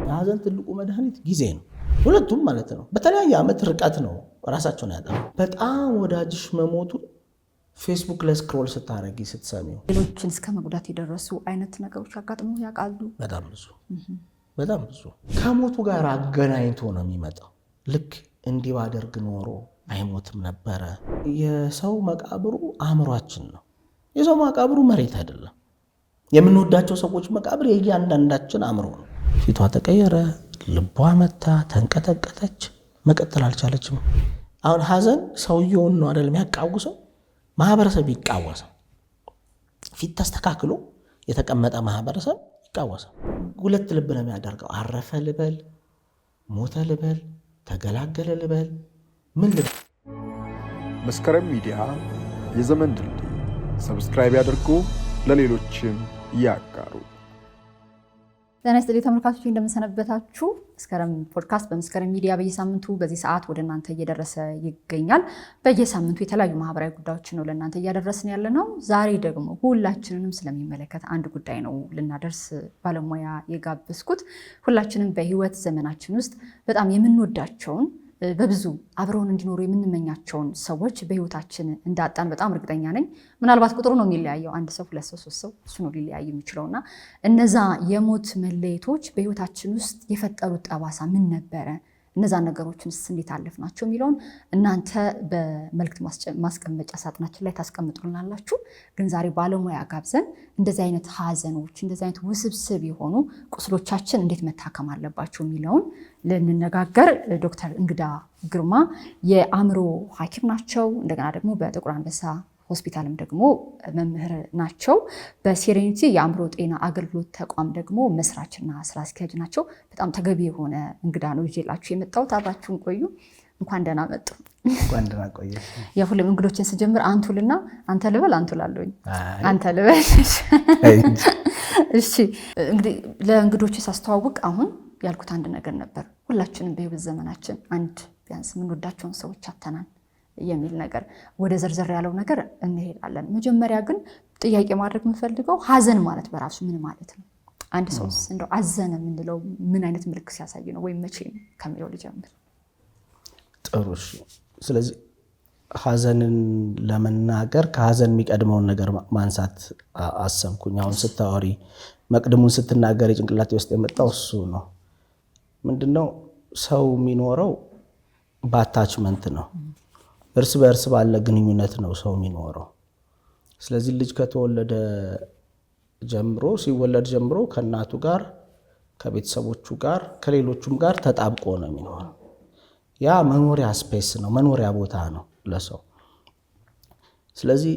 የሀዘን ትልቁ መድኃኒት ጊዜ ነው። ሁለቱም ማለት ነው። በተለያየ ዓመት ርቀት ነው ራሳቸውን ያጠፋ። በጣም ወዳጅሽ መሞቱ ፌስቡክ ላይ ስክሮል ስታረጊ ስትሰሚው ሌሎችን እስከ መጉዳት የደረሱ አይነት ነገሮች አጋጥሞ ያውቃሉ? በጣም ብዙ ከሞቱ ጋር አገናኝቶ ነው የሚመጣው። ልክ እንዲህ ባደርግ ኖሮ አይሞትም ነበረ። የሰው መቃብሩ አእምሯችን ነው። የሰው መቃብሩ መሬት አይደለም። የምንወዳቸው ሰዎች መቃብር የእያንዳንዳችን አእምሮ ነው። ፊቷ ተቀየረ፣ ልቧ መታ፣ ተንቀጠቀጠች፣ መቀጠል አልቻለችም። አሁን ሀዘን ሰውየውን ነው አይደለም ያቃውሰው፣ ማህበረሰብ ይቃወሳል። ፊት ተስተካክሎ የተቀመጠ ማህበረሰብ ይቃወሳል። ሁለት ልብ ነው የሚያደርገው። አረፈ ልበል፣ ሞተ ልበል፣ ተገላገለ ልበል፣ ምን ልበል? መስከረም ሚዲያ የዘመን ድልድይ ሰብስክራይብ ያድርጉ፣ ለሌሎችም ያጋሩ። ጤና ይስጥልኝ ተመልካቾች፣ እንደምንሰነበታችሁ። መስከረም ፖድካስት በመስከረም ሚዲያ በየሳምንቱ በዚህ ሰዓት ወደ እናንተ እየደረሰ ይገኛል። በየሳምንቱ የተለያዩ ማህበራዊ ጉዳዮችን ነው ለእናንተ እያደረስን ያለ ነው። ዛሬ ደግሞ ሁላችንንም ስለሚመለከት አንድ ጉዳይ ነው ልናደርስ ባለሙያ የጋበዝኩት። ሁላችንም በህይወት ዘመናችን ውስጥ በጣም የምንወዳቸውን በብዙ አብረውን እንዲኖሩ የምንመኛቸውን ሰዎች በህይወታችን እንዳጣን በጣም እርግጠኛ ነኝ። ምናልባት ቁጥሩ ነው የሚለያየው፣ አንድ ሰው፣ ሁለት ሰው፣ ሶስት ሰው፣ እሱ ነው ሊለያይ የሚችለውና እነዛ የሞት መለየቶች በህይወታችን ውስጥ የፈጠሩት ጠባሳ ምን ነበረ? እነዛን ነገሮችን እንዴት አለፍናቸው የሚለውን እናንተ በመልእክት ማስቀመጫ ሳጥናችን ላይ ታስቀምጡልናላችሁ። ግን ዛሬ ባለሙያ ጋብዘን እንደዚህ አይነት ሀዘኖች፣ እንደዚህ አይነት ውስብስብ የሆኑ ቁስሎቻችን እንዴት መታከም አለባቸው የሚለውን ልንነጋገር ዶክተር እንግዳ ግርማ የአእምሮ ሐኪም ናቸው። እንደገና ደግሞ በጥቁር አንበሳ ሆስፒታልም ደግሞ መምህር ናቸው። በሴሬኒቲ የአእምሮ ጤና አገልግሎት ተቋም ደግሞ መስራችና ስራ አስኪያጅ ናቸው። በጣም ተገቢ የሆነ እንግዳ ነው ይዤላችሁ የመጣሁት። አብራችሁን ቆዩ። እንኳን ደህና መጡ። እንኳን ደህና ቆየ። የሁሉም እንግዶችን ስጀምር አንቱልና አንተ ልበል አንቱ ላለኝ አንተ ልበል። እሺ እንግዲህ ለእንግዶች ሳስተዋውቅ አሁን ያልኩት አንድ ነገር ነበር። ሁላችንም በህይወት ዘመናችን አንድ ቢያንስ የምንወዳቸውን ሰዎች አተናል የሚል ነገር ወደ ዘርዘር ያለው ነገር እንሄዳለን። መጀመሪያ ግን ጥያቄ ማድረግ የምፈልገው ሀዘን ማለት በራሱ ምን ማለት ነው? አንድ ሰው እንደው አዘነ የምንለው ምን አይነት ምልክት ሲያሳይ ነው ወይም መቼ ነው ከሚለው ልጀምር። ጥሩ። ስለዚህ ሀዘንን ለመናገር ከሀዘን የሚቀድመውን ነገር ማንሳት አሰብኩኝ። አሁን ስታወሪ መቅድሙን ስትናገር ጭንቅላቴ ውስጥ የመጣው እሱ ነው። ምንድነው ሰው የሚኖረው በአታችመንት ነው። እርስ በእርስ ባለ ግንኙነት ነው ሰው የሚኖረው። ስለዚህ ልጅ ከተወለደ ጀምሮ ሲወለድ ጀምሮ ከእናቱ ጋር ከቤተሰቦቹ ጋር ከሌሎቹም ጋር ተጣብቆ ነው የሚኖረው። ያ መኖሪያ ስፔስ ነው፣ መኖሪያ ቦታ ነው ለሰው። ስለዚህ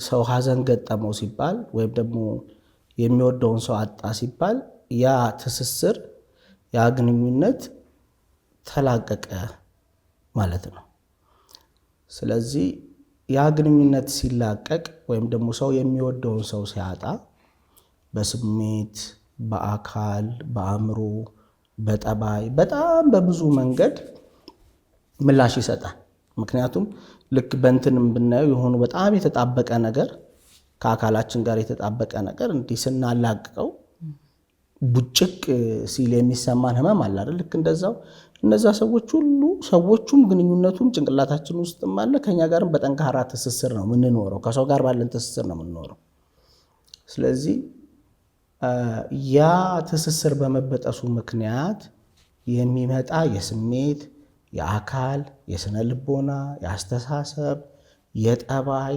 ሰው ሀዘን ገጠመው ሲባል ወይም ደግሞ የሚወደውን ሰው አጣ ሲባል ያ ትስስር ያ ግንኙነት ተላቀቀ ማለት ነው። ስለዚህ ያ ግንኙነት ሲላቀቅ ወይም ደግሞ ሰው የሚወደውን ሰው ሲያጣ በስሜት፣ በአካል፣ በአእምሮ፣ በጠባይ በጣም በብዙ መንገድ ምላሽ ይሰጣል። ምክንያቱም ልክ በእንትንም ብናየው የሆኑ በጣም የተጣበቀ ነገር ከአካላችን ጋር የተጣበቀ ነገር እንዲህ ስናላቅቀው ቡጭቅ ሲል የሚሰማን ህመም አለ አይደል? ልክ እንደዛው እነዛ ሰዎቹም ግንኙነቱም ጭንቅላታችን ውስጥም አለ። ከኛ ጋርም በጠንካራ ትስስር ነው የምንኖረው። ከሰው ጋር ባለን ትስስር ነው የምንኖረው። ስለዚህ ያ ትስስር በመበጠሱ ምክንያት የሚመጣ የስሜት፣ የአካል፣ የስነ ልቦና፣ የአስተሳሰብ፣ የጠባይ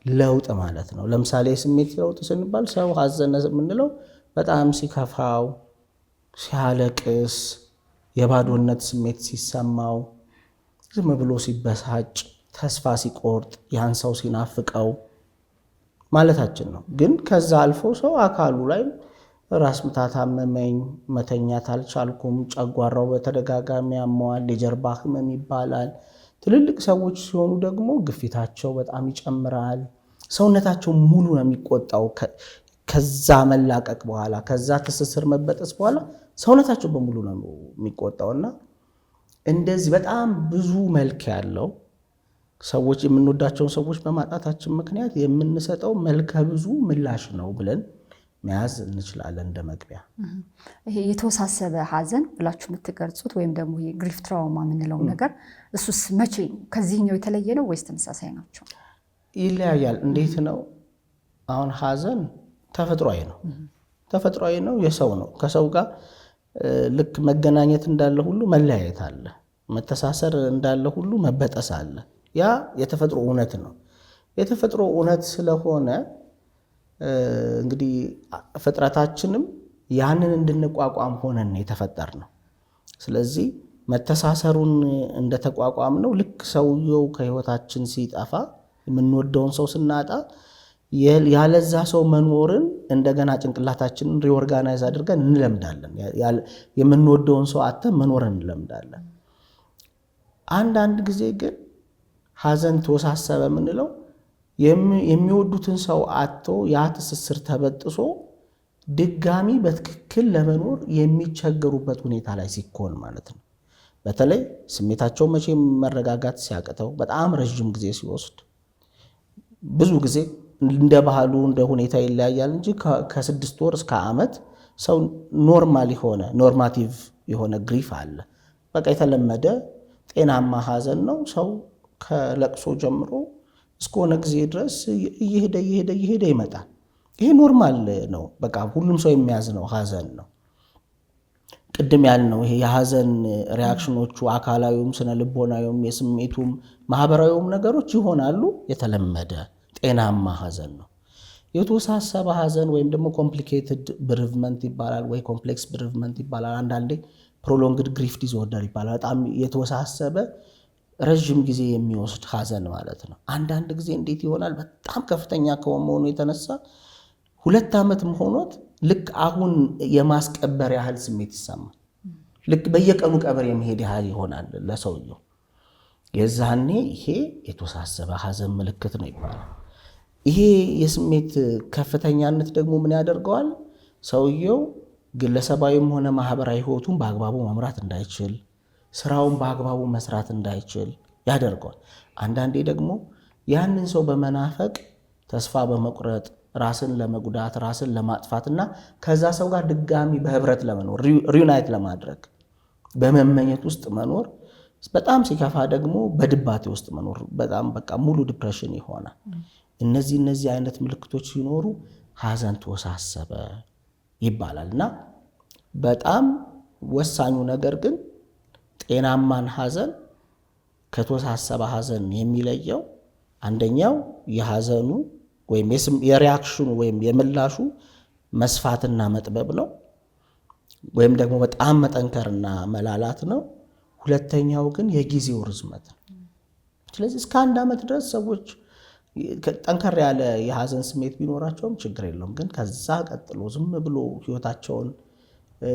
ለውጥ ማለት ነው። ለምሳሌ የስሜት ለውጥ ስንባል ሰው ሀዘነ የምንለው በጣም ሲከፋው፣ ሲያለቅስ፣ የባዶነት ስሜት ሲሰማው፣ ዝም ብሎ ሲበሳጭ፣ ተስፋ ሲቆርጥ፣ ያን ሰው ሲናፍቀው ማለታችን ነው። ግን ከዛ አልፎ ሰው አካሉ ላይ ራስ ምታት አመመኝ፣ መተኛት አልቻልኩም፣ ጨጓራው በተደጋጋሚ ያመዋል፣ የጀርባ ህመም ይባላል። ትልልቅ ሰዎች ሲሆኑ ደግሞ ግፊታቸው በጣም ይጨምራል። ሰውነታቸው ሙሉ ነው የሚቆጣው። ከዛ መላቀቅ በኋላ ከዛ ትስስር መበጠስ በኋላ ሰውነታቸው በሙሉ ነው የሚቆጣውና እንደዚህ በጣም ብዙ መልክ ያለው ሰዎች የምንወዳቸውን ሰዎች በማጣታችን ምክንያት የምንሰጠው መልከ ብዙ ምላሽ ነው ብለን መያዝ እንችላለን እንደ መግቢያ። ይሄ የተወሳሰበ ሀዘን ብላችሁ የምትገልጹት ወይም ደግሞ ግሪፍ ትራውማ የምንለው ነገር እሱስ መቼ ነው? ከዚህኛው የተለየ ነው ወይስ ተመሳሳይ ናቸው? ይለያያል። እንዴት ነው? አሁን ሀዘን ተፈጥሯዊ ነው። ተፈጥሯዊ ነው፣ የሰው ነው። ከሰው ጋር ልክ መገናኘት እንዳለ ሁሉ መለያየት አለ። መተሳሰር እንዳለ ሁሉ መበጠስ አለ። ያ የተፈጥሮ እውነት ነው። የተፈጥሮ እውነት ስለሆነ እንግዲህ ፍጥረታችንም ያንን እንድንቋቋም ሆነን የተፈጠር ነው። ስለዚህ መተሳሰሩን እንደተቋቋም ነው። ልክ ሰውየው ከህይወታችን ሲጠፋ የምንወደውን ሰው ስናጣ ያለዛ ሰው መኖርን እንደገና ጭንቅላታችንን ሪኦርጋናይዝ አድርገን እንለምዳለን። የምንወደውን ሰው አጥተን መኖርን እንለምዳለን። አንዳንድ ጊዜ ግን ሀዘን ተወሳሰበ የምንለው የሚወዱትን ሰው አጥቶ ያ ትስስር ተበጥሶ ድጋሚ በትክክል ለመኖር የሚቸገሩበት ሁኔታ ላይ ሲኮን ማለት ነው። በተለይ ስሜታቸው መቼም መረጋጋት ሲያቅተው በጣም ረዥም ጊዜ ሲወስድ፣ ብዙ ጊዜ እንደ ባህሉ እንደ ሁኔታ ይለያያል እንጂ ከ6 ወር እስከ ዓመት ሰው ኖርማቲቭ የሆነ ግሪፍ አለ። በቃ የተለመደ ጤናማ ሀዘን ነው። ሰው ከለቅሶ ጀምሮ እስከሆነ ጊዜ ድረስ እየሄደ ይመጣል። ይሄ ኖርማል ነው። በቃ ሁሉም ሰው የሚያዝነው ሀዘን ነው። ቅድም ያልነው ይሄ የሀዘን ሪያክሽኖቹ አካላዊውም፣ ስነ ልቦናዊውም፣ የስሜቱም ማህበራዊውም ነገሮች ይሆናሉ። የተለመደ ጤናማ ሀዘን ነው። የተወሳሰበ ሀዘን ወይም ደግሞ ኮምፕሊኬትድ ብሪቭመንት ይባላል ወይ ኮምፕሌክስ ብሪቭመንት ይባላል። አንዳንዴ ፕሮሎንግድ ግሪፍ ዲስኦርደር ይባላል። በጣም የተወሳሰበ ረዥም ጊዜ የሚወስድ ሀዘን ማለት ነው። አንዳንድ ጊዜ እንዴት ይሆናል? በጣም ከፍተኛ ከመሆኑ የተነሳ 2 ዓመት ሆኖት ልክ አሁን የማስቀበር ያህል ስሜት ይሰማል። ልክ በየቀኑ ቀብር የመሄድ ያህል ይሆናል ለሰውየው። የዛኔ ይሄ የተወሳሰበ ሀዘን ምልክት ነው ይባላል። ይሄ የስሜት ከፍተኛነት ደግሞ ምን ያደርገዋል? ሰውየው ግለሰባዊም ሆነ ማህበራዊ ህይወቱን በአግባቡ መምራት እንዳይችል፣ ስራውን በአግባቡ መስራት እንዳይችል ያደርገዋል። አንዳንዴ ደግሞ ያንን ሰው በመናፈቅ ተስፋ በመቁረጥ ራስን ለመጉዳት፣ ራስን ለማጥፋትና ከዛ ሰው ጋር ድጋሚ በህብረት ለመኖር ሪዩናይት ለማድረግ በመመኘት ውስጥ መኖር፣ በጣም ሲከፋ ደግሞ በድባቴ ውስጥ መኖር፣ በጣም በቃ ሙሉ ዲፕሬሽን ይሆናል። እነዚህ አይነት ምልክቶች ሲኖሩ ሀዘን ተወሳሰበ ይባላል። እና በጣም ወሳኙ ነገር ግን ጤናማን ሀዘን ከተወሳሰበ ሀዘን የሚለየው አንደኛው የሀዘኑ ወይም የሪያክሽኑ ወይም የምላሹ መስፋትና መጥበብ ነው፣ ወይም ደግሞ በጣም መጠንከርና መላላት ነው። ሁለተኛው ግን የጊዜው ርዝመት ነው። ስለዚህ እስከ 1 ዓመት ድረስ ሰዎች ጠንከር ያለ የሀዘን ስሜት ቢኖራቸውም ችግር የለውም። ግን ከዛ ቀጥሎ ዝም ብሎ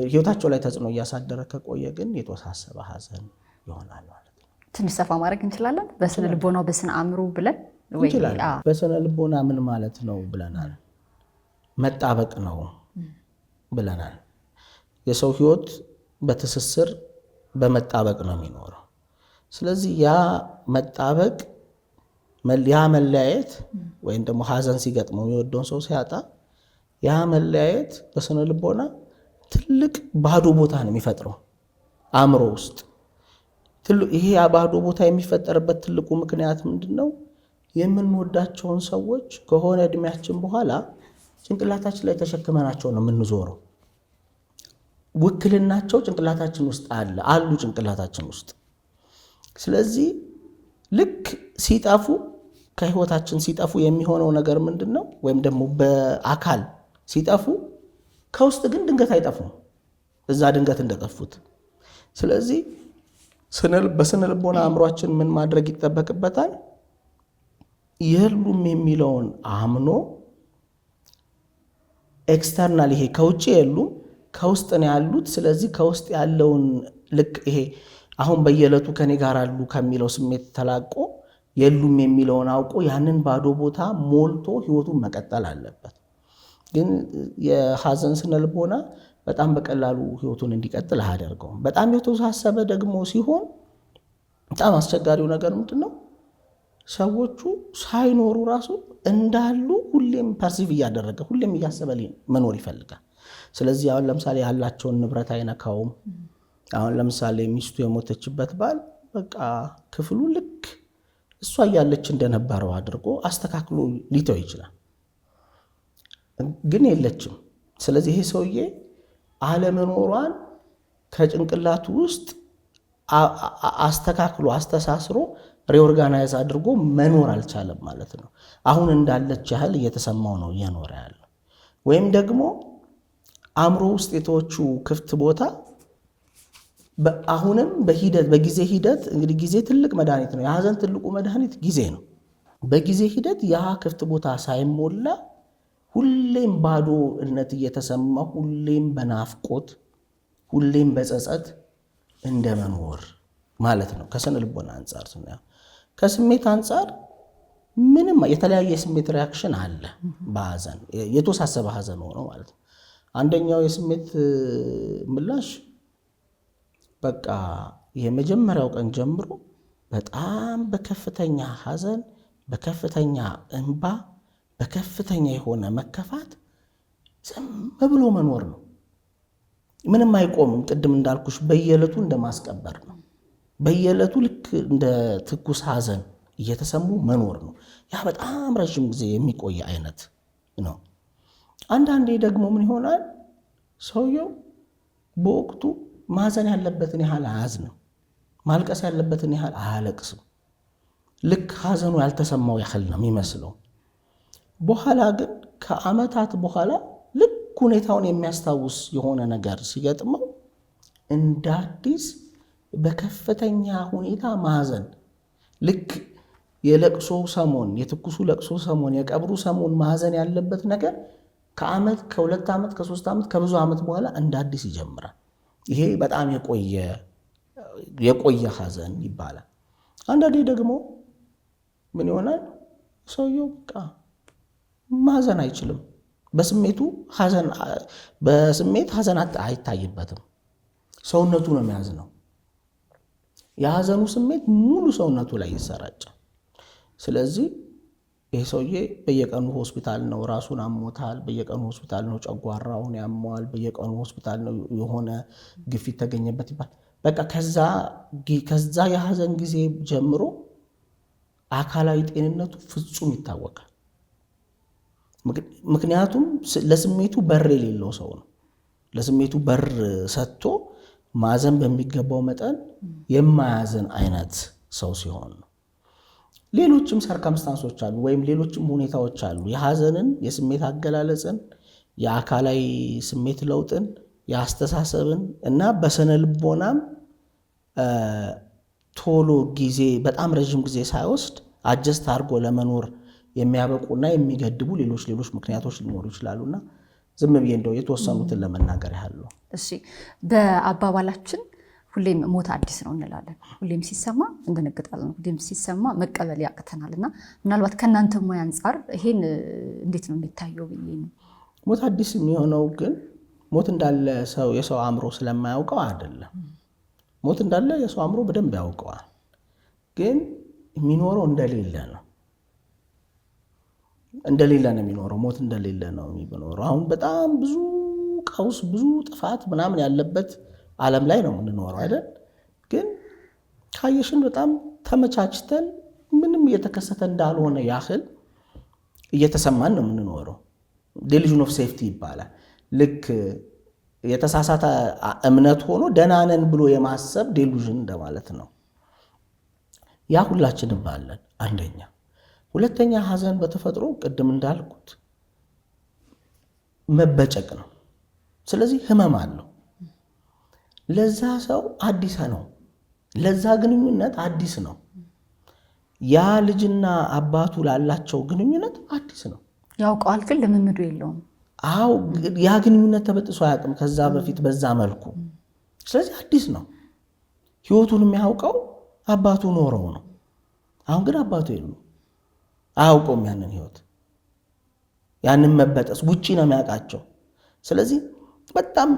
ህይወታቸው ላይ ተጽዕኖ እያሳደረ ከቆየ ግን የተወሳሰበ ሀዘን ይሆናል ማለት ነው። ትንሽ ሰፋ ማድረግ እንችላለን? በስነ ልቦናው በስነ አእምሮ ብለን እንችላለን። በስነ ልቦና ምን ማለት ነው ብለናል? መጣበቅ ነው ብለናል። የሰው ህይወት በትስስር በመጣበቅ ነው የሚኖረው። ስለዚህ ያ መጣበቅ ያ መለያየት ወይም ደግሞ ሀዘን ሲገጥመው የሚወደውን ሰው ሲያጣ ያ መለያየት በስነ ልቦና ትልቅ ባዶ ቦታ ነው የሚፈጥረው አእምሮ ውስጥ። ይሄ ባዶ ቦታ የሚፈጠርበት ትልቁ ምክንያት ምንድን ነው? የምንወዳቸውን ሰዎች ከሆነ እድሜያችን በኋላ ጭንቅላታችን ላይ ተሸክመናቸው ነው የምንዞረው። ውክልናቸው ጭንቅላታችን ውስጥ አሉ ጭንቅላታችን ውስጥ። ስለዚህ ልክ ሲጠፉ ከህይወታችን ሲጠፉ የሚሆነው ነገር ምንድን ነው? ወይም ደግሞ በአካል ሲጠፉ ከውስጥ ግን ድንገት አይጠፉም፣ እዛ ድንገት እንደጠፉት። ስለዚህ በስነ ልቦና አእምሯችን ምን ማድረግ ይጠበቅበታል? የሉም የሚለውን አምኖ ኤክስተርናል፣ ይሄ ከውጭ የሉም ከውስጥ ነው ያሉት። ስለዚህ ከውስጥ ያለውን ልክ ይሄ አሁን በየዕለቱ ከኔ ጋር አሉ ከሚለው ስሜት ተላቆ የሉም የሚለውን አውቆ ያንን ባዶ ቦታ ሞልቶ ህይወቱን መቀጠል አለበት። ግን የሀዘን ስነ ልቦና በጣም በቀላሉ ህይወቱን እንዲቀጥል አያደርገውም። በጣም የተወሳሰበ ደግሞ ሲሆን በጣም አስቸጋሪው ነገር ምንድን ነው? ሰዎቹ ሳይኖሩ ራሱ እንዳሉ ሁሌም ፐርሲቭ እያደረገ ሁሌም እያሰበ መኖር ይፈልጋል። ስለዚህ አሁን ለምሳሌ ያላቸውን ንብረት አይነካውም። አሁን ለምሳሌ ሚስቱ የሞተችበት ባል በቃ ክፍሉ ልክ እሷ እያለች እንደነበረው አድርጎ አስተካክሎ ሊተው ይችላል፣ ግን የለችም። ስለዚህ ይሄ ሰውዬ አለመኖሯን ከጭንቅላቱ ውስጥ አስተካክሎ አስተሳስሮ ሪኦርጋናይዝ አድርጎ መኖር አልቻለም ማለት ነው። አሁን እንዳለች ያህል እየተሰማው ነው እየኖረ ያለው። ወይም ደግሞ አእምሮ ውስጥ የተወቹ ክፍት ቦታ አሁንም በጊዜ ሂደት እንግዲህ ጊዜ ትልቅ መድኃኒት ነው። የሀዘን ትልቁ መድኃኒት ጊዜ ነው። በጊዜ ሂደት ያ ክፍት ቦታ ሳይሞላ ሁሌም ባዶነት እየተሰማ ሁሌም በናፍቆት ሁሌም በጸጸት እንደመኖር ማለት ነው። ከስነ ልቦና አንጻር ስናየው፣ ከስሜት አንጻር ምንም የተለያየ የስሜት ሪያክሽን አለ በሀዘን የተወሳሰበ ሀዘን ሆኖ ማለት ነው። አንደኛው የስሜት ምላሽ በቃ የመጀመሪያው ቀን ጀምሮ በጣም በከፍተኛ ሀዘን፣ በከፍተኛ እንባ፣ በከፍተኛ የሆነ መከፋት ዝም ብሎ መኖር ነው። ምንም አይቆምም። ቅድም እንዳልኩሽ በየዕለቱ እንደማስቀበር ነው። በየዕለቱ ልክ እንደ ትኩስ ሀዘን እየተሰሙ መኖር ነው። ያ በጣም ረዥም ጊዜ የሚቆይ አይነት ነው። አንዳንዴ ደግሞ ምን ይሆናል? ሰውየው በወቅቱ ማዘን ያለበትን ያህል አያዝንም፣ ማልቀስ ያለበትን ያህል አያለቅስም። ልክ ሀዘኑ ያልተሰማው ያህል ነው የሚመስለው። በኋላ ግን ከዓመታት በኋላ ልክ ሁኔታውን የሚያስታውስ የሆነ ነገር ሲገጥመው እንደ አዲስ በከፍተኛ ሁኔታ ማዘን፣ ልክ የለቅሶ ሰሞን፣ የትኩሱ ለቅሶ ሰሞን፣ የቀብሩ ሰሞን ማዘን ያለበት ነገር ከዓመት ከ2 ዓመት ከ3 ዓመት ከብዙ ዓመት በኋላ እንደ አዲስ ይጀምራል። ይሄ በጣም የቆየ ሀዘን ይባላል። አንዳንዴ ደግሞ ምን ይሆናል? ሰውየው በቃ ማዘን አይችልም። በስሜት ሀዘን አይታይበትም። ሰውነቱ ነው የሚያዝነው። የሀዘኑ ስሜት ሙሉ ሰውነቱ ላይ ይሰራጫል። ስለዚህ ይህ ሰውዬ በየቀኑ ሆስፒታል ነው፣ ራሱን አሞታል፣ በየቀኑ ሆስፒታል ነው፣ ጨጓራውን ያመዋል፣ በየቀኑ ሆስፒታል ነው፣ የሆነ ግፊት ተገኘበት ይባል። በቃ ከዛ የሀዘን ጊዜ ጀምሮ አካላዊ ጤንነቱ ፍጹም ይታወቃል። ምክንያቱም ለስሜቱ በር የሌለው ሰው ነው። ለስሜቱ በር ሰጥቶ ማዘን በሚገባው መጠን የማያዘን አይነት ሰው ሲሆን ነው። ሌሎችም ሰርከምስታንሶች አሉ፣ ወይም ሌሎችም ሁኔታዎች አሉ የሀዘንን የስሜት አገላለጽን፣ የአካላዊ ስሜት ለውጥን፣ የአስተሳሰብን እና በስነ ልቦናም ቶሎ ጊዜ በጣም ረዥም ጊዜ ሳይወስድ አጀስት አድርጎ ለመኖር የሚያበቁና የሚገድቡ ሌሎች ምክንያቶች ሊኖሩ ይችላሉና ዝም ብዬ እንደው የተወሰኑትን ለመናገር ያህል ነው። እሺ፣ በአባባላችን ሁሌም ሞት አዲስ ነው እንላለን። ሁሌም ሲሰማ እንደነግጣለን፣ ሁሌም ሲሰማ መቀበል ያቅተናል። እና ምናልባት ከእናንተ ሙያ አንጻር ይሄን እንዴት ነው የሚታየው ብዬ ነው። ሞት አዲስ የሚሆነው ግን ሞት እንዳለ የሰው አእምሮ ስለማያውቀው አይደለም። ሞት እንዳለ የሰው አእምሮ በደንብ ያውቀዋል፣ ግን የሚኖረው እንደሌለ ነው። እንደሌለ ነው የሚኖረው። ሞት እንደሌለ ነው የሚኖረው። አሁን በጣም ብዙ ቀውስ፣ ብዙ ጥፋት ምናምን ያለበት ዓለም ላይ ነው የምንኖረው አይደል? ግን ካየሽን በጣም ተመቻችተን ምንም እየተከሰተ እንዳልሆነ ያህል እየተሰማን ነው የምንኖረው። ዴሉዥን ኦፍ ሴፍቲ ይባላል። ልክ የተሳሳተ እምነት ሆኖ ደህና ነን ብሎ የማሰብ ዴሉዥን እንደማለት ነው። ያ ሁላችንም ባለን አንደኛ። ሁለተኛ ሀዘን በተፈጥሮ ቅድም እንዳልኩት መበጨቅ ነው። ስለዚህ ህመም አለው። ለዛ ሰው አዲስ ነው። ለዛ ግንኙነት አዲስ ነው። ያ ልጅና አባቱ ላላቸው ግንኙነት አዲስ ነው። ያውቀዋል፣ ግን ልምምዱ የለውም። አዎ፣ ያ ግንኙነት ተበጥሶ አያውቅም ከዛ በፊት በዛ መልኩ። ስለዚህ አዲስ ነው። ህይወቱን የሚያውቀው አባቱ ኖረው ነው። አሁን ግን አባቱ የሉም፣ አያውቀውም ያንን ህይወት፣ ያንን መበጠስ ውጪ ነው የሚያውቃቸው። ስለዚህ በጣም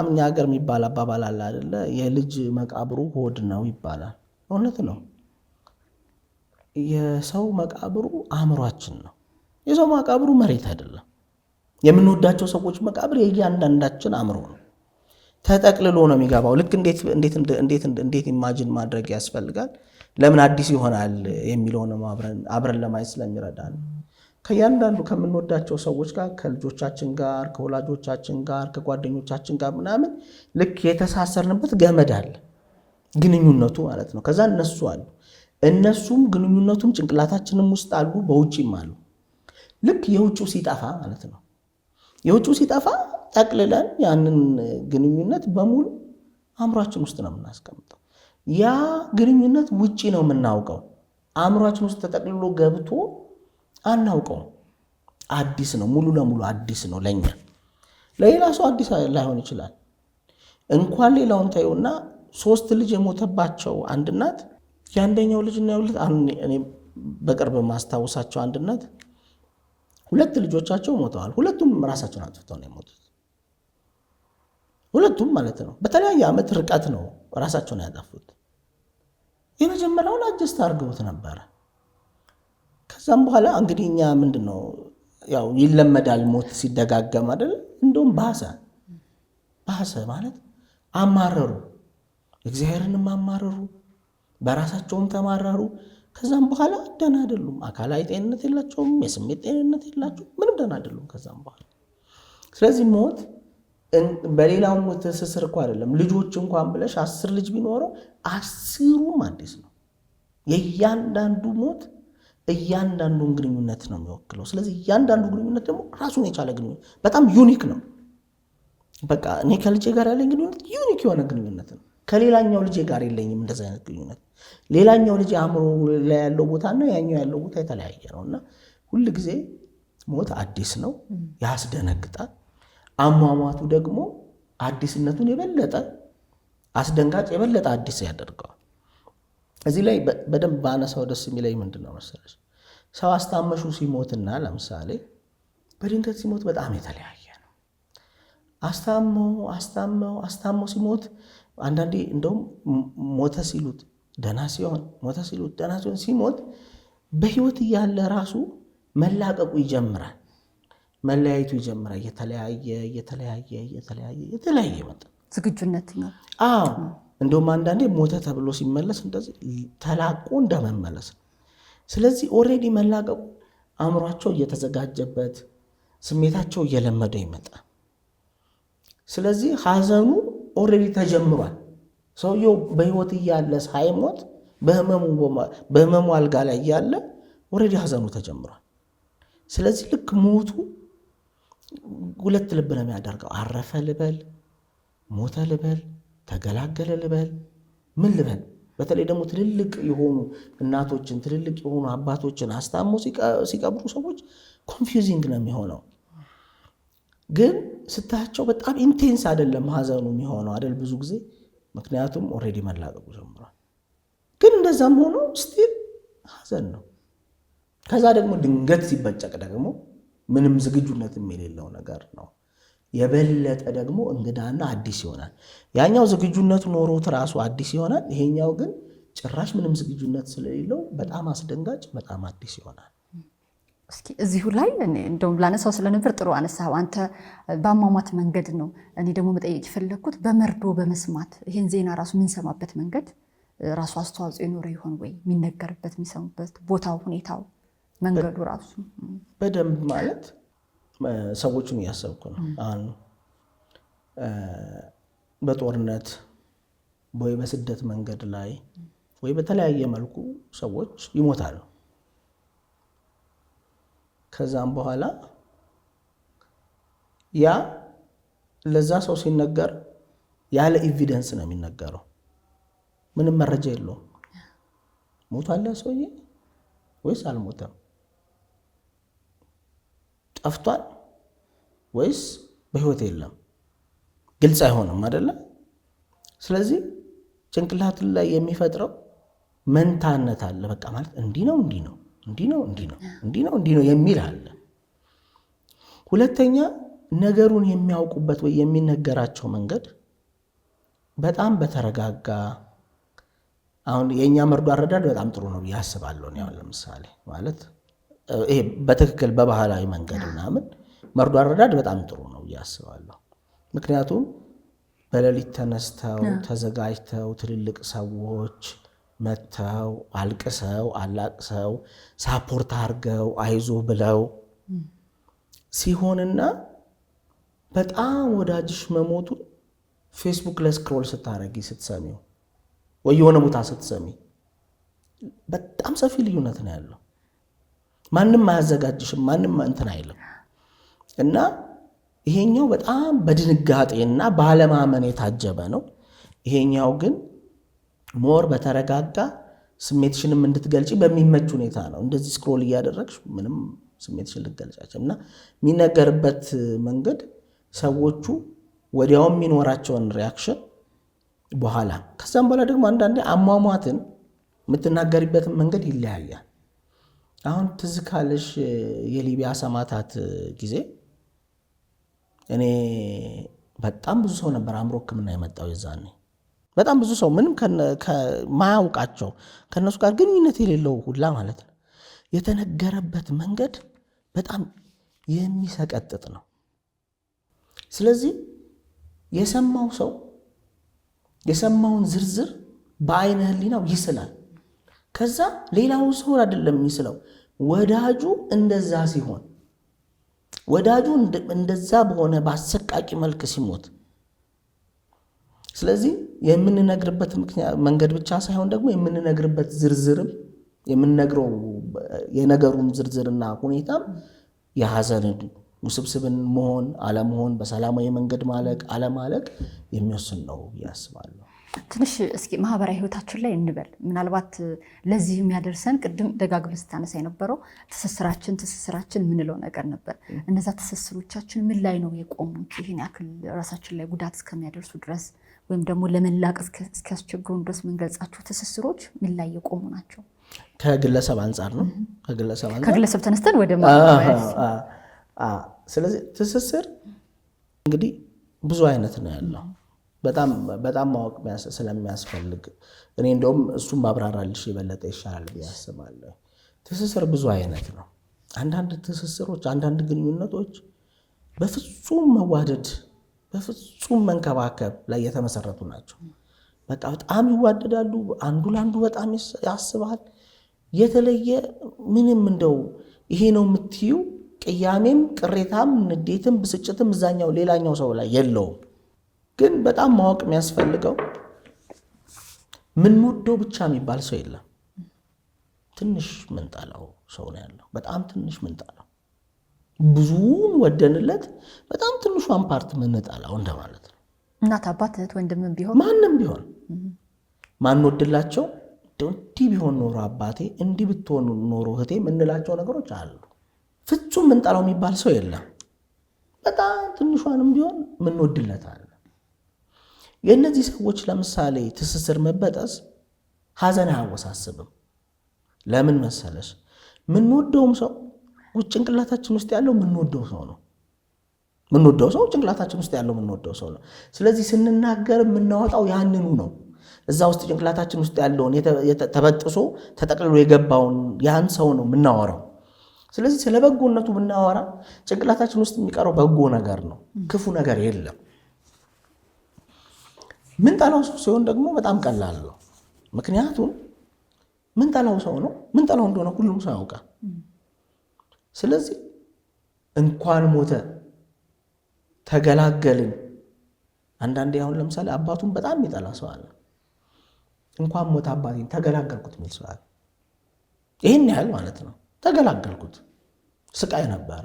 እኛ ሀገር የሚባል አባባል አለ አይደለ? የልጅ መቃብሩ ሆድ ነው ይባላል። እውነት ነው። የሰው መቃብሩ አእምሯችን ነው። የሰው መቃብሩ መሬት አይደለም። የምንወዳቸው ሰዎች መቃብር የእያንዳንዳችን አእምሮ ነው። ተጠቅልሎ ነው የሚገባው። ልክ እንዴት ኢማጂን ማድረግ ያስፈልጋል፣ ለምን አዲስ ይሆናል የሚለውን አብረን ለማየት ስለሚረዳል ከእያንዳንዱ ከምንወዳቸው ሰዎች ጋር ከልጆቻችን ጋር ከወላጆቻችን ጋር ከጓደኞቻችን ጋር ምናምን ልክ የተሳሰርንበት ገመድ አለ፣ ግንኙነቱ ማለት ነው። ከዛ እነሱ አሉ፣ እነሱም ግንኙነቱም ጭንቅላታችንም ውስጥ አሉ፣ በውጭም አሉ። ልክ የውጭው ሲጠፋ ማለት ነው። የውጭው ሲጠፋ ጠቅልለን ያንን ግንኙነት በሙሉ አእምሯችን ውስጥ ነው የምናስቀምጠው። ያ ግንኙነት ውጪ ነው የምናውቀው፣ አእምሯችን ውስጥ ተጠቅልሎ ገብቶ አናውቀው። አዲስ ነው፣ ሙሉ ለሙሉ አዲስ ነው ለኛ። ለሌላ ሰው አዲስ ላይሆን ይችላል። እንኳን ሌላውን ታዩና 3 ልጅ የሞተባቸው አንድ እናት የአንደኛው ልጅና የሁለት እኔ በቅርብ ማስታወሳቸው አንድ እናት 2 ልጆቻቸው ሞተዋል። ሁለቱም ራሳቸውን አጥፍተው ነው የሞቱት። ሁለቱም ማለት ነው በተለያየ ዓመት ርቀት ነው ራሳቸውን ያጠፉት። የመጀመሪያውን አጀስት አድርገውት ነበረ። ከዛም በኋላ እንግዲህ እኛ ምንድነው ያው ይለመዳል ሞት ሲደጋገም አይደል? እንደውም ባሰ ማለት አማረሩ፣ እግዚአብሔርንም አማረሩ፣ በራሳቸውም ተማረሩ። ከዛም በኋላ ደህና አይደሉም። አካላዊ ጤንነት የላቸውም፣ የስሜት ጤንነት የላቸውም፣ ምንም ደህና አይደሉም ከዛም በኋላ። ስለዚህ ሞት በሌላው ሞት ትስስር እኮ አይደለም። ልጆች እንኳን ብለሽ 10 ልጅ ቢኖረው 10ሩም አዲስ ነው። የእያንዳንዱ ሞት እያንዳንዱን ግንኙነት ነው የሚወክለው። ስለዚህ እያንዳንዱ ግንኙነት ደግሞ ራሱን የቻለ ግንኙነት በጣም ዩኒክ ነው። በቃ እኔ ከልጄ ጋር ያለኝ ግንኙነት ዩኒክ የሆነ ግንኙነት ነው። ከሌላኛው ልጄ ጋር የለኝም እንደዚህ አይነት ግንኙነት። ሌላኛው ልጅ አእምሮ ላይ ያለው ቦታና ያኛው ያለው ቦታ የተለያየ ነው እና ሁል ጊዜ ሞት አዲስ ነው፣ ያስደነግጣል። አሟሟቱ ደግሞ አዲስነቱን የበለጠ አስደንጋጭ የበለጠ አዲስ ያደርገዋል። እዚህ ላይ በደንብ ባነሳው ደስ የሚለኝ ምንድን ነው መሰለሽ፣ ሰው አስታመሹ ሲሞትና ለምሳሌ በድንገት ሲሞት በጣም የተለያየ ነው። አስታመው ሲሞት አንዳንዴ እንደውም ሞተ ሲሉት ደህና ሲሆን፣ ሞተ ሲሉት ደህና ሲሞት በህይወት እያለ ራሱ መላቀቁ ይጀምራል፣ መለያየቱ ይጀምራል። የተለያየ መጠን ዝግጁነት ነው። አዎ እንደውም አንዳንዴ ሞተ ተብሎ ሲመለስ እንደዚህ ተላቆ እንደመመለስ ነው። ስለዚህ ኦልሬዲ መላቀቁ አእምሯቸው እየተዘጋጀበት ስሜታቸው እየለመደ ይመጣል። ስለዚህ ሀዘኑ ኦልሬዲ ተጀምሯል። ሰውየው በህይወት እያለ ሳይሞት በህመሙ አልጋ ላይ እያለ ኦልሬዲ ሀዘኑ ተጀምሯል። ስለዚህ ልክ ሞቱ 2 ልብ ነው የሚያደርገው። አረፈ ልበል፣ ሞተ ልበል፣ ተገላገለ ልበል፣ ምን ልበል? በተለይ ደግሞ ትልልቅ የሆኑ እናቶችን ትልልቅ የሆኑ አባቶችን አስታሞ ሲቀብሩ ሰዎች ኮንፊውዚንግ ነው የሚሆነው። ግን ስታያቸው በጣም ኢንቴንስ አይደለም ሀዘኑ የሚሆነው አይደል ብዙ ጊዜ፣ ምክንያቱም ኦልሬዲ መላቀቁ ጀምሯል። ግን እንደዛም ሆኖ ስቲል ሀዘን ነው። ከዛ ደግሞ ድንገት ሲበጨቅ ደግሞ ምንም ዝግጁነት የሌለው ነገር ነው። የበለጠ ደግሞ እንግዳና አዲስ ይሆናል። ያኛው ዝግጁነቱ ኖሮት ራሱ አዲስ ይሆናል። ይሄኛው ግን ጭራሽ ምንም ዝግጁነት ስለሌለው በጣም አስደንጋጭ፣ በጣም አዲስ ይሆናል። እስኪ እዚሁ ላይ እንደውም ላነሳው ስለነበር ጥሩ አነሳው። አንተ በአሟሟት መንገድ ነው፣ እኔ ደግሞ መጠየቅ የፈለግኩት በመርዶ በመስማት ይህን ዜና ራሱ የምንሰማበት መንገድ ራሱ አስተዋጽኦ የኖረ ይሆን ወይ? የሚነገርበት የሚሰሙበት ቦታው፣ ሁኔታው፣ መንገዱ ራሱ በደንብ ማለት ሰዎቹን እያሰብኩ ነው። አሁን በጦርነት ወይ በስደት መንገድ ላይ ወይ በተለያየ መልኩ ሰዎች ይሞታሉ። ከዛም በኋላ ያ ለዛ ሰው ሲነገር ያለ ኤቪደንስ ነው የሚነገረው። ምንም መረጃ የለውም። ሞቷል ሰውዬ ወይስ አልሞተም? ጠፍቷል ወይስ በህይወት የለም? ግልጽ አይሆንም አይደለም። ስለዚህ ጭንቅላት ላይ የሚፈጥረው መንታነት አለ። በቃ ማለት እንዲህ ነው የሚል አለ። ሁለተኛ ነገሩን የሚያውቁበት ወይ የሚነገራቸው መንገድ በጣም በተረጋጋ አሁን የእኛ መርዶ አረዳድ በጣም ጥሩ ነው ብዬ አስባለሁ። አሁን ለምሳሌ ማለት ይሄ በትክክል በባህላዊ መንገድ ምናምን መርዶ አረዳድ በጣም ጥሩ ነው ብዬ አስባለሁ። ምክንያቱም በሌሊት ተነስተው ተዘጋጅተው ትልልቅ ሰዎች መጥተው አልቅሰው አላቅሰው ሳፖርት አድርገው አይዞ ብለው ሲሆንና በጣም ወዳጅሽ መሞቱን ፌስቡክ ላይ ስክሮል ስታረጊ ስትሰሚው ወይ የሆነ ቦታ ስትሰሚ በጣም ሰፊ ልዩነት ነው ያለው። ማንም አያዘጋጅሽም፣ ማንም እንትን አይልም። እና ይሄኛው በጣም በድንጋጤና ባለማመን የታጀበ ነው። ይሄኛው ግን ሞር በተረጋጋ ስሜትሽንም እንድትገልጪ በሚመች ሁኔታ ነው። እንደዚህ ስክሮል እያደረግሽ ምንም ስሜትሽን ልትገልጫቸው እና የሚነገርበት መንገድ ሰዎቹ ወዲያው የሚኖራቸውን ሪያክሽን በኋላ ከዛም በኋላ ደግሞ አንዳንዴ አሟሟትን የምትናገሪበትን መንገድ ይለያያል። አሁን ትዝ ካለሽ የሊቢያ ሰማዕታት ጊዜ እኔ በጣም ብዙ ሰው ነበር አእምሮ ሕክምና የመጣው የዛኔ በጣም ብዙ ሰው ምንም ማያውቃቸው ከነሱ ጋር ግንኙነት የሌለው ሁላ ማለት ነው። የተነገረበት መንገድ በጣም የሚሰቀጥጥ ነው። ስለዚህ የሰማው ሰው የሰማውን ዝርዝር በአይነ ህሊናው ይስላል። ከዛ ሌላው ሰው አይደለም የሚስለው፣ ወዳጁ እንደዛ ሲሆን፣ ወዳጁ እንደዛ በሆነ በአሰቃቂ መልክ ሲሞት፣ ስለዚህ የምንነግርበት መንገድ ብቻ ሳይሆን ደግሞ የምንነግርበት ዝርዝርም የምንነግረው የነገሩም ዝርዝርና ሁኔታም የሐዘንን ውስብስብን መሆን አለመሆን፣ በሰላማዊ መንገድ ማለቅ አለማለቅ የሚወስን ነው ያስባለሁ። ትንሽ እስኪ ማህበራዊ ህይወታችን ላይ እንበል። ምናልባት ለዚህ የሚያደርሰን ቅድም ደጋግመህ ስታነሳ የነበረው ትስስራችን ምንለው ነገር ነበር። እነዛ ትስስሮቻችን ምን ላይ ነው የቆሙት? ይህን ያክል ራሳችን ላይ ጉዳት እስከሚያደርሱ ድረስ ወይም ደግሞ ለመላቅ እስኪያስቸግሩን ድረስ የምንገልጻቸው ትስስሮች ምን ላይ የቆሙ ናቸው? ከግለሰብ አንጻር ነው። ከግለሰብ ተነስተን ወደ ስለዚህ ትስስር እንግዲህ ብዙ አይነት ነው ያለው። በጣም ማወቅ ስለሚያስፈልግ እኔ እንደውም እሱም ማብራራልሽ የበለጠ ይሻላል ብዬ አስባለሁ። ትስስር ብዙ አይነት ነው። አንዳንድ ትስስሮች፣ አንዳንድ ግንኙነቶች በፍጹም መዋደድ፣ በፍጹም መንከባከብ ላይ የተመሰረቱ ናቸው። በቃ በጣም ይዋደዳሉ። አንዱ ለአንዱ በጣም ያስባል። የተለየ ምንም እንደው ይሄ ነው የምትዩ ቅያሜም፣ ቅሬታም፣ ንዴትም፣ ብስጭትም እዛኛው ሌላኛው ሰው ላይ የለውም። ግን በጣም ማወቅ የሚያስፈልገው ምንወደው ብቻ የሚባል ሰው የለም። ትንሽ ምንጠላው ሰው ነው ያለው። በጣም ትንሽ ምንጠላው፣ ብዙውን ወደንለት በጣም ትንሿን ፓርት ምንጠላው እንደማለት ነው። እናት፣ አባት፣ እህት፣ ወንድምም ቢሆን ማንም ቢሆን ማንወድላቸው እንዲህ ቢሆን ኖሮ አባቴ፣ እንዲህ ብትሆኑ ኖሮ እህቴ የምንላቸው ነገሮች አሉ። ፍጹም ምንጠላው የሚባል ሰው የለም። በጣም ትንሿንም ቢሆን ምንወድለት አለ። የእነዚህ ሰዎች ለምሳሌ ትስስር መበጠስ ሐዘን አያወሳስብም። ለምን መሰለሽ? ምንወደውም ሰው ጭንቅላታችን ውስጥ ያለው ምንወደው ሰው ነው። ምንወደው ሰው ጭንቅላታችን ውስጥ ያለው ምንወደው ሰው ነው። ስለዚህ ስንናገር የምናወጣው ያንኑ ነው። እዛ ውስጥ ጭንቅላታችን ውስጥ ያለውን ተበጥሶ ተጠቅልሎ የገባውን ያን ሰው ነው የምናወራው። ስለዚህ ስለ በጎነቱ ብናወራ ጭንቅላታችን ውስጥ የሚቀረው በጎ ነገር ነው፣ ክፉ ነገር የለም። ምንጠላው ሰው ሲሆን ደግሞ በጣም ቀላል ነው። ምክንያቱም ምንጠላው ሰው ነው፣ ምንጠላው እንደሆነ ሁሉም ሰው ያውቃል። ስለዚህ እንኳን ሞተ ተገላገልን። አንዳንዴ አሁን ለምሳሌ አባቱን በጣም የሚጠላ ሰው አለ። እንኳን ሞተ አባቴን ተገላገልኩት የሚል ሰው አለ። ይህን ያህል ማለት ነው። ተገላገልኩት፣ ስቃይ ነበረ፣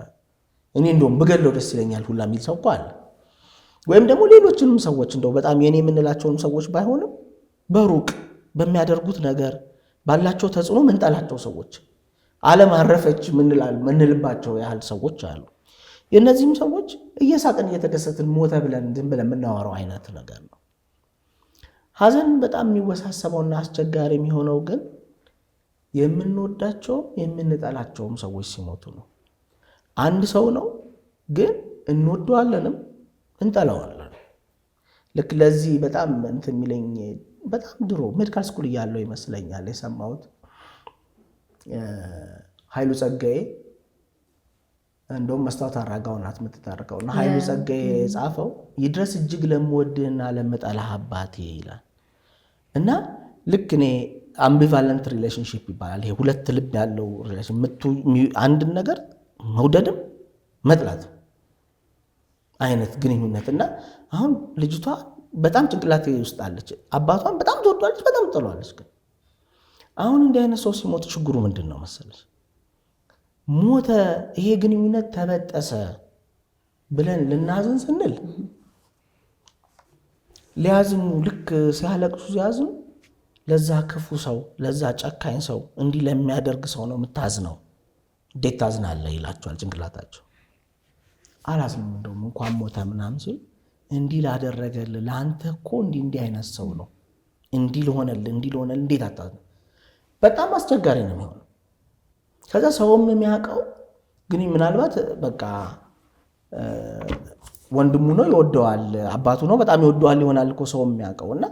እኔ እንደውም ብገለው ደስ ይለኛል ሁላ የሚል ሰው እኮ አለ። ወይም ደግሞ ሌሎችንም ሰዎች እንደው በጣም የኔ የምንላቸውን ሰዎች ባይሆንም በሩቅ በሚያደርጉት ነገር ባላቸው ተጽዕኖ ምንጠላቸው ሰዎች፣ ዓለም አረፈች ምንልባቸው ያህል ሰዎች አሉ። የእነዚህም ሰዎች እየሳቅን እየተደሰትን ሞተ ብለን ዝም ብለን የምናወራው አይነት ነገር ነው። ሐዘን በጣም የሚወሳሰበውና አስቸጋሪ የሚሆነው ግን የምንወዳቸውም የምንጠላቸውም ሰዎች ሲሞቱ ነው። አንድ ሰው ነው ግን እንወደዋለንም እንጠላዋለን። ልክ ለዚህ በጣም እንትን የሚለኝ በጣም ድሮ ሜዲካል ስኩል እያለው ይመስለኛል የሰማሁት ኃይሉ ጸጋዬ እንደውም መስታወት አራጋው ናት የምትታረቀው እና ኃይሉ ጸጋዬ የጻፈው ይድረስ እጅግ ለምወድህና ለምጠላህ አባቴ ይላል እና ልክ እኔ አምቢቫለንት ሪሌሽንሺፕ ይባላል። ይሄ ሁለት ልብ ያለው ሪሌሽን አንድን ነገር መውደድም መጥላት አይነት ግንኙነት እና አሁን ልጅቷ በጣም ጭንቅላት ውስጥ አለች። አባቷን በጣም ትወዷለች፣ በጣም ትጠሏለች። ግን አሁን እንዲህ አይነት ሰው ሲሞት ችግሩ ምንድን ነው መሰለች? ሞተ፣ ይሄ ግንኙነት ተበጠሰ ብለን ልናዝን ስንል ሊያዝኑ ልክ ሲያለቅሱ ሲያዝኑ ለዛ ክፉ ሰው ለዛ ጨካኝ ሰው እንዲህ ለሚያደርግ ሰው ነው የምታዝነው። እንዴት ታዝናለህ ይላቸዋል ጭንቅላታቸው። አላዝንም እንደውም እንኳን ሞተ ምናምን ሲል እንዲህ ላደረገልህ ለአንተ እኮ እንዲህ አይነት ሰው ነው እንዲህ ልሆነልህ እንዴት አታዝንም? በጣም አስቸጋሪ ነው የሚሆነው። ከዛ ሰውም የሚያውቀው ግን ምናልባት በቃ ወንድሙ ነው ይወደዋል፣ አባቱ ነው በጣም ይወደዋል ይሆናል እኮ ሰውም የሚያውቀው እና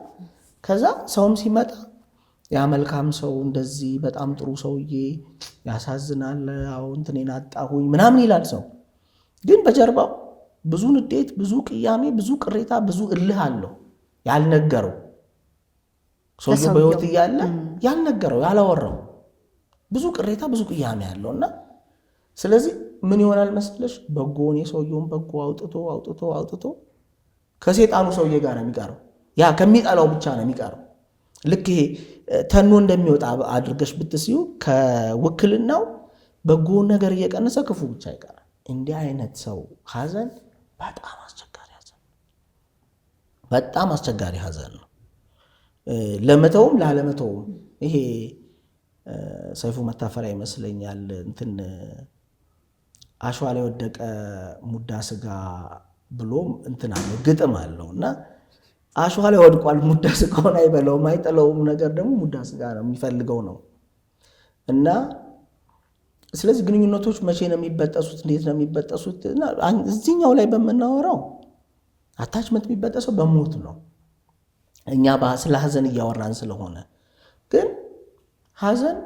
ከዛ ሰውም ሲመጣ ያ መልካም ሰው እንደዚህ በጣም ጥሩ ሰውዬ ያሳዝናል፣ አዎ እንትኔን አጣሁኝ ምናምን ይላል ሰው። ግን በጀርባው ብዙ ንዴት፣ ብዙ ቅያሜ፣ ብዙ ቅሬታ፣ ብዙ እልህ አለው ያልነገረው ሰውዬው በሕይወት እያለ ያልነገረው ያላወራው ብዙ ቅሬታ፣ ብዙ ቅያሜ ያለው እና ስለዚህ ምን ይሆናል መስለሽ በጎውን የሰውየውን በጎ አውጥቶ ከሴጣኑ ሰውዬ ጋር ነው የሚቀረው። ያ ከሚጠላው ብቻ ነው የሚቀረው። ልክ ይሄ ተኖ እንደሚወጣ አድርገሽ ብትስዩ ከውክልናው በጎውን ነገር እየቀነሰ ክፉ ብቻ ይቀራል። እንዲህ አይነት ሰው ሀዘን በጣም አስቸጋሪ ሀዘን ነው። ለመተውም ላለመተውም ይሄ ሰይፉ መታፈሪያ ይመስለኛል እንትን አሸዋ ላይ ወደቀ ሙዳ ስጋ ብሎ እንትን አለው ግጥም አለው እና አሸዋ ላይ ወድቋል ሙዳ ስጋውን አይበላውም አይጠለውም ነገር ደግሞ ሙዳ ስጋ ነው የሚፈልገው ነው እና ስለዚህ ግንኙነቶች መቼ ነው የሚበጠሱት? እንዴት ነው የሚበጠሱት? እዚህኛው ላይ በምናወራው አታችመንት የሚበጠሰው በሞት ነው። እኛ ስለ ሀዘን እያወራን ስለሆነ ግን ሀዘን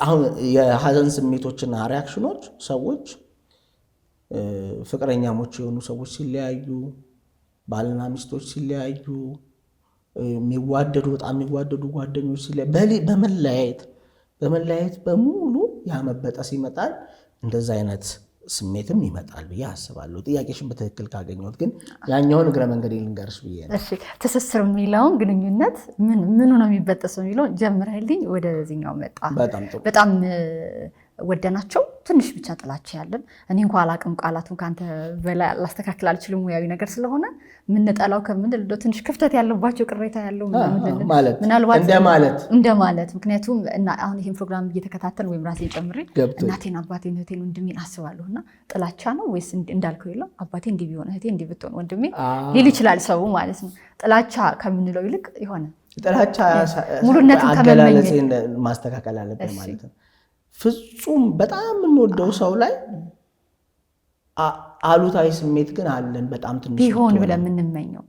አሁን የሀዘን ስሜቶችና ሪያክሽኖች ሰዎች ፍቅረኛሞች የሆኑ ሰዎች ሲለያዩ፣ ባልና ሚስቶች ሲለያዩ፣ የሚዋደዱ በጣም የሚዋደዱ ጓደኞች ሲለያዩ በመለያየት በሙሉ ያመበጠስ ይመጣል። እንደዛ አይነት ስሜትም ይመጣል ብዬ አስባለሁ። ጥያቄሽን በትክክል ካገኘሁት ግን ያኛውን እግረ መንገድ ልንገርሽ ብዬ ነው። እሺ፣ ትስስር የሚለውን ግንኙነት ምኑ ነው የሚበጠሰው የሚለውን ጀምረህልኝ ወደዚህኛው መጣ። በጣም ወደናቸው ትንሽ ብቻ ጥላቻ ያለን እኔ እንኳ አላቅም ቃላቱን ከአንተ በላይ ላስተካክል አልችልም ሙያዊ ነገር ስለሆነ ምንጠላው ከምንል ትንሽ ክፍተት ያለባቸው ቅሬታ ያለው ምናልባት እንደማለት ምክንያቱም አሁን ይህን ፕሮግራም እየተከታተል ወይም ራሴን ጨምሬ እናቴን አባቴን እህቴን ወንድሜን አስባለሁ እና ጥላቻ ነው ወይስ እንዳልከው የለው አባቴ እንዲህ ቢሆን እህቴ እንዲህ ብትሆን ወንድሜ ሊል ይችላል ሰው ማለት ነው። ጥላቻ ከምንለው ይልቅ የሆነ ጥላቻ ሙሉነትን ከመመኘት ማስተካከል አለብን ማለት ነው። ፍጹም በጣም የምንወደው ሰው ላይ አሉታዊ ስሜት ግን አለን። በጣም ትንሽ ቢሆን ብለን የምንመኘው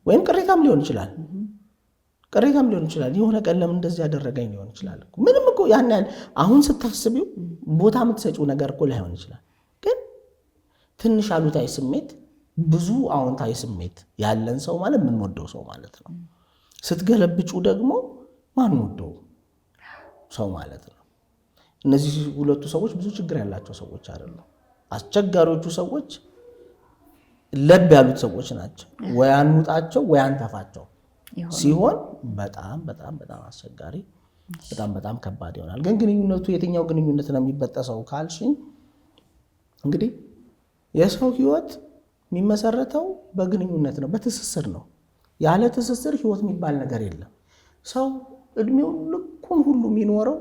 ወይም ቅሬታም ሊሆን ይችላል። የሆነ ቀን ለምን እንደዚህ ያደረገኝ ሊሆን ይችላል። ምንም እኮ ያን ያህል አሁን ስታስቢው ቦታ የምትሰጪው ነገር እኮ ላይሆን ይችላል። ግን ትንሽ አሉታዊ ስሜት፣ ብዙ አዎንታዊ ስሜት ያለን ሰው ማለት የምንወደው ሰው ማለት ነው። ስትገለብጩ ደግሞ ማንወደው ሰው ማለት ነው። እነዚህ ሁለቱ ሰዎች ብዙ ችግር ያላቸው ሰዎች አይደሉም። አስቸጋሪዎቹ ሰዎች ለብ ያሉት ሰዎች ናቸው። ወይ አንውጣቸው ወይ አንተፋቸው ሲሆን በጣም በጣም በጣም አስቸጋሪ በጣም ከባድ ይሆናል። ግን ግንኙነቱ የትኛው ግንኙነት ነው የሚበጠሰው ካልሽኝ እንግዲህ የሰው ሕይወት የሚመሰረተው በግንኙነት ነው፣ በትስስር ነው። ያለ ትስስር ሕይወት የሚባል ነገር የለም። ሰው እድሜውን ልኩን ሁሉ የሚኖረው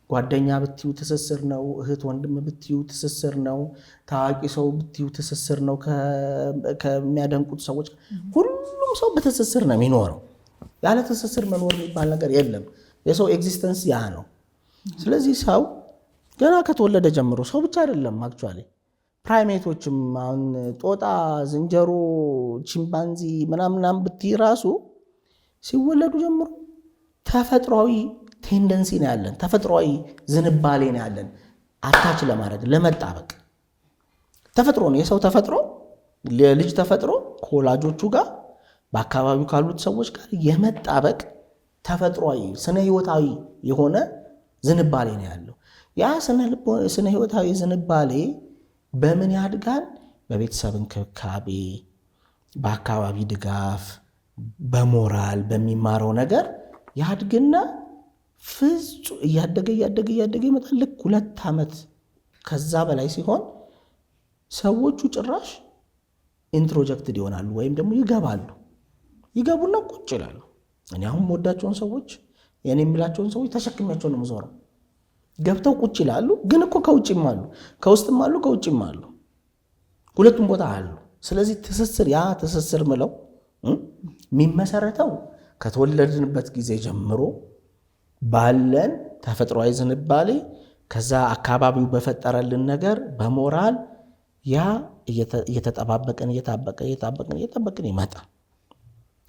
ጓደኛ ብትዩ ትስስር ነው፣ እህት ወንድም ብትዩ ትስስር ነው፣ ታዋቂ ሰው ብትዩ ትስስር ነው፣ ከሚያደንቁት ሰዎች ሁሉም ሰው በትስስር ነው የሚኖረው። ያለ ትስስር መኖር የሚባል ነገር የለም። የሰው ኤግዚስተንስ ያ ነው። ስለዚህ ሰው ገና ከተወለደ ጀምሮ ሰው ብቻ አይደለም አክቹዋሊ ፕራይሜቶችም አሁን ጦጣ፣ ዝንጀሮ፣ ቺምፓንዚ ምናምናም ብትይ ራሱ ሲወለዱ ጀምሮ ተፈጥሯዊ ቴንደንሲ ነው ያለን፣ ተፈጥሯዊ ዝንባሌ ነው ያለን አታች ለማድረግ ለመጣበቅ። ተፈጥሮ ነው የሰው ተፈጥሮ፣ የልጅ ተፈጥሮ ከወላጆቹ ጋር በአካባቢው ካሉት ሰዎች ጋር የመጣበቅ ተፈጥሯዊ ስነ ህይወታዊ የሆነ ዝንባሌ ነው ያለው። ያ ስነ ህይወታዊ ዝንባሌ በምን ያድጋል? በቤተሰብ እንክብካቤ፣ በአካባቢ ድጋፍ፣ በሞራል በሚማረው ነገር ያድግና ፍጹም እያደገ ይመጣል። ልክ 2 ዓመት ከዛ በላይ ሲሆን ሰዎቹ ጭራሽ ኢንትሮጀክትድ ይሆናሉ ወይም ደግሞ ይገቡና ቁጭ ይላሉ። እኔ አሁን የምወዳቸውን ሰዎች የኔ የሚላቸውን ሰዎች ተሸክሚያቸው ነው የምዞረው። ገብተው ቁጭ ይላሉ። ግን እኮ ከውጭም አሉ፣ ከውስጥም አሉ፣ ከውጭም አሉ፣ ሁለቱም ቦታ አሉ። ስለዚህ ያ ትስስር ምለው የሚመሰረተው ከተወለድንበት ጊዜ ጀምሮ ባለን ተፈጥሯዊ ዝንባሌ፣ ከዛ አካባቢው በፈጠረልን ነገር በሞራል ያ እየተጠባበቅን ይመጣል።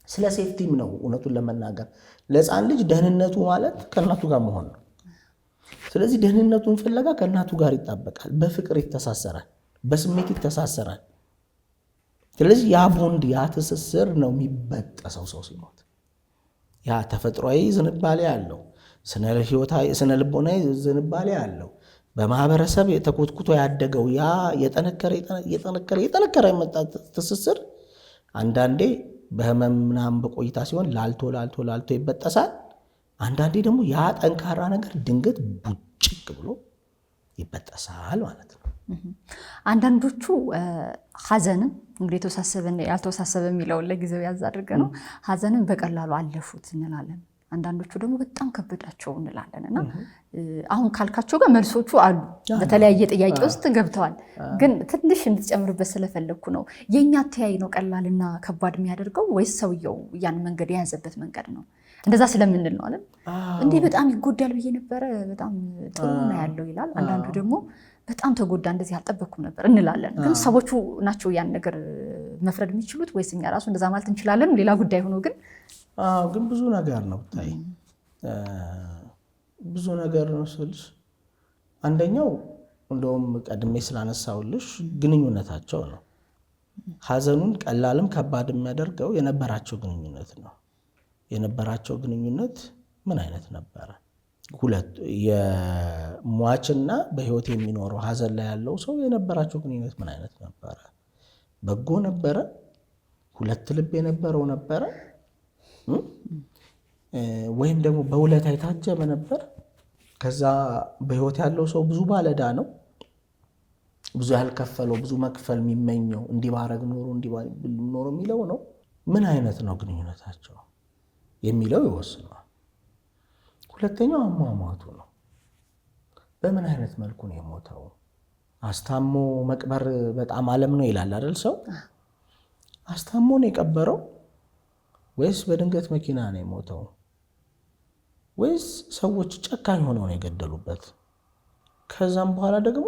ስለ ሴፍቲም ነው እውነቱን ለመናገር ለሕፃን ልጅ ደህንነቱ ማለት ከእናቱ ጋር መሆን ነው። ስለዚህ ደህንነቱን ፍለጋ ከእናቱ ጋር ይጣበቃል፣ በፍቅር ይተሳሰራል፣ በስሜት ይተሳሰራል። ስለዚህ ያ ቦንድ ያ ትስስር ነው የሚበጠሰው ሰው ሲሞት። ያ ተፈጥሯዊ ዝንባሌ አለው፣ ስነ ልቦናዊ ዝንባሌ አለው። በማህበረሰብ የተኮትኩቶ ያደገው ያ የጠነከረ የመጣ ትስስር አንዳንዴ በህመም ምናምን በቆይታ ሲሆን ላልቶ ይበጠሳል። አንዳንዴ ደግሞ ያ ጠንካራ ነገር ድንገት ቡጭቅ ብሎ ይበጠሳል ማለት ነው። አንዳንዶቹ ሀዘንን እንግዲህ የተወሳሰበና ያልተወሳሰበ የሚለውን ለጊዜው ያዝ አድርገ ነው ሀዘንን በቀላሉ አለፉት እንላለን። አንዳንዶቹ ደግሞ በጣም ከበዳቸው እንላለን። እና አሁን ካልካቸው ጋር መልሶቹ አሉ፣ በተለያየ ጥያቄ ውስጥ ገብተዋል። ግን ትንሽ እንድትጨምርበት ስለፈለግኩ ነው። የእኛ አተያይ ነው ቀላልና ከባድ የሚያደርገው ወይስ ሰውየው ያን መንገድ የያዘበት መንገድ ነው? እንደዛ ስለምንል ነው አይደል? እንዲህ በጣም ይጎዳል ብዬ ነበረ፣ በጣም ጥሩ ነው ያለው ይላል። አንዳንዱ ደግሞ በጣም ተጎዳ፣ እንደዚህ አልጠበቅኩም ነበር እንላለን። ግን ሰዎቹ ናቸው ያን ነገር መፍረድ የሚችሉት ወይስ እኛ ራሱ እንደዛ ማለት እንችላለን? ሌላ ጉዳይ ሆኖ ግን ብዙ ነገር ነው ታይ ብዙ ነገር ነው ስልሽ፣ አንደኛው እንደውም ቀድሜ ስላነሳውልሽ ግንኙነታቸው ነው። ሀዘኑን ቀላልም ከባድ የሚያደርገው የነበራቸው ግንኙነት ነው። የነበራቸው ግንኙነት ምን አይነት ነበረ? ሁለቱ የሟችና በህይወት የሚኖረው ሀዘን ላይ ያለው ሰው የነበራቸው ግንኙነት ምን አይነት ነበረ? በጎ ነበረ? ሁለት ልብ የነበረው ነበረ? ወይም ደግሞ በውለታ የታጀበ ነበር? ከዛ በህይወት ያለው ሰው ብዙ ባለዕዳ ነው፣ ብዙ ያልከፈለው፣ ብዙ መክፈል የሚመኘው እንዲባረግ ኖሮ የሚለው ነው። ምን አይነት ነው ግንኙነታቸው የሚለው ይወስነዋል። ሁለተኛው አሟሟቱ ነው። በምን አይነት መልኩ ነው የሞተው? አስታሞ መቅበር በጣም ዓለም ነው ይላል አይደል ሰው። አስታሞ ነው የቀበረው ወይስ በድንገት መኪና ነው የሞተው? ወይስ ሰዎች ጨካኝ ሆነው ነው የገደሉበት? ከዛም በኋላ ደግሞ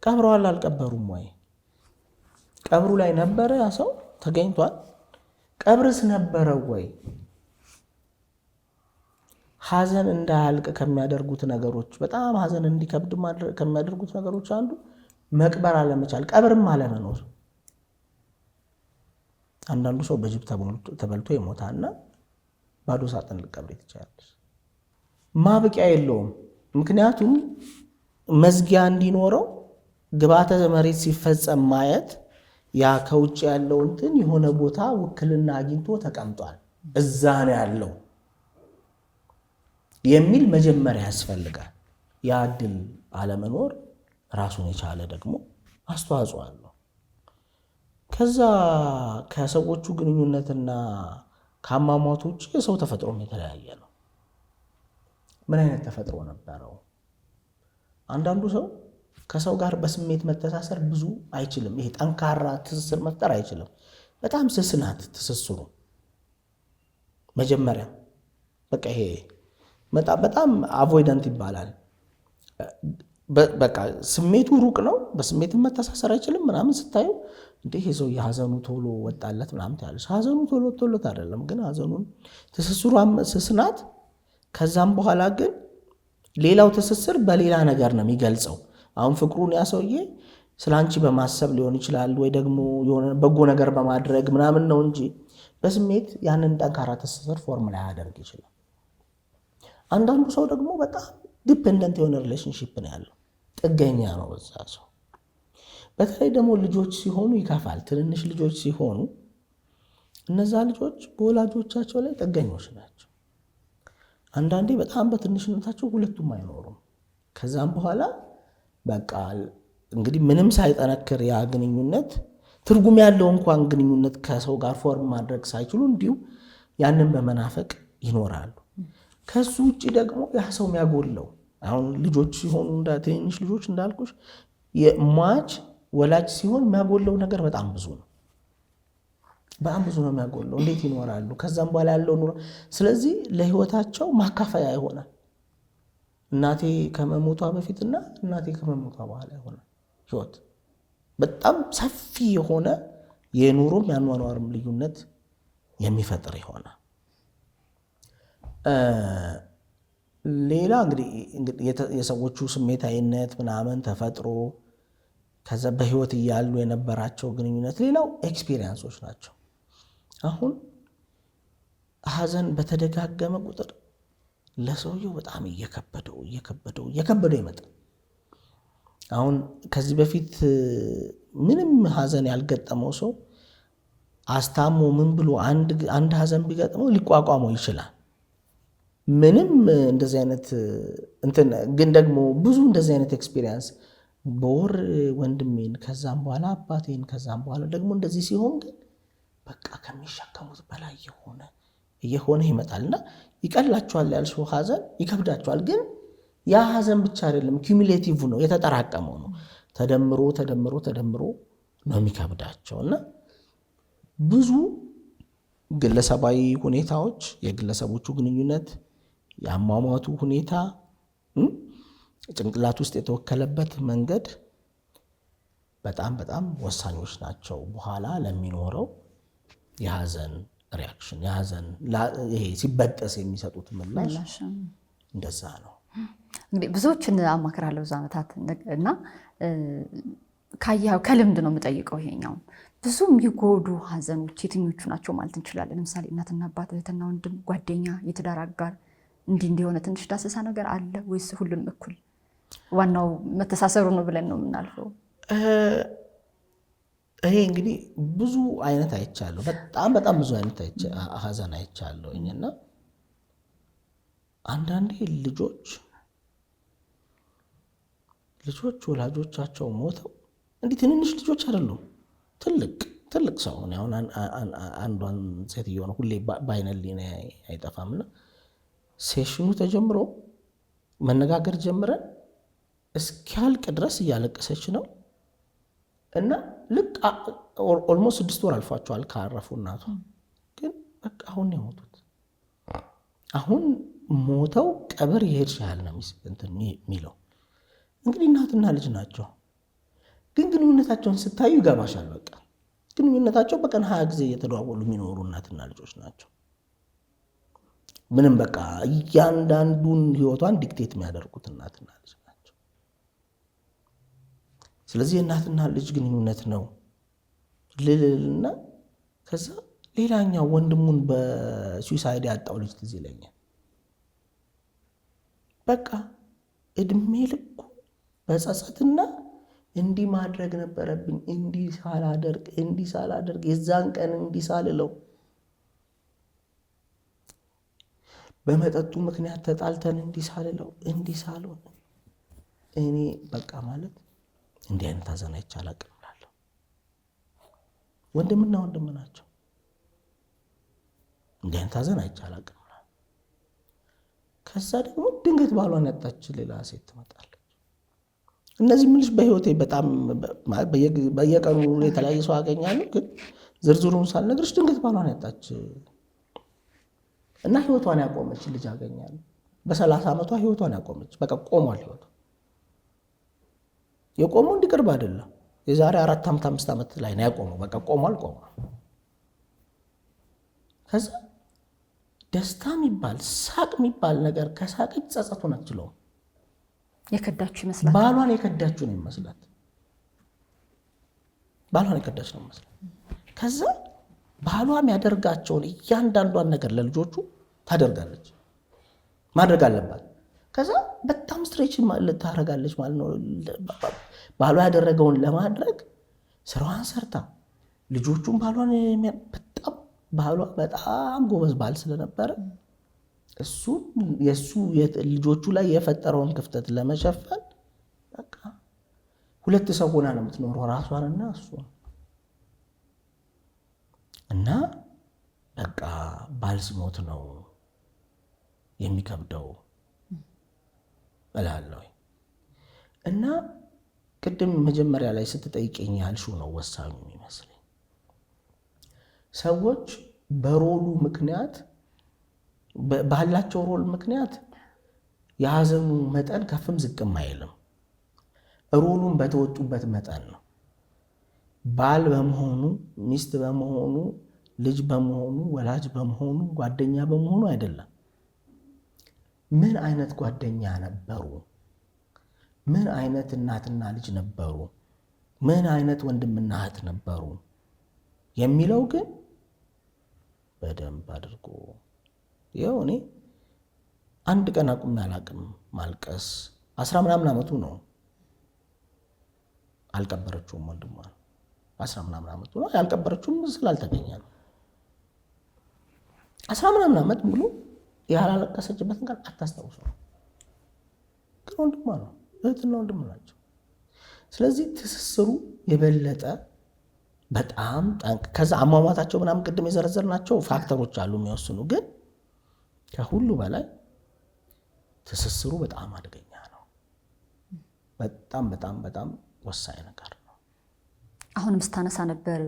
ቀብረዋል አልቀበሩም ወይ? ቀብሩ ላይ ነበረ ያ ሰው ተገኝቷል? ቀብርስ ነበረው ወይ? ሀዘን እንዳያልቅ ከሚያደርጉት ነገሮች፣ በጣም ሀዘን እንዲከብድ ከሚያደርጉት ነገሮች አንዱ መቅበር አለመቻል፣ ቀብርም አለመኖር። አንዳንዱ ሰው በጅብ ተበልቶ ይሞታልና ባዶ ሳጥን ልቀብር ትችላለች። ማብቂያ የለውም። ምክንያቱም መዝጊያ እንዲኖረው ግብዓተ መሬት ሲፈጸም ማየት ያ ከውጭ ያለው እንትን የሆነ ቦታ ውክልና አግኝቶ ተቀምጧል፣ እዛ ነው ያለው የሚል መጀመሪያ ያስፈልጋል። ያ ዕድል አለመኖር ራሱን የቻለ ደግሞ አስተዋጽኦ አለው። ከዛ ከሰዎቹ ግንኙነትና ከአሟሟቶች የሰው ተፈጥሮም የተለያየ ነው። ምን አይነት ተፈጥሮ ነበረው? አንዳንዱ ሰው ከሰው ጋር በስሜት መተሳሰር ብዙ አይችልም። ይሄ ጠንካራ ትስስር መፍጠር አይችልም። በጣም ስስ ናት ትስስሩ። መጀመሪያ በቃ ይሄ በጣም አቮይደንት ይባላል። በቃ ስሜቱ ሩቅ ነው። በስሜት መተሳሰር አይችልም ምናምን ስታዩ እንዴ ይሄ ሰው የሀዘኑ ቶሎ ወጣለት ምናምን ያለች ሀዘኑ ቶሎ ወጥቶለት አይደለም፣ ግን ሀዘኑን ትስስሯም ስስናት። ከዛም በኋላ ግን ሌላው ትስስር በሌላ ነገር ነው የሚገልጸው። አሁን ፍቅሩን ያ ሰውዬ ስለ አንቺ በማሰብ ሊሆን ይችላል ወይ ደግሞ የሆነ በጎ ነገር በማድረግ ምናምን ነው እንጂ በስሜት ያንን ጠንካራ ትስስር ፎርም ላይ ያደርግ ይችላል። አንዳንዱ ሰው ደግሞ በጣም ዲፔንደንት የሆነ ሪሌሽንሺፕ ነው ያለው፣ ጥገኛ ነው በዛ ሰው። በተለይ ደግሞ ልጆች ሲሆኑ ይከፋል። ትንንሽ ልጆች ሲሆኑ እነዛ ልጆች በወላጆቻቸው ላይ ጥገኞች ናቸው። አንዳንዴ በጣም በትንሽነታቸው ሁለቱም አይኖሩም። ከዛም በኋላ በቃ እንግዲህ ምንም ሳይጠነክር ያ ግንኙነት ትርጉም ያለው እንኳን ግንኙነት ከሰው ጋር ፎርም ማድረግ ሳይችሉ እንዲሁ ያንን በመናፈቅ ይኖራሉ። ከሱ ውጭ ደግሞ ያ ሰው የሚያጎለው አሁን ልጆች ሲሆኑ ትንንሽ ልጆች እንዳልኩሽ የሟች ወላጅ ሲሆን የሚያጎለው ነገር በጣም ብዙ ነው። በጣም ብዙ ነው የሚያጎለው። እንዴት ይኖራሉ ከዛም በኋላ ያለው ኑሮ። ስለዚህ ለህይወታቸው ማካፈያ ይሆናል። እናቴ ከመሞቷ በፊትና እናቴ ከመሞቷ በኋላ ይሆናል ህይወት። በጣም ሰፊ የሆነ የኑሮም ያኗኗርም ልዩነት የሚፈጥር ይሆናል። ሌላ እንግዲህ የሰዎቹ ስሜታዊነት ምናምን ተፈጥሮ ከዛ በህይወት እያሉ የነበራቸው ግንኙነት። ሌላው ኤክስፒሪየንሶች ናቸው። አሁን ሀዘን በተደጋገመ ቁጥር ለሰውየው በጣም እየከበደው ይመጣል። አሁን ከዚህ በፊት ምንም ሀዘን ያልገጠመው ሰው አስታሞ ምን ብሎ አንድ ሀዘን ቢገጥመው ሊቋቋመው ይችላል። ምንም እንደዚህ አይነት እንትን ግን ደግሞ ብዙ እንደዚህ አይነት ኤክስፒሪየንስ በወር ወንድሜን ከዛም በኋላ አባቴን ከዛም በኋላ ደግሞ እንደዚህ ሲሆን ግን በቃ ከሚሸከሙት በላይ እየሆነ ይመጣልና ይቀላቸዋል። ያልሽው ሀዘን ይከብዳቸዋል። ግን ያ ሀዘን ብቻ አይደለም፣ ኪሙሌቲቭ ነው፣ የተጠራቀመው ነው። ተደምሮ ነው የሚከብዳቸው። እና ብዙ ግለሰባዊ ሁኔታዎች፣ የግለሰቦቹ ግንኙነት፣ የአሟሟቱ ሁኔታ፣ ጭንቅላት ውስጥ የተወከለበት መንገድ በጣም በጣም ወሳኞች ናቸው። በኋላ ለሚኖረው የሀዘን ሪያክሽን ይሄ ሲበጠስ የሚሰጡት ምላሽ እንደዛ ነው። እንግዲህ ብዙዎችን አማክራለሁ ብዙ ዓመታት እና ከልምድ ነው የምጠይቀው። ይሄኛው ብዙ የሚጎዱ ሀዘኖች የትኞቹ ናቸው ማለት እንችላለን? ለምሳሌ እናትና አባት፣ እህትና ወንድም፣ ጓደኛ፣ የትዳር አጋር እንዲሆነ ትንሽ ዳሰሳ ነገር አለ ወይስ ሁሉም እኩል? ዋናው መተሳሰሩ ነው ብለን ነው የምናልፈው? ይሄ እንግዲህ ብዙ አይነት አይቻለሁ። በጣም ብዙ አይነት ሀዘን አይቻለሁ። እና አንዳንዴ ልጆች ወላጆቻቸው ሞተው እንዲህ ትንንሽ ልጆች አይደሉም፣ ትልቅ ሰው ነው። አሁን አንዷን ሴትዮ ነው ሁሌ በአይነልኝ አይጠፋምና ሴሽኑ ተጀምሮ መነጋገር ጀምረን እስኪያልቅ ድረስ እያለቀሰች ነው እና ልክ ኦልሞስት 6 ወር አልፏቸዋል ካረፉ እናቷ። ግን በቃ አሁን ነው የሞቱት። አሁን ሞተው ቀብር የሄድሽ ያህል ነው የሚለው። እንግዲህ እናትና ልጅ ናቸው። ግን ግንኙነታቸውን ስታዩ ይገባሻል። በቃ ግንኙነታቸው በቀን 20 ጊዜ እየተደዋወሉ የሚኖሩ እናትና ልጆች ናቸው። ምንም በቃ እያንዳንዱን ህይወቷን ዲክቴት የሚያደርጉት እናትና ልጅ ናቸው። ስለዚህ የእናትና ልጅ ግንኙነት ነው ልልና ከዛ ሌላኛው ወንድሙን በሱሳይድ ያጣው ልጅ ትዝ ይለኛል። በቃ እድሜ ልኩ በጸጸትና እንዲህ ማድረግ ነበረብኝ፣ እንዲህ ሳላደርግ የዛን ቀን እንዲህ ሳልለው በመጠጡ ምክንያት ተጣልተን እንዲህ ሳልሆን እኔ በቃ ማለት እንዲህ አይነት ሀዘን አይቻል አቅም እላለሁ። ወንድምና ወንድም ናቸው። እንዲህ አይነት ሀዘን አይቻል አቅም እላለሁ። ከዛ ደግሞ ድንገት ባሏን ያጣች ሌላ ሴት ትመጣለች። እነዚህ ምንሽ በህይወቴ በጣም በየቀኑ የተለያየ ሰው አገኛለሁ፣ ግን ዝርዝሩን ሳልነግርሽ ድንገት ባሏን ያጣች እና ህይወቷን ያቆመች ልጅ አገኛለሁ። በ30 ዓመቷ ህይወቷን ያቆመች፣ በቃ ቆሟል ህይወቷ። የቆመው እንዲቅርብ አይደለም። የዛሬ 4-5 ዓመት ላይ ነው ያቆመው። በቃ ቆሟል። ከዛ ደስታ የሚባል ሳቅ የሚባል ነገር ከሳቀች ጸጸቱን አትችለውም። የከዳችሁ ይመስላል። ባሏን የከዳችሁ ነው ይመስላት። ባሏን የከዳች ነው ይመስላት። ከዛ ባሏም ያደርጋቸውን እያንዳንዷን ነገር ለልጆቹ ታደርጋለች፣ ማድረግ አለባት። ከዛ በጣም ስትሬች ልታደርጋለች ማለት ነው። ባሏ ያደረገውን ለማድረግ ስራዋን ሰርታ ልጆቹን ባሏ በጣም ጎበዝ ባል ስለነበረ የእሱ ልጆቹ ላይ የፈጠረውን ክፍተት ለመሸፈን በቃ ሁለት ሰው ሆና ነው የምትኖረው፣ ራሷንና እሱ። እና በቃ ባል ሲሞት ነው የሚከብደው እላለሁ። እና ቅድም መጀመሪያ ላይ ስትጠይቀኝ ያልሽው ነው ወሳኙ የሚመስለኝ። ሰዎች በሮሉ ምክንያት ባላቸው ሮል ምክንያት የሀዘኑ መጠን ከፍም ዝቅም አይልም። ሮሉን በተወጡበት መጠን ነው። ባል በመሆኑ፣ ሚስት በመሆኑ፣ ልጅ በመሆኑ፣ ወላጅ በመሆኑ፣ ጓደኛ በመሆኑ አይደለም። ምን አይነት ጓደኛ ነበሩ? ምን አይነት እናትና ልጅ ነበሩ? ምን አይነት ወንድምና እህት ነበሩ የሚለው ግን በደንብ አድርጎ ይኸው እኔ አንድ ቀን አቁሜ አላቅም ማልቀስ። 10 ምናምን ዓመቱ ነው። አልቀበረችውም ወንድሟ 10 ምናምን ዓመቱ ነው። ያልቀበረችውም ስላልተገኘ ነው። 10 ምናምን ዓመት ሙሉ ያላለቀሰችበትን ቃል አታስታውሰው። ግን ወንድሟ ነው፣ እህትና ወንድም ናቸው። ስለዚህ ትስስሩ የበለጠ በጣም ከዛ አሟሟታቸው ምናምን ቅድም የዘረዘርናቸው ፋክተሮች አሉ የሚወስኑ፣ ግን ከሁሉ በላይ ትስስሩ በጣም አደገኛ ነው። በጣም በጣም በጣም ወሳኝ ነገር ነው። አሁንም ስታነሳ ነበር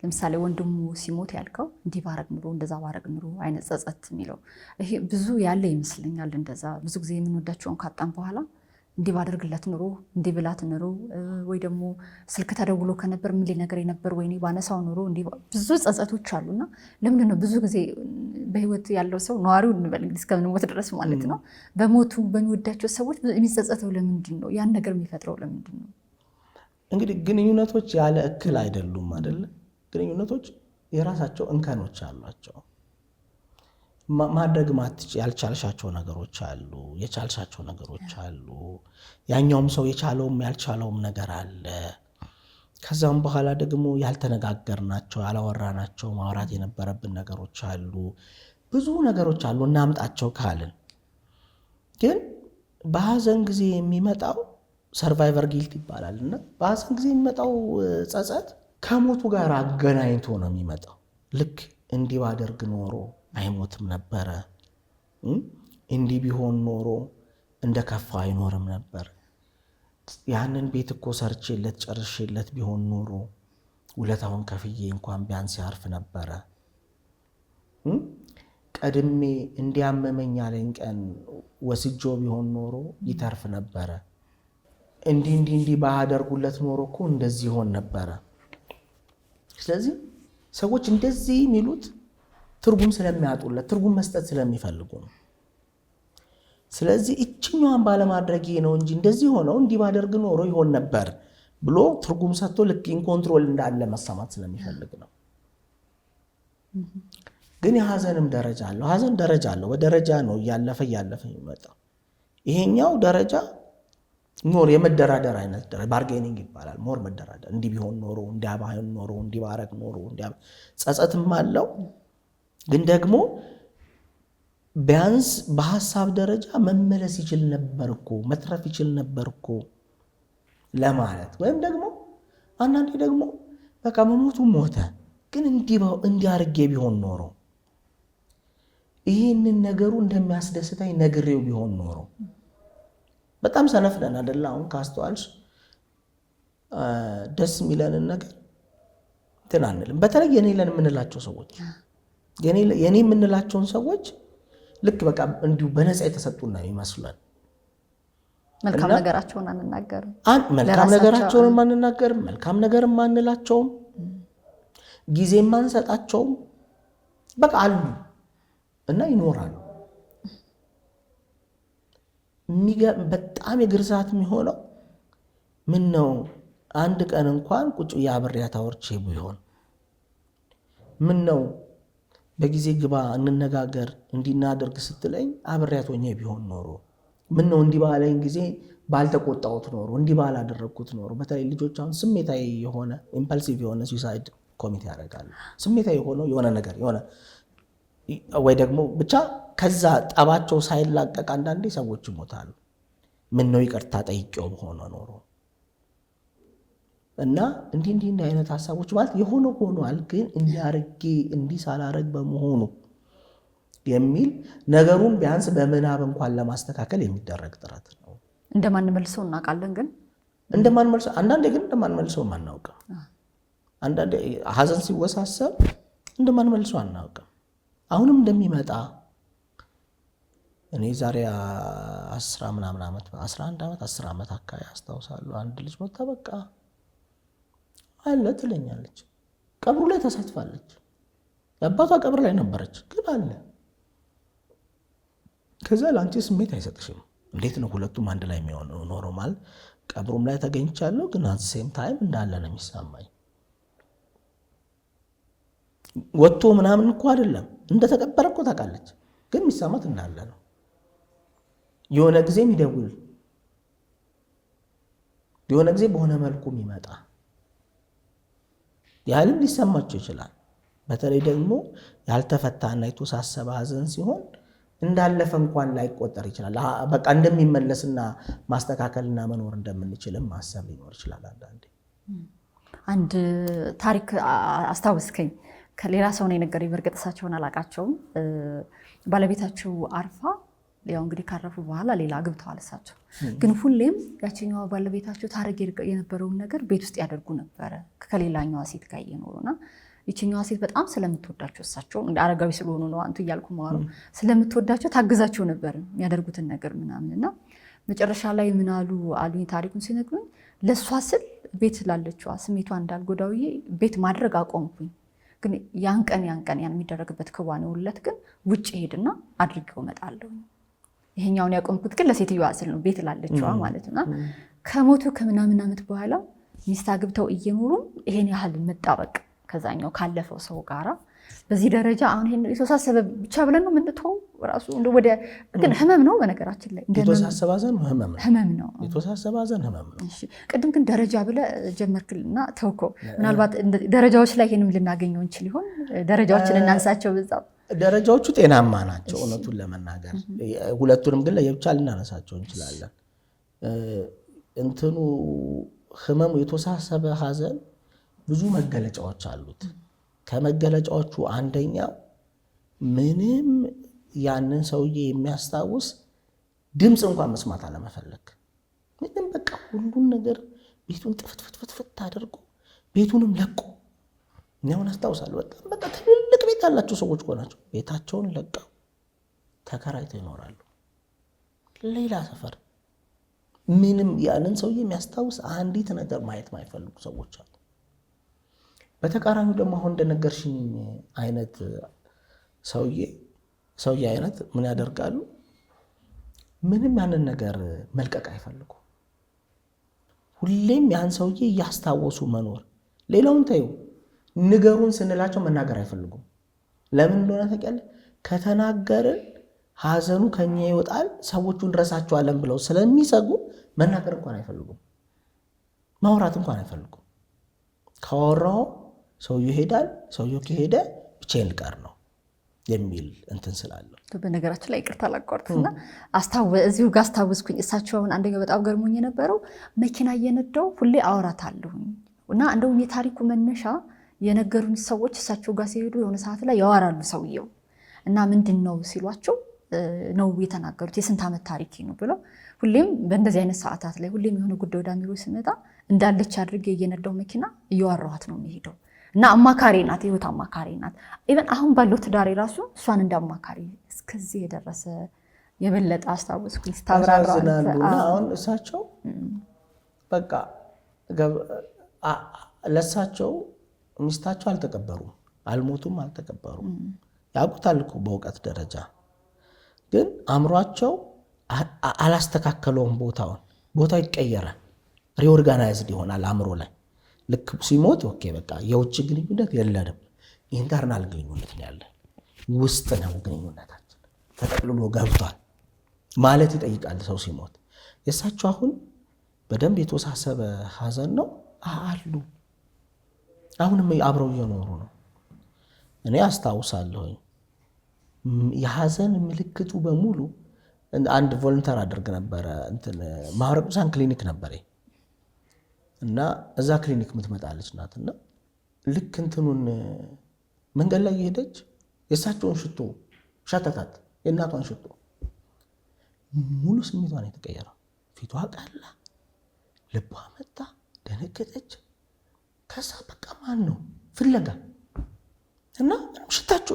ለምሳሌ ወንድሙ ሲሞት ያልከው እንዲህ ባረግ ኑሮ እንደዛ ባረግ ኑሮ አይነት ጸጸት የሚለው ይሄ ብዙ ያለ ይመስለኛል። እንደዛ ብዙ ጊዜ የምንወዳቸውን ካጣን በኋላ እንዲህ ባደርግለት ኑሮ እንዲህ ብላት ኑሮ ወይ ደግሞ ስልክ ተደውሎ ከነበር ምን ሊነገር የነበር ወይ ባነሳው ኑሮ እንዲህ ብዙ ጸጸቶች አሉና ለምንድን ነው ብዙ ጊዜ በህይወት ያለው ሰው ነዋሪው እንበል እንግዲህ እስከምንሞት ድረስ ማለት ነው በሞቱ በሚወዳቸው ሰዎች የሚጸጸተው ለምንድን ነው? ያን ነገር የሚፈጥረው ለምንድን ነው? እንግዲህ ግንኙነቶች ያለ እክል አይደሉም አይደለ? ግንኙነቶች የራሳቸው እንከኖች አሏቸው። ማድረግ ያልቻልሻቸው ነገሮች አሉ፣ የቻልሻቸው ነገሮች አሉ። ያኛውም ሰው የቻለውም ያልቻለውም ነገር አለ። ከዛም በኋላ ደግሞ ያልተነጋገርናቸው ያላወራናቸው ማውራት የነበረብን ነገሮች አሉ። ብዙ ነገሮች አሉ እናምጣቸው ካልን። ግን በሀዘን ጊዜ የሚመጣው ሰርቫይቨር ጊልት ይባላል እና በሀዘን ጊዜ የሚመጣው ጸጸት ከሞቱ ጋር አገናኝቶ ነው የሚመጣው። ልክ እንዲህ ባደርግ ኖሮ አይሞትም ነበረ፣ እንዲህ ቢሆን ኖሮ እንደ ከፋ አይኖርም ነበር፣ ያንን ቤት እኮ ሰርቼለት ጨርሼለት ቢሆን ኖሮ ውለታውን ከፍዬ እንኳን ቢያንስ ያርፍ ነበረ፣ ቀድሜ እንዲያመመኝ ያለኝ ቀን ወስጆ ቢሆን ኖሮ ይተርፍ ነበረ፣ እንዲህ ባያደርጉለት ኖሮ እኮ እንደዚህ ይሆን ነበረ። ስለዚህ ሰዎች እንደዚህ የሚሉት ትርጉም ስለሚያጡለት ትርጉም መስጠት ስለሚፈልጉ ነው። ስለዚህ እችኛዋን ባለማድረጌ ነው እንጂ እንደዚህ ሆነው እንዲህ ባደርግ ኖሮ ይሆን ነበር ብሎ ትርጉም ሰጥቶ ልክ ኢንኮንትሮል እንዳለ መሰማት ስለሚፈልግ ነው። ግን የሀዘንም ደረጃ አለው። ሀዘን ደረጃ አለው። በደረጃ ነው እያለፈ የሚመጣው። ይሄኛው ደረጃ ሞር የመደራደር አይነት ደረጃ ባርጌኒንግ ይባላል። ሞር መደራደር፣ እንዲህ ቢሆን ኖሮ እንዲያባህን ኖሮ እንዲባረክ ኖሮ ጸጸትም አለው። ግን ደግሞ ቢያንስ በሀሳብ ደረጃ መመለስ ይችል ነበር እኮ መትረፍ ይችል ነበር እኮ ለማለት ወይም ደግሞ አንዳንዴ ደግሞ በቃ መሞቱ ሞተ፣ ግን እንዲህ አድርጌ ቢሆን ኖሮ ይህንን ነገሩ እንደሚያስደስተኝ ነግሬው ቢሆን ኖሮ። በጣም ሰነፍ ነን አይደለ? አሁን ካስተዋልሽ ደስ የሚለንን ነገር እንትን አንልም። በተለይ የኔ ለን የምንላቸው ሰዎች የኔ የምንላቸውን ሰዎች ልክ በቃ እንዲሁ በነፃ የተሰጡና ይመስላል። መልካም ነገራቸውን አንናገርም፣ መልካም ነገራቸውን አንናገርም፣ መልካም ነገርም አንላቸውም፣ ጊዜም አንሰጣቸውም። በቃ አሉ እና ይኖራሉ። በጣም የግርዛት የሚሆነው ምን ነው አንድ ቀን እንኳን ቁጭ ያብሬያት አውርቼ ቢሆን ምን ነው በጊዜ ግባ እንነጋገር እንዲናደርግ ስትለኝ አብሬያት ሆኜ ቢሆን ኖሮ ምን ነው እንዲህ ባለኝ ጊዜ ባልተቆጣሁት ኖሮ እንዲህ ባላደረግኩት ኖሮ። በተለይ ልጆች አሁን ስሜታዊ የሆነ ኢምፐልሲቭ የሆነ ሱሳይድ ኮሚት ያደርጋሉ። ስሜታዊ የሆነው የሆነ ነገር የሆነ ወይ ደግሞ ብቻ ከዛ ጠባቸው ሳይላቀቅ አንዳንዴ ሰዎች ይሞታሉ። ምን ነው ይቅርታ ጠይቄው በሆነ ኖሮ እና እንዲህ አይነት ሀሳቦች ማለት የሆነ ሆኗል፣ ግን እንዲያርጌ እንዲህ ሳላረግ በመሆኑ የሚል ነገሩን ቢያንስ በምናብ እንኳን ለማስተካከል የሚደረግ ጥረት ነው። እንደማንመልሰው እናውቃለን፣ ግን አንዳንዴ ግን እንደማንመልሰው አናውቅም። አንዳንዴ ሀዘን ሲወሳሰብ እንደማንመልሰው አናውቅም። አሁንም እንደሚመጣ እኔ ዛሬ 11 ዓመት 10 ዓመት አካባቢ አስታውሳለሁ። አንድ ልጅ መጣ በቃ አለ ትለኛለች። ቀብሩ ላይ ተሳትፋለች። የአባቷ ቀብር ላይ ነበረች፣ ግን አለ። ከዛ ለአንቺ ስሜት አይሰጥሽም። እንዴት ነው ሁለቱም አንድ ላይ የሚሆነው? ኖርማል ቀብሩም ላይ ተገኝቻለሁ፣ ግን አት ሴም ታይም እንዳለ ነው የሚሰማኝ። ወጥቶ ምናምን እኮ አይደለም እንደተቀበረ እኮ ታውቃለች፣ ግን የሚሰማት እንዳለ ነው። የሆነ ጊዜ የሚደውል የሆነ ጊዜ በሆነ መልኩ የሚመጣ ያህልም ሊሰማቸው ይችላል። በተለይ ደግሞ ያልተፈታና የተወሳሰበ ሀዘን ሲሆን እንዳለፈ እንኳን ላይቆጠር ይችላል። በቃ እንደሚመለስና ማስተካከልና መኖር እንደምንችልም ማሰብ ሊኖር ይችላል። አንድ ታሪክ አስታውስከኝ። ከሌላ ሰው ነው የነገረኝ። በእርግጥ እሳቸውን አላውቃቸውም። ባለቤታቸው አርፋ ያው እንግዲህ ካረፉ በኋላ ሌላ አግብተዋል። እሳቸው ግን ሁሌም ያችኛዋ ባለቤታቸው ታረግ የነበረውን ነገር ቤት ውስጥ ያደርጉ ነበረ ከሌላኛዋ ሴት ጋር እየኖሩና ይችኛዋ ሴት በጣም ስለምትወዳቸው እሳቸው እንደ አረጋዊ ስለሆኑ ነው አንቱ እያልኩ ማወሩ ስለምትወዳቸው ታግዛቸው ነበር የሚያደርጉትን ነገር ምናምንና መጨረሻ ላይ ምን አሉኝ ታሪኩን ሲነግሩኝ ለሷ ስል ቤት ላለችዋ ስሜቷ እንዳልጎዳውዬ ቤት ማድረግ አቆምኩኝ። ግን ያን ቀን የሚደረግበት ክዋኔ ውለት ግን ውጭ ሄድና አድርጌው እመጣለሁ። ይሄኛውን ያቆምኩት ግን ለሴትዮዋ ስል ነው ቤት ላለችዋ ማለት ነው። ከሞቱ ከምናምን ዓመት በኋላ ሚስት አግብተው እየኖሩ ይሄን ያህል መጣበቅ ከዛኛው ካለፈው ሰው ጋራ በዚህ ደረጃ አሁን ይሄን የተወሳሰበ ብቻ ብለን ነው የምንተው ራሱ ወደ ግን ህመም ነው። በነገራችን ላይ የተወሳሰበ ሀዘን ህመም ነው። የተወሳሰበ ሀዘን ህመም ነው። እሺ ቅድም ግን ደረጃ ብለህ ጀመርክልና ተውኮ ምናልባት ደረጃዎች ላይ ይሄንም ልናገኘው እንችል ይሆን? ደረጃዎችን እናንሳቸው። በዛው ደረጃዎቹ ጤናማ ናቸው እውነቱን ለመናገር። ሁለቱንም ግን ለየብቻ ልናነሳቸው እንችላለን። እንትኑ ህመሙ የተወሳሰበ ሀዘን ብዙ መገለጫዎች አሉት። ከመገለጫዎቹ አንደኛው ምንም ያንን ሰውዬ የሚያስታውስ ድምፅ እንኳን መስማት አለመፈለግ። ምንም በቃ ሁሉን ነገር ቤቱን ጥፍትፍትፍት አድርጎ ቤቱንም ለቆ እኛውን አስታውሳለሁ። በጣም በቃ ትልልቅ ቤት ያላቸው ሰዎች እኮ ናቸው። ቤታቸውን ለቀው ተከራይተው ይኖራሉ ሌላ ሰፈር። ምንም ያንን ሰውዬ የሚያስታውስ አንዲት ነገር ማየት ማይፈልጉ ሰዎች አሉ። በተቃራኒው ደግሞ አሁን እንደነገርሽኝ አይነት ሰውዬ አይነት ምን ያደርጋሉ? ምንም ያንን ነገር መልቀቅ አይፈልጉ። ሁሌም ያን ሰውዬ እያስታወሱ መኖር። ሌላውን ታዩ ንገሩን ስንላቸው መናገር አይፈልጉም። ለምን እንደሆነ ታውቂያለሽ? ከተናገርን ሀዘኑ ከኛ ይወጣል፣ ሰዎቹን እንረሳቸዋለን ብለው ስለሚሰጉ መናገር እንኳን አይፈልጉም። ማውራት እንኳን አይፈልጉም። ካወራው ሰውዬው ይሄዳል፣ ሰውዬው ከሄደ ብቻዬን ልቀር ነው የሚል እንትን ስላለው። በነገራችን ላይ ይቅርታ ላቋርጥና እዚሁ ጋር አስታውስኩኝ። እሳቸውን አንደኛው በጣም ገርሞኝ የነበረው መኪና እየነዳው ሁሌ አወራታለሁኝ እና እንደውም የታሪኩ መነሻ የነገሩን ሰዎች እሳቸው ጋር ሲሄዱ የሆነ ሰዓት ላይ ያወራሉ ሰውየው እና ምንድን ነው ሲሏቸው ነው የተናገሩት የስንት ዓመት ታሪክ ነው ብለው ሁሌም በእንደዚህ አይነት ሰዓታት ላይ ሁሌም የሆነ ጉዳይ ወደ አሚሮ ሲመጣ እንዳለች አድርጌ እየነዳው መኪና እየዋራኋት ነው የሚሄደው እና አማካሪ ናት፣ የህይወት አማካሪ ናት። ኢቨን አሁን ባለው ትዳሬ ራሱ እሷን እንደ አማካሪ እስከዚህ የደረሰ የበለጠ አስታወስኩኝ ስታብራራ። ያሳዝናሉና አሁን እሳቸው በቃ ለእሳቸው ሚስታቸው አልተቀበሩም፣ አልሞቱም፣ አልተቀበሩም። ያውቁታል እኮ በእውቀት ደረጃ ግን አእምሯቸው አላስተካከለውም። ቦታው ይቀየራል፣ ሪኦርጋናይዝድ ይሆናል አእምሮ ላይ። ልክ ሲሞት ኦኬ በቃ የውጭ ግንኙነት የለንም፣ ኢንተርናል ግንኙነት ነው ያለን፣ ውስጥ ነው ግንኙነታችን፣ ተጠቅልሎ ገብቷል ማለት ይጠይቃል ሰው ሲሞት። የእሳቸው አሁን በደንብ የተወሳሰበ ሀዘን ነው አሉ። አሁንም አብረው እየኖሩ ነው። እኔ አስታውሳለሁኝ የሀዘን ምልክቱ በሙሉ አንድ ቮለንተር አድርግ ነበረ ማህበረ ቅዱሳን ክሊኒክ ነበረ እና እዛ ክሊኒክ የምትመጣለች ናትና ልክ መንገድ ላይ የሄደች የእሳቸውን ሽቶ ሸተታት፣ የእናቷን ሽቶ። ሙሉ ስሜቷን የተቀየረው ፊቷ ቀላ፣ ልቧ መታ፣ ደነገጠች። ከዛ በቃ ማን ነው ፍለጋ እና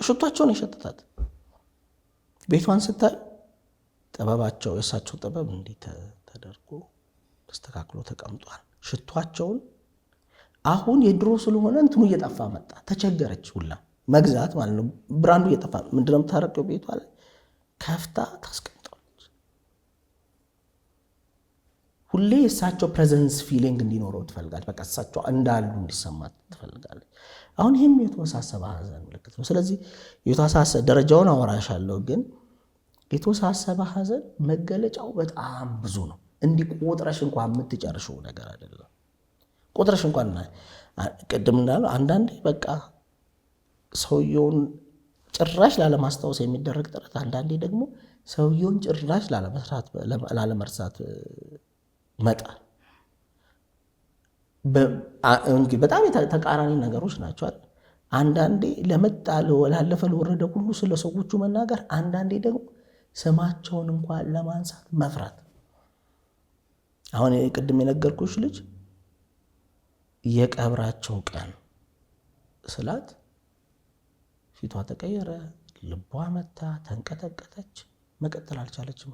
ሽቷቸውን የሸተታት። ቤቷን ስታይ ጥበባቸው የእሳቸው ጥበብ እንዲህ ተደርጎ ተስተካክሎ ተቀምጧል። ሽቷቸውን አሁን የድሮ ስለሆነ እየጠፋ መጣ። ተቸገረች ሁላ መግዛት ማለት ነው። ብራንዱ እየጠፋ ምንድን ነው የምታረቀው? ቤቷ ላይ ከፍታ ታስቀምጠዋለች። ሁሌ የእሳቸው ፕሬዘንስ ፊሊንግ እንዲኖረው ትፈልጋለች። በቃ እሳቸው እንዳሉ እንዲሰማት ትፈልጋለች። አሁን ይህም የተወሳሰበ ሀዘን ምልክት ነው። ስለዚህ የተወሳሰበ ደረጃውን አወራሻለሁ፣ ግን የተወሳሰበ ሀዘን መገለጫው በጣም ብዙ ነው። እንዲህ ቆጥረሽ እንኳን የምትጨርሽው ነገር አይደለም። ቆጥረሽ እንኳን ቅድም እንዳለው አንዳንዴ በቃ ሰውየውን ጭራሽ ላለማስታወስ የሚደረግ ጥረት፣ አንዳንዴ ደግሞ ሰውየውን ጭራሽ ላለመርሳት መጣር በጣም ተቃራኒ ነገሮች ናቸው። አንዳንዴ ላለፈ ለወረደ ሁሉ ስለ ሰዎቹ መናገር፣ አንዳንዴ ደግሞ ስማቸውን እንኳን ለማንሳት መፍራት። አሁን ቅድም የነገርኩሽ ልጅ የቀብራቸው ቀን ስላት ፊቷ ተቀየረ፣ ልቧ መታ፣ ተንቀጠቀጠች፣ መቀጠል አልቻለችም።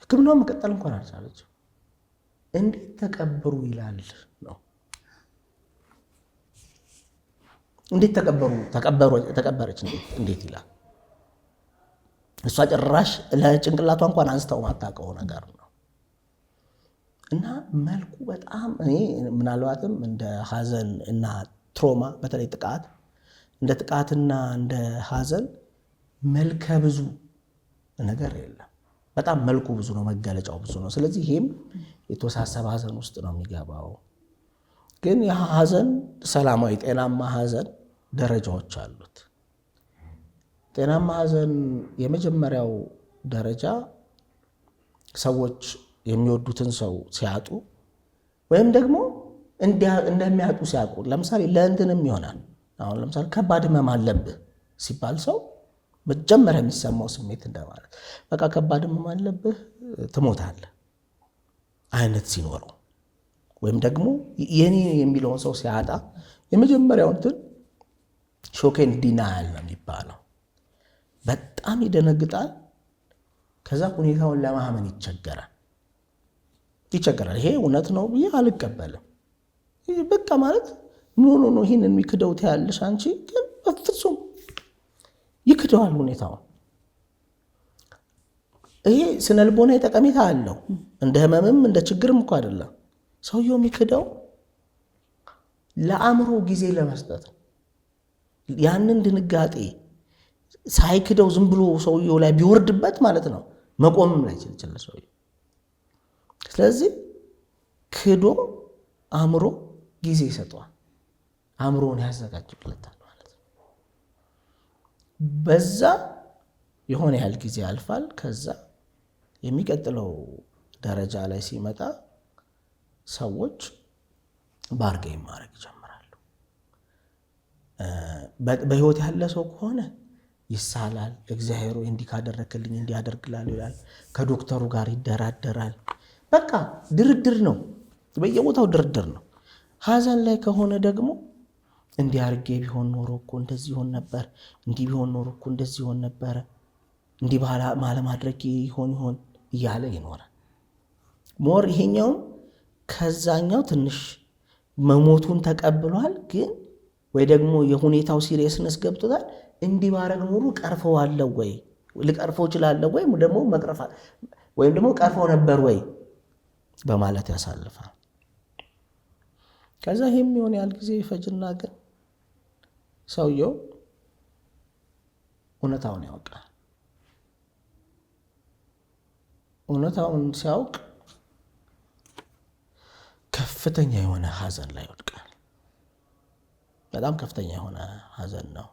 ሕክምናውን መቀጠል እንኳን አልቻለችም። እንዴት ተቀበሩ ይላል ነው። እንዴት ተቀበረች እንዴት ይላል። እሷ ጭራሽ ለጭንቅላቷ እንኳን አንስተው ማታውቀው ነገር ነው። እና መልኩ በጣም እኔ ምናልባትም እንደ ሀዘን እና ትሮማ በተለይ እንደ ጥቃትና እንደ ሀዘን መልከ ብዙ ነገር የለም። በጣም መልኩ ብዙ ነው፣ መገለጫው ብዙ ነው። ስለዚህ ይህም የተወሳሰበ ሀዘን ውስጥ ነው የሚገባው። ግን ያ ሀዘን ሰላማዊ ጤናማ ሀዘን ደረጃዎች አሉት። ጤናማ ሀዘን የመጀመሪያው ደረጃ ሰዎች የሚወዱትን ሰው ሲያጡ ወይም ደግሞ እንደሚያጡ ሲያውቁ፣ ለምሳሌ ለእንትንም ይሆናል። አሁን ለምሳሌ ከባድ ህመም አለብህ ሲባል ሰው መጀመሪያ የሚሰማው ስሜት እንደማለት በቃ ከባድ ህመም አለብህ ትሞታለህ አይነት ሲኖረው፣ ወይም ደግሞ የኔ የሚለውን ሰው ሲያጣ የመጀመሪያው ሾክ ኤንድ ዲናያል ነው የሚባለው። በጣም ይደነግጣል። ከዛ ሁኔታውን ለማመን ይቸገራል። ይሄ እውነት ነው ብዬ አልቀበልም። በቃ ማለት ኖ ይህንን የሚክደው ትያለሽ አንቺ፣ ግን በፍጹም ይክደዋል ሁኔታውን። ይሄ ስነልቦናዊ ጠቀሜታ አለው። እንደ ህመምም እንደ ችግርም እኮ አይደለም። ሰውየው የሚክደው ለአእምሮ ጊዜ ለመስጠት ያንን ድንጋጤ ሳይክደው ዝም ብሎ ሰውየው ላይ ቢወርድበት ማለት ነው መቆምም ላይ ይችላል ሰውየው። ስለዚህ ክዶ አእምሮ ጊዜ ይሰጠዋል፣ አእምሮውን ያዘጋጅለታል ማለት ነው። በዛ የሆነ ያህል ጊዜ ያልፋል። ከዛ የሚቀጥለው ደረጃ ላይ ሲመጣ ሰዎች ባርጌን ማድረግ ይጀምራሉ። በህይወት ያለ ሰው ከሆነ ይሳላል። እግዚአብሔር እንዲህ ካደረክልኝ እንዲህ ያደርግላል ይላል። ከዶክተሩ ጋር ይደራደራል። በቃ ድርድር ነው፣ በየቦታው ድርድር ነው። ሀዘን ላይ ከሆነ ደግሞ እንዲህ አድርጌ ቢሆን ኖሮ እኮ እንደዚህ ይሆን ነበር፣ እንዲህ ቢሆን ኖሮ እኮ እንደዚህ ይሆን ነበረ። እንዲህ ባለማድረግ ይሆን እያለ ይኖራል። ሞር ይሄኛውም ከዛኛው ትንሽ መሞቱን ተቀብሏል፣ ግን ወይ ደግሞ የሁኔታው ሲሪየስነስ ገብቶታል። እንዲህ ባረግ ኖሮ ቀርፈዋለሁ ወይ ልቀርፈው እችላለሁ ወይም ደግሞ መቅረፍ ወይም ደግሞ ቀርፈው ነበር ወይ በማለት ያሳልፋል። ከዛ ይሄም የሆነ ያህል ጊዜ ይፈጅና ግን ሰውየው እውነታውን ያውቃል። እውነታውን ሲያውቅ ከፍተኛ የሆነ ሀዘን ላይ ይወድቃል። በጣም ከፍተኛ የሆነ ሀዘን ነው።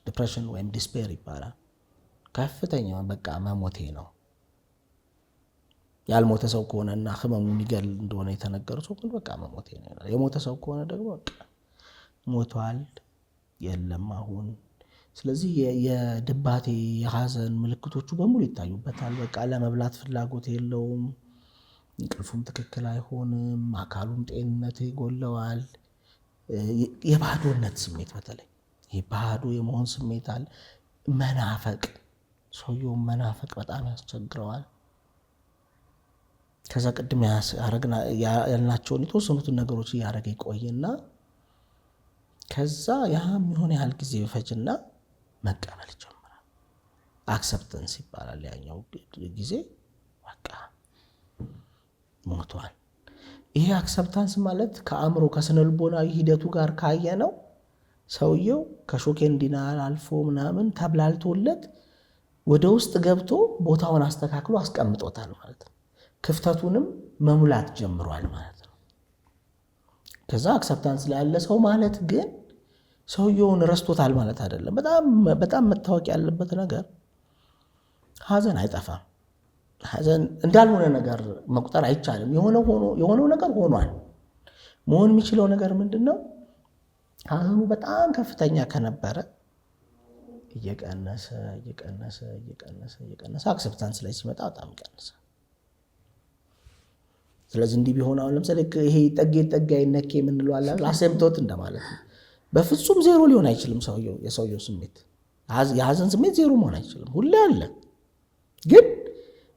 ዲፕሬሽን ወይም ዲስፔር ይባላል። ከፍተኛ በቃ መሞቴ ነው። ያልሞተ ሰው ከሆነና ህመሙ የሚገል እንደሆነ የተነገሩ ሰው ግን በቃ መሞቴ ነው። የሞተ ሰው ከሆነ ደግሞ በቃ ሞቷል፣ የለም አሁን። ስለዚህ የድባቴ የሀዘን ምልክቶቹ በሙሉ ይታዩበታል። በቃ ለመብላት ፍላጎት የለውም፣ እንቅልፉም ትክክል አይሆንም፣ አካሉም ጤንነት ይጎለዋል። የባዶነት ስሜት በተለይ ይህ ባዶ የመሆን ስሜት አለ። መናፈቅ፣ ሰውየውም መናፈቅ በጣም ያስቸግረዋል። ከዛ ቅድም ያልናቸውን የተወሰኑትን ነገሮች እያደረገ ይቆይና ከዛ ያም የሆነ ያህል ጊዜ ይፈጅና መቀበል ይጀምራል። አክሰፕተንስ ይባላል። ያኛው ጊዜ በቃ ሞቷል። ይሄ አክሰፕታንስ ማለት ከአእምሮ ከስነልቦናዊ ሂደቱ ጋር ካየነው ሰውየው ከሾኬን ዲናል አልፎ ምናምን ተብላልቶለት ወደ ውስጥ ገብቶ ቦታውን አስተካክሎ አስቀምጦታል ማለት ነው። ክፍተቱንም መሙላት ጀምሯል ማለት ነው። ከዛ አክሰፕታንስ ላይ ያለ ሰው ማለት ግን ሰውየውን ረስቶታል ማለት አይደለም። በጣም መታወቅ ያለበት ነገር ሀዘን አይጠፋም። ሀዘን እንዳልሆነ ነገር መቁጠር አይቻልም። የሆነው ነገር ሆኗል። መሆን የሚችለው ነገር ምንድን ነው? ሀዘኑ በጣም ከፍተኛ ከነበረ እየቀነሰ አክሰፕታንስ ላይ ሲመጣ በጣም ይቀንሳል። ስለዚህ እንዲህ ቢሆን አሁን ለምሳሌ ይሄ ጠጋይ ነኬ የምንለው አለ አሰምቶት እንደማለት ነው። በፍጹም ዜሮ ሊሆን አይችልም። የሰውየው ስሜት የሀዘን ስሜት ዜሮ መሆን አይችልም። ሁሌ አለ። ግን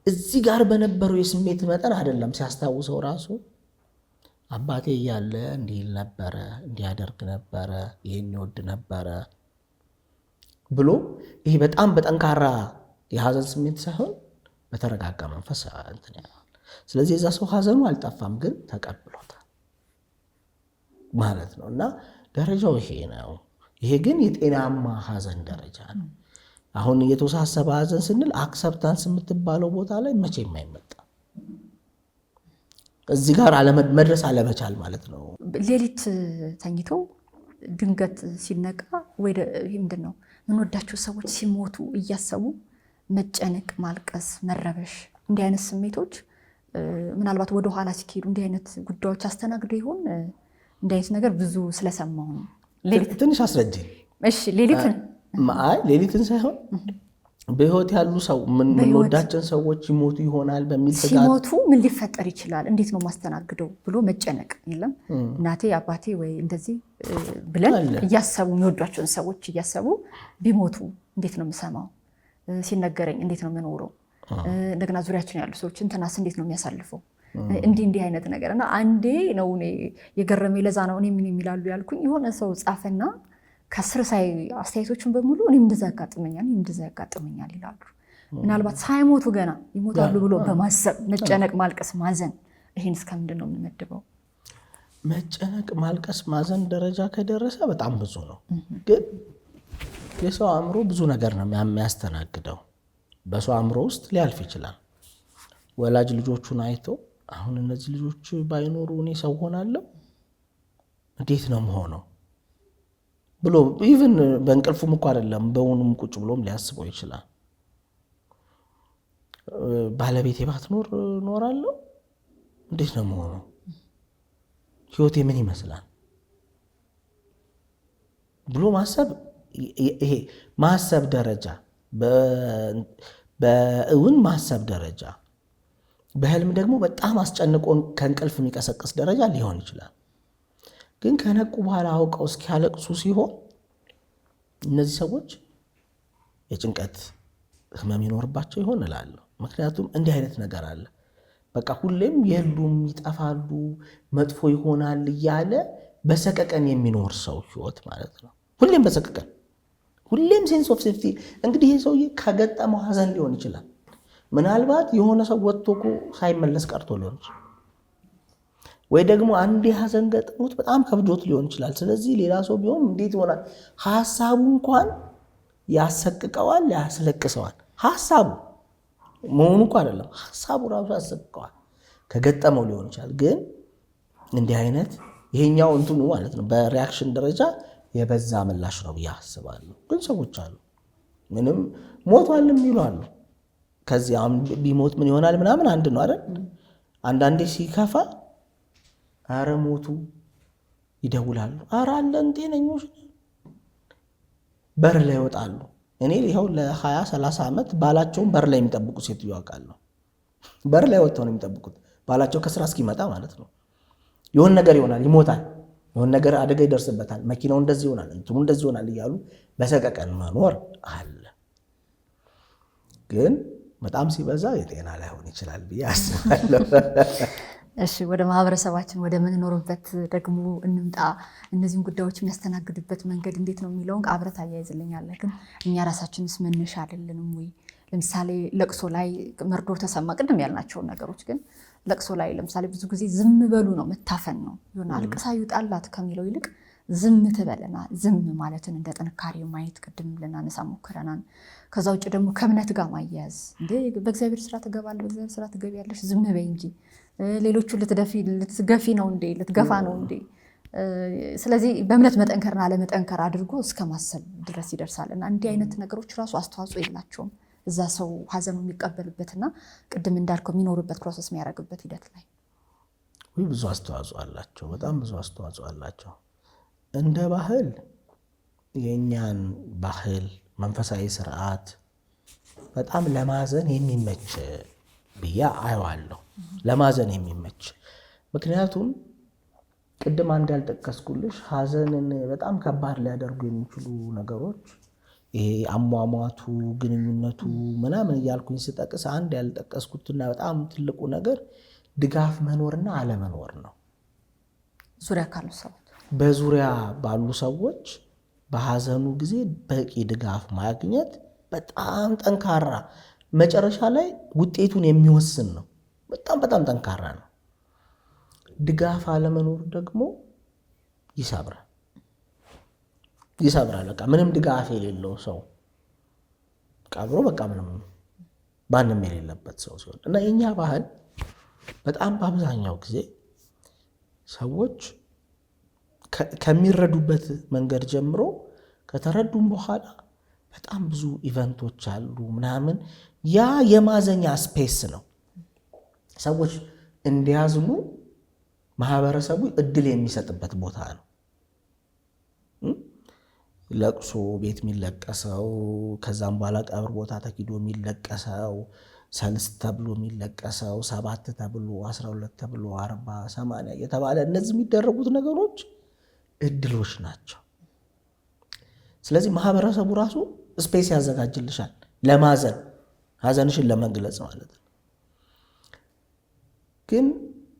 እዚህ ጋር በነበረው የስሜት መጠን አይደለም ሲያስታውሰው ራሱ አባቴ እያለ እንዲህ ይል ነበረ፣ እንዲያደርግ ነበረ፣ ይሄን ይወድ ነበረ ብሎ ይሄ በጣም በጠንካራ የሀዘን ስሜት ሳይሆን በተረጋጋ መንፈስ እንትን ያለው። ስለዚህ የዛ ሰው ሀዘኑ አልጠፋም፣ ግን ተቀብሎታል ማለት ነው። እና ደረጃው ይሄ ነው። ይሄ ግን የጤናማ ሀዘን ደረጃ ነው። አሁን የተወሳሰበ ሀዘን ስንል አክሰፕታንስ የምትባለው ቦታ ላይ መቼም አይመጣ። እዚህ ጋር መድረስ አለመቻል ማለት ነው። ሌሊት ተኝቶ ድንገት ሲነቃ ወይ ምንድን ነው ምንወዳቸው ሰዎች ሲሞቱ እያሰቡ መጨነቅ፣ ማልቀስ፣ መረበሽ፣ እንዲህ አይነት ስሜቶች ምናልባት ወደ ኋላ ሲካሄዱ እንዲህ አይነት ጉዳዮች አስተናግዶ ይሆን? እንዲህ አይነት ነገር ብዙ ስለሰማሁ ነው። ትንሽ አስረጅ። እሺ፣ ሌሊትን ሳይሆን በህይወት ያሉ ሰው ምንወዳቸው ሰዎች ይሞቱ ይሆናል በሚል ስጋት ሲሞቱ ምን ሊፈጠር ይችላል፣ እንዴት ነው ማስተናግደው ብሎ መጨነቅ የለም። እናቴ አባቴ ወይ እንደዚህ ብለን እያሰቡ የሚወዷቸውን ሰዎች እያሰቡ ቢሞቱ እንዴት ነው የምሰማው? ሲነገረኝ እንዴት ነው የምኖረው? እንደገና ዙሪያችን ያሉ ሰዎች እንትናስ እንዴት ነው የሚያሳልፈው? እንዲህ አይነት ነገር እና አንዴ ነው እኔ የገረመኝ። ለዛ ነው እኔ ምን የሚላሉ ያልኩኝ። የሆነ ሰው ጻፈና ከስር ሳይ አስተያየቶችን በሙሉ እኔም እንደዛ ያጋጥመኛል ይላሉ። ምናልባት ሳይሞቱ ገና ይሞታሉ ብሎ በማሰብ መጨነቅ፣ ማልቀስ፣ ማዘን ይሄን እስከምንድን ነው የምንመድበው? መጨነቅ፣ ማልቀስ፣ ማዘን ደረጃ ከደረሰ በጣም ብዙ ነው። ግን የሰው አእምሮ ብዙ ነገር ነው የሚያስተናግደው። በሰው አእምሮ ውስጥ ሊያልፍ ይችላል። ወላጅ ልጆቹን አይቶ አሁን እነዚህ ልጆች ባይኖሩ እኔ ሰው ሆናለሁ እንዴት ነው የምሆነው ብሎ ኢቭን በእንቅልፉም እኮ አይደለም በውኑም ቁጭ ብሎም ሊያስበው ይችላል። ባለቤቴ ባትኖር እኖራለሁ እንዴት ነው የምሆነው? ህይወቴ ምን ይመስላል ብሎ ማሰብ። ይሄ ማሰብ ደረጃ በእውን ማሰብ ደረጃ፣ በህልም ደግሞ በጣም አስጨንቆን ከእንቅልፍ የሚቀሰቅስ ደረጃ ሊሆን ይችላል። ግን ከነቁ በኋላ አውቀው እስኪያለቅሱ ሲሆን እነዚህ ሰዎች የጭንቀት ህመም ይኖርባቸው ይሆን እላለሁ። ምክንያቱም እንዲህ አይነት ነገር አለ። በቃ ሁሌም የሉም ይጠፋሉ፣ መጥፎ ይሆናል እያለ በሰቀቀን የሚኖር ሰው ህይወት ማለት ነው። ሁሌም በሰቀቀን፣ ሁሌም ሴንስ ኦፍ ሴፍቲ። እንግዲህ ይህ ሰውዬ ከገጠመው ሀዘን ሊሆን ይችላል። ምናልባት የሆነ ሰው ወጥቶ እኮ ሳይመለስ ቀርቶ ሊሆን ይችላል። ወይ ደግሞ አንድ ሀዘን ገጥሞት በጣም ከብዶት ሊሆን ይችላል። ስለዚህ ሌላ ሰው ቢሆን እንዴት ይሆናል? ሀሳቡ እንኳን ያሰቅቀዋል፣ ያስለቅሰዋል። ሀሳቡ መሆኑ እኮ አይደለም፣ ሀሳቡ ራሱ ያሰቅቀዋል። ከገጠመው ሊሆን ይችላል። ግን እንዲህ አይነት ይሄኛው እንትኑ ማለት ነው በሪያክሽን ደረጃ የበዛ ምላሽ ነው ብዬ አስባለሁ። ግን ሰዎች አሉ ምንም ሞቷል የሚሉ አሉ። ከዚህ ቢሞት ምን ይሆናል ምናምን አንድ ነው አይደል? አንዳንዴ ሲከፋ አረ ሞቱ ይደውላሉ። አረ አለን ጤነኞች በር ላይ ይወጣሉ። እኔ ይኸው ለ20-30 ዓመት ባላቸውን በር ላይ የሚጠብቁ ሴትዮ አውቃለሁ። በር ላይ ወጥተው ነው የሚጠብቁት ባላቸው ከስራ እስኪመጣ ማለት ነው። የሆነ ነገር ይሆናል፣ ይሞታል፣ የሆነ ነገር አደጋ ይደርስበታል፣ መኪናው እንደዚህ ይሆናል፣ እንትኑ እንደዚህ ይሆናል እያሉ በሰቀቀን መኖር አለ። ግን በጣም ሲበዛ የጤና ላይሆን ይችላል ብዬ አስባለሁ። እሺ ወደ ማህበረሰባችን ወደ ምንኖርበት ደግሞ እንምጣ። እነዚህን ጉዳዮች የሚያስተናግድበት መንገድ እንዴት ነው የሚለውን አብረት አያይዝልኛለህ። ግን እኛ ራሳችንስ መነሻ አይደለንም ወይ? ለምሳሌ ለቅሶ ላይ መርዶ ተሰማ፣ ቅድም ያልናቸውን ነገሮች ግን ለቅሶ ላይ ለምሳሌ ብዙ ጊዜ ዝም በሉ ነው፣ መታፈን ነው። ይሆን አልቅሳ ይውጣላት ከሚለው ይልቅ ዝም ትበለና ዝም ማለትን እንደ ጥንካሬ ማየት ቅድም ልናነሳ ሞክረናል። ከዛ ውጭ ደግሞ ከእምነት ጋር ማያያዝ እንዴ በእግዚአብሔር ስራ ትገባለህ፣ በእግዚአብሔር ስራ ትገቢያለሽ፣ ዝም በይ እንጂ ሌሎቹ ልትገፊ ነው እንዴ ልትገፋ ነው እንዴ? ስለዚህ በእምነት መጠንከርና አለመጠንከር አድርጎ እስከ ማሰብ ድረስ ይደርሳልና እንዲህ አይነት ነገሮች ራሱ አስተዋጽኦ የላቸውም እዛ ሰው ሀዘኑ የሚቀበልበትና ቅድም እንዳልከው የሚኖርበት ፕሮሰስ የሚያደርግበት ሂደት ላይ ብዙ አስተዋጽኦ አላቸው። በጣም ብዙ አስተዋጽኦ አላቸው። እንደ ባህል የእኛን ባህል መንፈሳዊ ስርዓት በጣም ለማዘን የሚመች ብዬ አየዋለሁ። ለማዘን የሚመች ምክንያቱም ቅድም አንድ ያልጠቀስኩልሽ ሀዘንን በጣም ከባድ ሊያደርጉ የሚችሉ ነገሮች ይሄ አሟሟቱ፣ ግንኙነቱ ምናምን እያልኩኝ ስጠቅስ አንድ ያልጠቀስኩትና በጣም ትልቁ ነገር ድጋፍ መኖርና አለመኖር ነው። ዙሪያ ካሉ ሰዎች በዙሪያ ባሉ ሰዎች በሀዘኑ ጊዜ በቂ ድጋፍ ማግኘት በጣም ጠንካራ መጨረሻ ላይ ውጤቱን የሚወስን ነው። በጣም በጣም ጠንካራ ነው። ድጋፍ አለመኖር ደግሞ ይሰብራል። በቃ ምንም ድጋፍ የሌለው ሰው ቀብሮ በቃ ምንም ማንም የሌለበት ሰው ሲሆን እና የኛ ባህል በጣም በአብዛኛው ጊዜ ሰዎች ከሚረዱበት መንገድ ጀምሮ ከተረዱም በኋላ በጣም ብዙ ኢቨንቶች አሉ ምናምን። ያ የማዘኛ ስፔስ ነው። ሰዎች እንዲያዝኑ ማህበረሰቡ እድል የሚሰጥበት ቦታ ነው። ለቅሶ ቤት የሚለቀሰው፣ ከዛም በኋላ ቀብር ቦታ ተኪዶ የሚለቀሰው፣ ሰልስት ተብሎ የሚለቀሰው፣ 7 ተብሎ 12 ተብሎ 40 80 የተባለ እነዚህ የሚደረጉት ነገሮች እድሎች ናቸው። ስለዚህ ማህበረሰቡ ራሱ ስፔስ ያዘጋጅልሻል ለማዘን፣ ሀዘንሽን ለመግለጽ ማለት ነው። ግን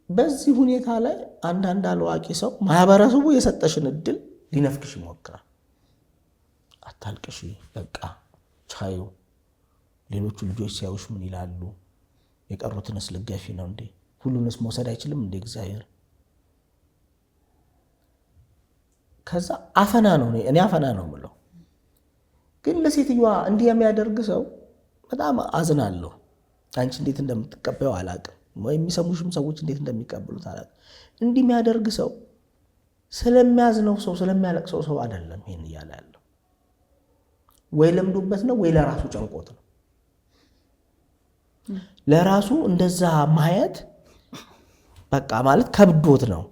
በዚህ ሁኔታ ላይ አንዳንድ አላዋቂ ሰው ማህበረሰቡ የሰጠሽን እድል ሊነፍግሽ ይሞክራል። አታልቅሽ፣ በቃ ቻዩ፣ ሌሎቹ ልጆች ሲያዩሽ ምን ይላሉ? የቀሩትንስ ልገፊ ነው እንዴ? ሁሉንስ መውሰድ አይችልም እንዴ እግዚአብሔር? ከዛ አፈና ነው። እኔ አፈና ነው የምለው። ግን ለሴትዮዋ እንዲህ የሚያደርግ ሰው በጣም አዝናለሁ። አንቺ እንዴት እንደምትቀበዩ አላቅም፣ ወይ የሚሰሙሽም ሰዎች እንዴት እንደሚቀበሉት አላቅም። እንዲህ የሚያደርግ ሰው ስለሚያዝነው ሰው ስለሚያለቅሰው ሰው አይደለም ይሄን እያለ ያለው። ወይ ለምዶበት ነው ወይ ለራሱ ጨንቆት ነው። ለራሱ እንደዛ ማየት በቃ ማለት ከብዶት ነው።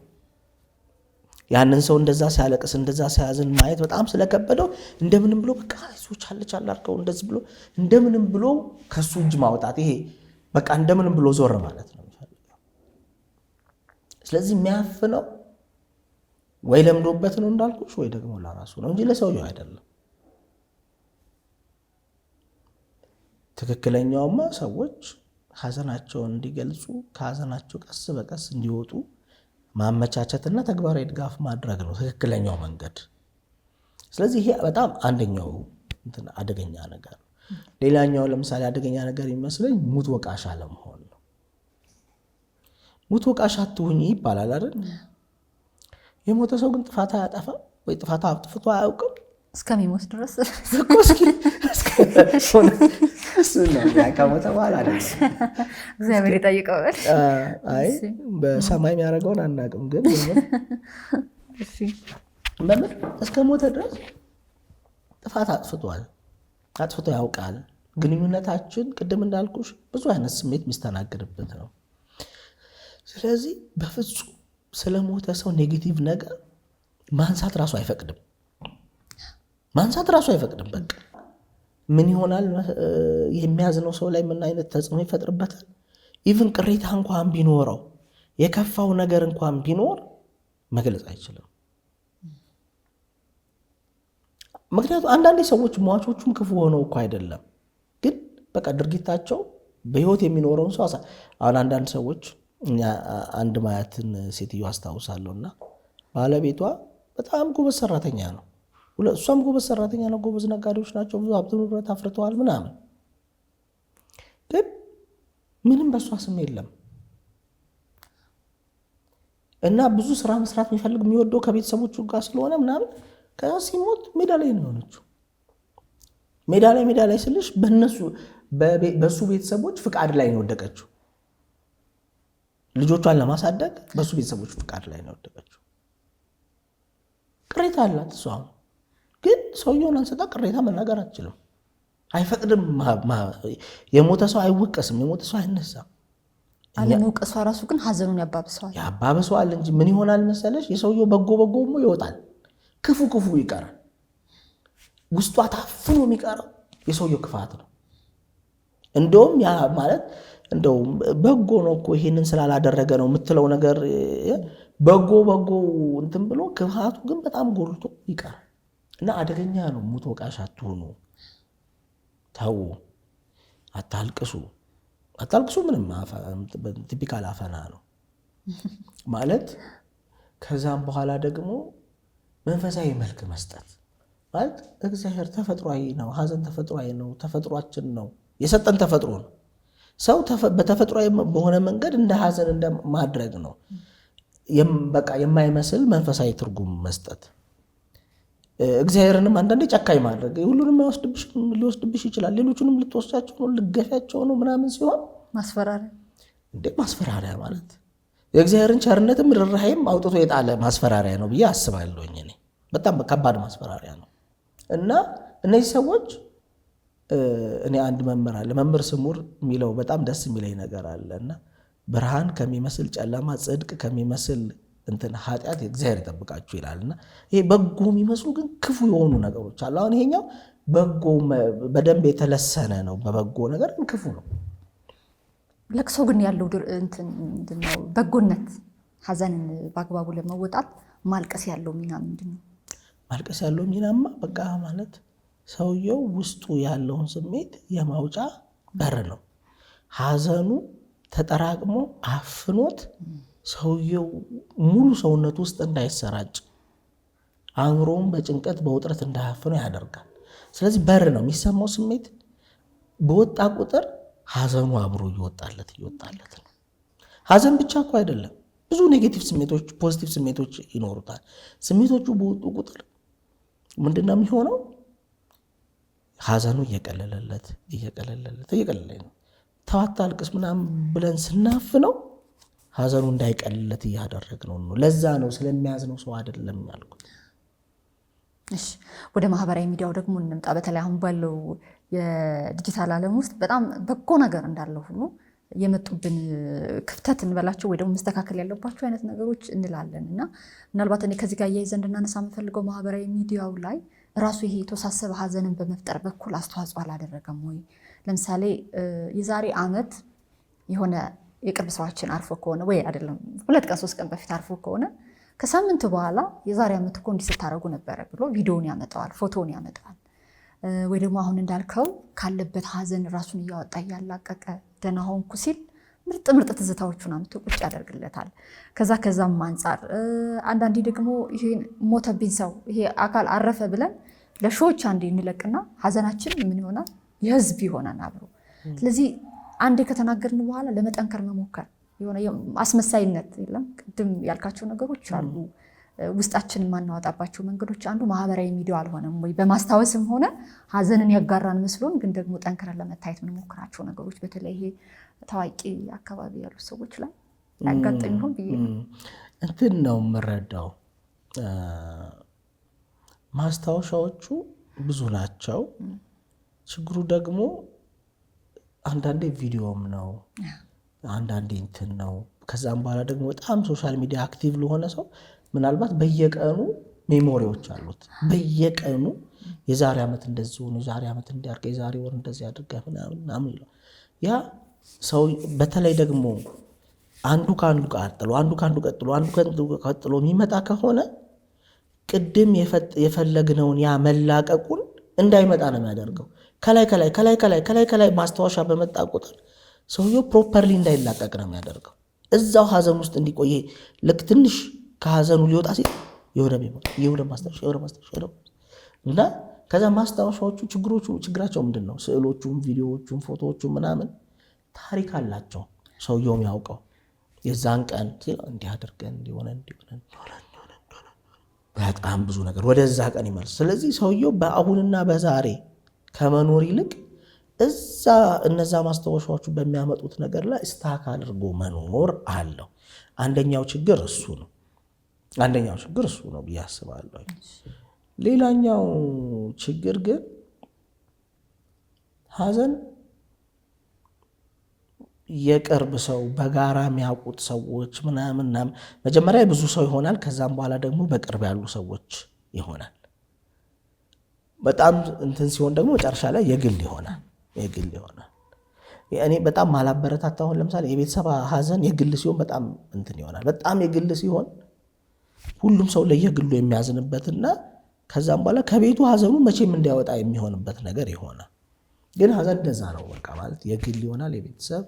ያንን ሰው እንደዛ ሲያለቅስ እንደዛ ሲያዝን ማየት በጣም ስለከበደው እንደምንም ብሎ በቃ አይዞህ ቻለች አላርከው እንደዚህ ብሎ እንደምንም ብሎ ከሱ እጅ ማውጣት፣ ይሄ በቃ እንደምንም ብሎ ዞር ማለት ነው የሚፈልገው። ስለዚህ የሚያፍነው ወይ ለምዶበት ነው እንዳልኩሽ፣ ወይ ደግሞ ለራሱ ነው እንጂ ለሰውየው አይደለም። ትክክለኛውማ ሰዎች ሀዘናቸውን እንዲገልጹ ከሀዘናቸው ቀስ በቀስ እንዲወጡ ማመቻቸትና ተግባራዊ ድጋፍ ማድረግ ነው ትክክለኛው መንገድ። ስለዚህ ይሄ በጣም አንደኛው አደገኛ ነገር ነው። ሌላኛው ለምሳሌ አደገኛ ነገር የሚመስለኝ ሙት ወቃሽ አለመሆን ነው። ሙት ወቃሽ አትሁኝ ይባላል አይደል? የሞተ ሰው ግን ጥፋት አያጠፋም ወይ ጥፋት አጥፍቶ አያውቅም እስከሚሞት ድረስ ከሞተ በኋላ እግዚአብሔር ይጠይቀዋል። አይ በሰማይ የሚያደርገውን አናውቅም፣ ግን በምን እስከ ሞተ ድረስ ጥፋት አጥፍቶ ያውቃል። ግንኙነታችን ቅድም እንዳልኩሽ ብዙ አይነት ስሜት የሚስተናግድበት ነው። ስለዚህ በፍጹም ስለሞተ ሰው ኔጌቲቭ ነገር ማንሳት ራሱ አይፈቅድም። በቃ ምን ይሆናል የሚያዝነው ሰው ላይ ምን አይነት ተጽዕኖ ይፈጥርበታል። ኢቭን ቅሬታ እንኳን ቢኖረው የከፋው ነገር እንኳን ቢኖር መግለጽ አይችልም። ምክንያቱም አንዳንዴ ሰዎች ሟቾቹም ክፉ ሆነው እኮ አይደለም፣ ግን በቃ ድርጊታቸው በህይወት የሚኖረውን ሰው አሁን አንዳንድ ሰዎች አንድ ማያትን ሴትዮ አስታውሳለሁና ባለቤቷ በጣም ጎበዝ ሰራተኛ ነው፣ እሷም ጎበዝ ሰራተኛ ነው፣ ጎበዝ ነጋዴዎች ናቸው፣ ብዙ ሀብት ንብረት አፍርተዋል ምናምን፣ ግን ምንም በእሷ ስም የለም እና ብዙ ስራ መስራት የሚፈልግ የሚወደው ከቤተሰቦቹ ጋር ስለሆነ ምናምን ከዛ ሲሞት ሜዳ ላይ ነው የሆነችው። ሜዳ ላይ ስልሽ በሱ ቤተሰቦች ፍቃድ ላይ ነው የወደቀችው። ልጆቿን ለማሳደግ በሱ ቤተሰቦች ፍቃድ ላይ ነው የወደቀችው። ቅሬታ አላት እሷ፣ ግን ሰውየውን አንስታ ቅሬታ መናገር አትችልም፣ አይፈቅድም። የሞተ ሰው አይወቀስም፣ የሞተ ሰው አይነሳም። አለመውቀሷ ራሱ ግን ሀዘኑን ያባብሰዋል እንጂ ምን ይሆናል መሰለሽ፣ የሰውየው በጎ ይወጣል፣ ክፉ ይቀራል። ውስጧ ታፍኖ የሚቀረው የሰውየው ክፋት ነው። እንደውም ያ ማለት እንደው በጎ ነው እኮ ይሄንን ስላላደረገ ነው የምትለው ነገር በጎ እንትን ብሎ ክፋቱ ግን በጣም ጎልቶ ይቀራል እና አደገኛ ነው። ሙት ወቃሽ አትሁኑ፣ ተው፣ አታልቅሱ። ምንም ቲፒካል አፈና ነው ማለት። ከዛም በኋላ ደግሞ መንፈሳዊ መልክ መስጠት ማለት እግዚአብሔር ተፈጥሯዊ ነው፣ ሀዘን ተፈጥሯዊ ነው፣ ተፈጥሯችን ነው፣ የሰጠን ተፈጥሮ ነው። ሰው በተፈጥሯዊ በሆነ መንገድ እንደ ሀዘን እንደማድረግ ነው። በቃ የማይመስል መንፈሳዊ ትርጉም መስጠት። እግዚአብሔርንም አንዳንዴ ጨካኝ ማድረግ፣ ሁሉንም ሊወስድብሽ ይችላል፣ ሌሎቹንም ልትወስዳቸው ነው፣ ልገፊያቸው ነው ምናምን ሲሆን ማስፈራሪያ ማለት የእግዚአብሔርን ቸርነትም ርኅራኄም አውጥቶ የጣለ ማስፈራሪያ ነው ብዬ አስባለሁኝ። እኔ በጣም ከባድ ማስፈራሪያ ነው እና እነዚህ ሰዎች እኔ አንድ መምህር አለ፣ መምህር ስሙር የሚለው በጣም ደስ የሚለኝ ነገር አለ እና ብርሃን ከሚመስል ጨለማ፣ ጽድቅ ከሚመስል ኃጢአት እግዚአብሔር ይጠብቃችሁ ይላልና ይሄ በጎ የሚመስሉ ግን ክፉ የሆኑ ነገሮች አሉ። አሁን ይሄኛው በጎ በደንብ የተለሰነ ነው፣ በበጎ ነገር ግን ክፉ ነው። ለቅሶ ግን ያለው በጎነት፣ ሀዘንን በአግባቡ ለመወጣት ማልቀስ ያለው ሚና ምንድን ነው? ማልቀስ ያለው ሚናማ በቃ ማለት ሰውየው ውስጡ ያለውን ስሜት የማውጫ በር ነው። ሀዘኑ ተጠራቅሞ አፍኖት ሰውየው ሙሉ ሰውነት ውስጥ እንዳይሰራጭ፣ አእምሮውን በጭንቀት በውጥረት እንዳያፍነው ያደርጋል። ስለዚህ በር ነው የሚሰማው ስሜት በወጣ ቁጥር ሀዘኑ አብሮ እየወጣለት ነው። ሀዘን ብቻ እኮ አይደለም፣ ብዙ ኔጌቲቭ ስሜቶች፣ ፖዚቲቭ ስሜቶች ይኖሩታል። ስሜቶቹ በወጡ ቁጥር ምንድነው የሚሆነው? ሀዘኑ እየቀለለለት ነው። ተዋታ አልቅስ ምናምን ብለን ስናፍነው ሀዘኑ እንዳይቀልለት እያደረግነው ነው። ለዛ ነው ስለሚያዝነው ሰው አይደለም ያልኩት። እሺ፣ ወደ ማህበራዊ ሚዲያው ደግሞ እንምጣ። በተለይ አሁን ባለው የዲጂታል ዓለም ውስጥ በጣም በጎ ነገር እንዳለው ሁሉ የመጡብን ክፍተት እንበላቸው ወይ ደግሞ መስተካከል ያለባቸው አይነት ነገሮች እንላለን እና ምናልባት እኔ ከዚህ ጋር እያይዘን እንድናነሳ የምፈልገው ማህበራዊ ሚዲያው ላይ ራሱ ይሄ የተወሳሰበ ሀዘንን በመፍጠር በኩል አስተዋጽኦ አላደረገም ወይ? ለምሳሌ የዛሬ ዓመት የሆነ የቅርብ ሰዋችን አርፎ ከሆነ ወይ አይደለም 2 ቀን 3 ቀን በፊት አርፎ ከሆነ ከሳምንት በኋላ የዛሬ ዓመት እኮ እንዲህ ስታደርጉ ነበረ ብሎ ቪዲዮውን ያመጣዋል፣ ፎቶውን ያመጣዋል። ወይ ደግሞ አሁን እንዳልከው ካለበት ሀዘን ራሱን እያወጣ እያላቀቀ ደህና ሆንኩ ሲል ምርጥ ትዝታዎቹን አምጥቶ ቁጭ ያደርግለታል። ከዛም አንጻር አንዳንዴ ደግሞ ይሄ ሞተብኝ ሰው ይሄ አካል አረፈ ብለን ለሾዎች አንዴ እንለቅና ሀዘናችን ምን ይሆናል? የህዝብ ይሆናል አብሮ። ስለዚህ አንዴ ከተናገርን በኋላ ለመጠንከር መሞከር የሆነ አስመሳይነት የለም። ቅድም ያልካቸው ነገሮች አሉ። ውስጣችንን ማናወጣባቸው መንገዶች አንዱ ማህበራዊ ሚዲያ አልሆነም ወይ? በማስታወስም ሆነ ሀዘንን ያጋራን መስሎን ግን ደግሞ ጠንክረን ለመታየት የምንሞክራቸው ነገሮች በተለይ ይሄ ታዋቂ አካባቢ ያሉ ሰዎች ላይ ያጋጥም ይሆን ብዬ እንትን ነው የምረዳው። ማስታወሻዎቹ ብዙ ናቸው። ችግሩ ደግሞ አንዳንዴ ቪዲዮም ነው፣ አንዳንዴ እንትን ነው። ከዛም በኋላ ደግሞ በጣም ሶሻል ሚዲያ አክቲቭ ለሆነ ሰው ምናልባት በየቀኑ ሜሞሪዎች አሉት። በየቀኑ የዛሬ ዓመት እንደዚህ ሆኖ የዛሬ ዓመት እንዲያርገ የዛሬ ወር እንደዚህ አድርገህ ምናምን ይለው። ያ ሰው በተለይ ደግሞ አንዱ ከአንዱ ቀጥሎ አንዱ ከአንዱ ቀጥሎ የሚመጣ ከሆነ ቅድም የፈለግነውን ያ መላቀቁን እንዳይመጣ ነው የሚያደርገው። ከላይ ማስታወሻ በመጣ ቁጥር ሰውየው ፕሮፐርሊ እንዳይላቀቅ ነው የሚያደርገው። እዛው ሀዘን ውስጥ እንዲቆይ ልክ ትንሽ ከሀዘኑ ሊወጣ ሲል የሆነ ማስታወሻ እና ከዛ ማስታወሻዎቹ ችግራቸው ምንድን ነው? ስዕሎቹም፣ ቪዲዮዎቹም፣ ፎቶዎቹም ምናምን ታሪክ አላቸው። ሰውየው የሚያውቀው የዛን ቀን እንዲህ አድርገን እንዲሆነ በጣም ብዙ ነገር ወደዛ ቀን ይመልስ። ስለዚህ ሰውየው በአሁንና በዛሬ ከመኖር ይልቅ እነዛ ማስታወሻዎቹ በሚያመጡት ነገር ላይ ስታክ አድርጎ መኖር አለው። አንደኛው ችግር እሱ ነው ብዬ አስባለሁ። ሌላኛው ችግር ግን ሀዘን የቅርብ ሰው በጋራ የሚያውቁት ሰዎች ምናምን መጀመሪያ ብዙ ሰው ይሆናል። ከዛም በኋላ ደግሞ በቅርብ ያሉ ሰዎች ይሆናል። በጣም እንትን ሲሆን ደግሞ መጨረሻ ላይ የግል ይሆናል። እኔ በጣም ማላበረታታ አሁን ለምሳሌ የቤተሰብ ሀዘን የግል ሲሆን በጣም እንትን ይሆናል። በጣም የግል ሲሆን ሁሉም ሰው ለየግሉ የሚያዝንበትና ከዛም በኋላ ከቤቱ ሀዘኑ መቼም እንዲያወጣ የሚሆንበት ነገር ይሆናል። ግን ሀዘን እንደዛ ነው። በቃ ማለት የግል ይሆናል፣ የቤተሰብ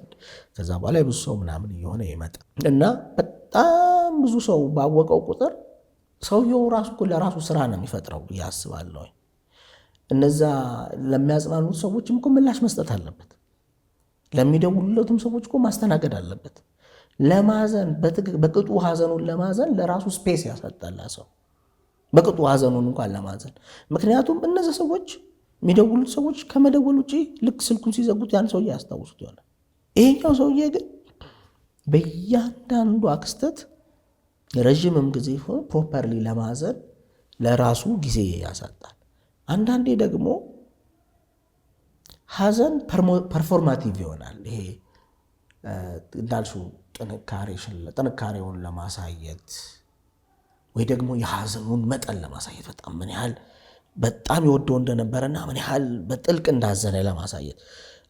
ከዛ በኋላ የብዙ ሰው ምናምን እየሆነ ይመጣል እና በጣም ብዙ ሰው ባወቀው ቁጥር ሰውየው ራሱ ለራሱ ስራ ነው የሚፈጥረው ብዬ አስባለሁ። እነዛ ለሚያጽናኑት ሰዎችም እኮ ምላሽ መስጠት አለበት። ለሚደውሉለትም ሰዎች እኮ ማስተናገድ አለበት። ለማዘን በቅጡ ሀዘኑን ለማዘን ለራሱ ስፔስ ያሰጣል ሰው በቅጡ ሀዘኑን እንኳን ለማዘን። ምክንያቱም እነዚህ ሰዎች የሚደውሉት ሰዎች ከመደወል ውጭ ልክ ስልኩን ሲዘጉት ያን ሰውዬ ያስታውሱት ይሆናል። ይሄኛው ሰውዬ ግን በእያንዳንዱ ክስተት ረዥምም ጊዜ ሆነ ፕሮፐርሊ ለማዘን ለራሱ ጊዜ ያሳጣል። አንዳንዴ ደግሞ ሀዘን ፐርፎርማቲቭ ይሆናል። ይሄ እንዳልሽው ጥንካሬውን ለማሳየት ወይ ደግሞ የሀዘኑን መጠን ለማሳየት በጣም ምን ያህል በጣም የወደው እንደነበረና ምን ያህል በጥልቅ እንዳዘነ ለማሳየት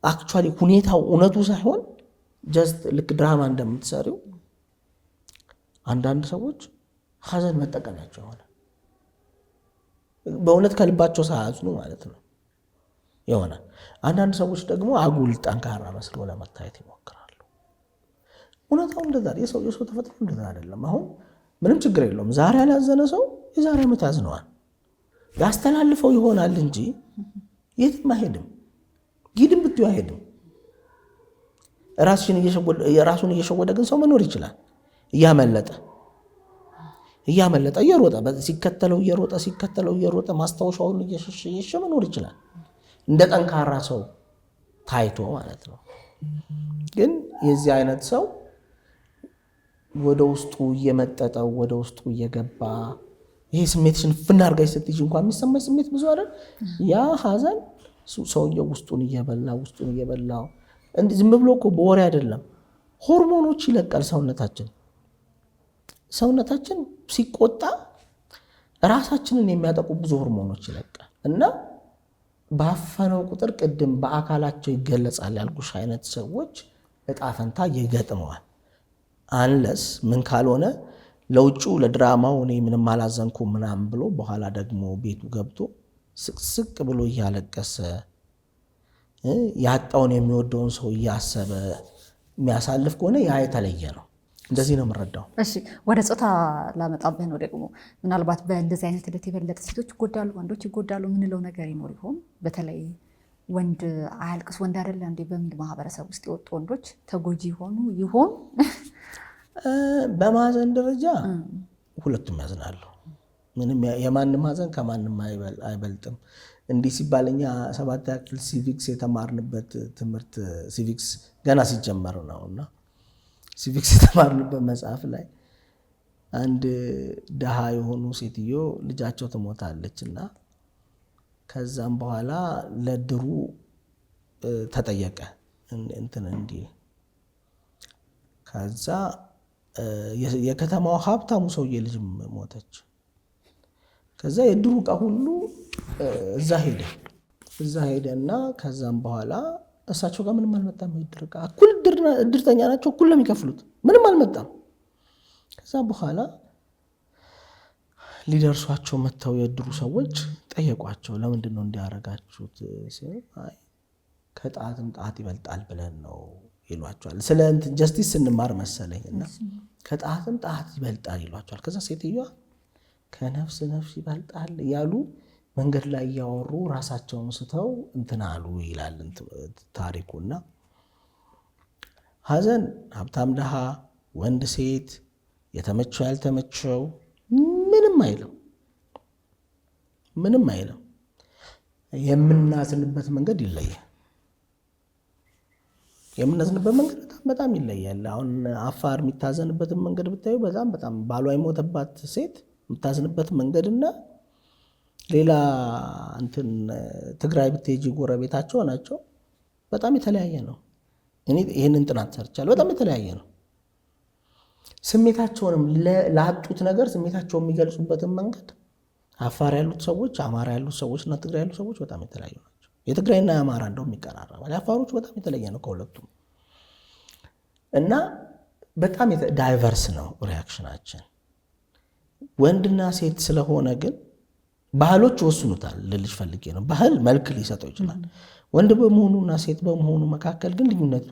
አክቹዋሊ ሁኔታው እውነቱ ሳይሆን ጀስት ልክ ድራማ እንደምትሰሪው አንዳንድ ሰዎች ሀዘን መጠቀሚያቸው ይሆናል። በእውነት ከልባቸው ሳያዝኑ ማለት ነው ይሆናል። አንዳንድ ሰዎች ደግሞ አጉል ጠንካራ መስሎ ለመታየት ይሞክራሉ። እውነታው እንደዛ የሰው ተፈጥሮ እንደዛ አይደለም። አሁን ምንም ችግር የለውም። ዛሬ ያላዘነ ሰው የዛሬ ዓመት ያዝነዋል። ያስተላልፈው ይሆናል እንጂ የትም አይሄድም። ጊድም ብትዩ አይሄድም። ራሱን እየሸወደ ግን ሰው መኖር ይችላል። እያመለጠ እየሮጠ ሲከተለው እየሮጠ ማስታወሻውን እየሸሸ መኖር ይችላል። እንደ ጠንካራ ሰው ታይቶ ማለት ነው። ግን የዚህ አይነት ሰው ወደ ውስጡ እየመጠጠው ወደ ውስጡ እየገባ ይሄ ስሜትሽን ፍና አድርጋሽ ስትይዥ እንኳን የሚሰማሽ ስሜት ብዙ አይደል? ያ ሀዘን ሰውየው ውስጡን እየበላው ዝም ብሎ እኮ በወሬ አይደለም፣ ሆርሞኖች ይለቃል ሰውነታችን ሲቆጣ ራሳችንን የሚያጠቁ ብዙ ሆርሞኖች ይለቃል እና ባፈነው ቁጥር ቅድም በአካላቸው ይገለጻል ያልኩሽ አይነት ሰዎች እጣ ፈንታ ይገጥመዋል። አንለስ ምን ካልሆነ ለውጩ ለድራማው እኔ ምንም አላዘንኩም ምናምን ብሎ በኋላ ደግሞ ቤቱ ገብቶ ስቅስቅ ብሎ እያለቀሰ ያጣውን የሚወደውን ሰው እያሰበ የሚያሳልፍ ከሆነ ያ የተለየ ነው። እንደዚህ ነው የምረዳው። እሺ ወደ ጾታ ላመጣብህ ነው ደግሞ ምናልባት በእንደዚህ አይነት ሂደት የበለጠ ሴቶች ይጎዳሉ፣ ወንዶች ይጎዳሉ የምንለው ነገር ይኖር ይሆን? በተለይ ወንድ አያልቅስ ወንድ አይደለ እንዴ በሚል ማህበረሰብ ውስጥ የወጡ ወንዶች ተጎጂ ሆኑ ይሆን? በማዘን ደረጃ ሁለቱም ያዝናሉ። ምንም የማንም ማዘን ከማንም አይበልጥም። እንዲህ ሲባል እኛ 7ኛ ክፍል ሲቪክስ የተማርንበት ትምህርት ሲቪክስ ገና ሲጀመር ነው እና ሲቪክስ የተማርንበት መጽሐፍ ላይ አንድ ድሃ የሆኑ ሴትዮ ልጃቸው ትሞታለች እና ከዛም በኋላ ለድሩ ተጠየቀ እንትን እንዲህ ከዛ የከተማው ሀብታሙ ሰውዬ ልጅ ሞተች። ከዛ የድሩ ዕቃ ሁሉ እዛ ሄደ እና ከዛም በኋላ እሳቸው ጋር ምንም አልመጣም። የድር ዕቃ እኩል እድርተኛ ናቸው፣ እኩል ነው የሚከፍሉት፣ ምንም አልመጣም። ከዛ በኋላ ሊደርሷቸው መጥተው የድሩ ሰዎች ጠየቋቸው፣ ለምንድን ነው እንዲያረጋችሁት? ከጣትም ጣት ይበልጣል ብለን ነው ይሏቸዋል። ስለ ጀስቲስ ስንማር መሰለኝ እና ከጣትም ጣት ይበልጣል ይሏቸዋል። ከዛ ሴትዮዋ ከነፍስ ነፍስ ይበልጣል እያሉ መንገድ ላይ እያወሩ ራሳቸውን ስተው እንትን አሉ ይላል ታሪኩና ሀዘን ሀብታም ድሃ፣ ወንድ ሴት፣ የተመቸው ያልተመቸው ምንም አይልም። የምናዝንበት መንገድ ይለያል። የምናዝንበት መንገድ በጣም ይለያል። አሁን አፋር የሚታዘንበትን መንገድ ብታዩ በጣም ባሏ የሞተባት ሴት የምታዝንበት መንገድና ሌላ እንትን ትግራይ ብትሄጂ ጎረቤታቸው ናቸው፣ በጣም የተለያየ ነው። እኔ ይህንን ጥናት ሰርቻለሁ። በጣም የተለያየ ነው። ስሜታቸውንም ላጡት ነገር ስሜታቸው የሚገልጹበትን መንገድ አፋር ያሉት ሰዎች፣ አማራ ያሉት ሰዎች እና ትግራይ ያሉት ሰዎች በጣም የተለያዩ ናቸው። የትግራይና የአማራ እንደውም ይቀራረባል። የአፋሮች በጣም የተለየ ነው ከሁለቱም እና በጣም ዳይቨርስ ነው ሪያክሽናችን። ወንድና ሴት ስለሆነ ግን ባህሎች ይወስኑታል ልልሽ ፈልጌ ነው። ባህል መልክ ሊሰጠው ይችላል። ወንድ በመሆኑና ሴት በመሆኑ መካከል ግን ልዩነቱ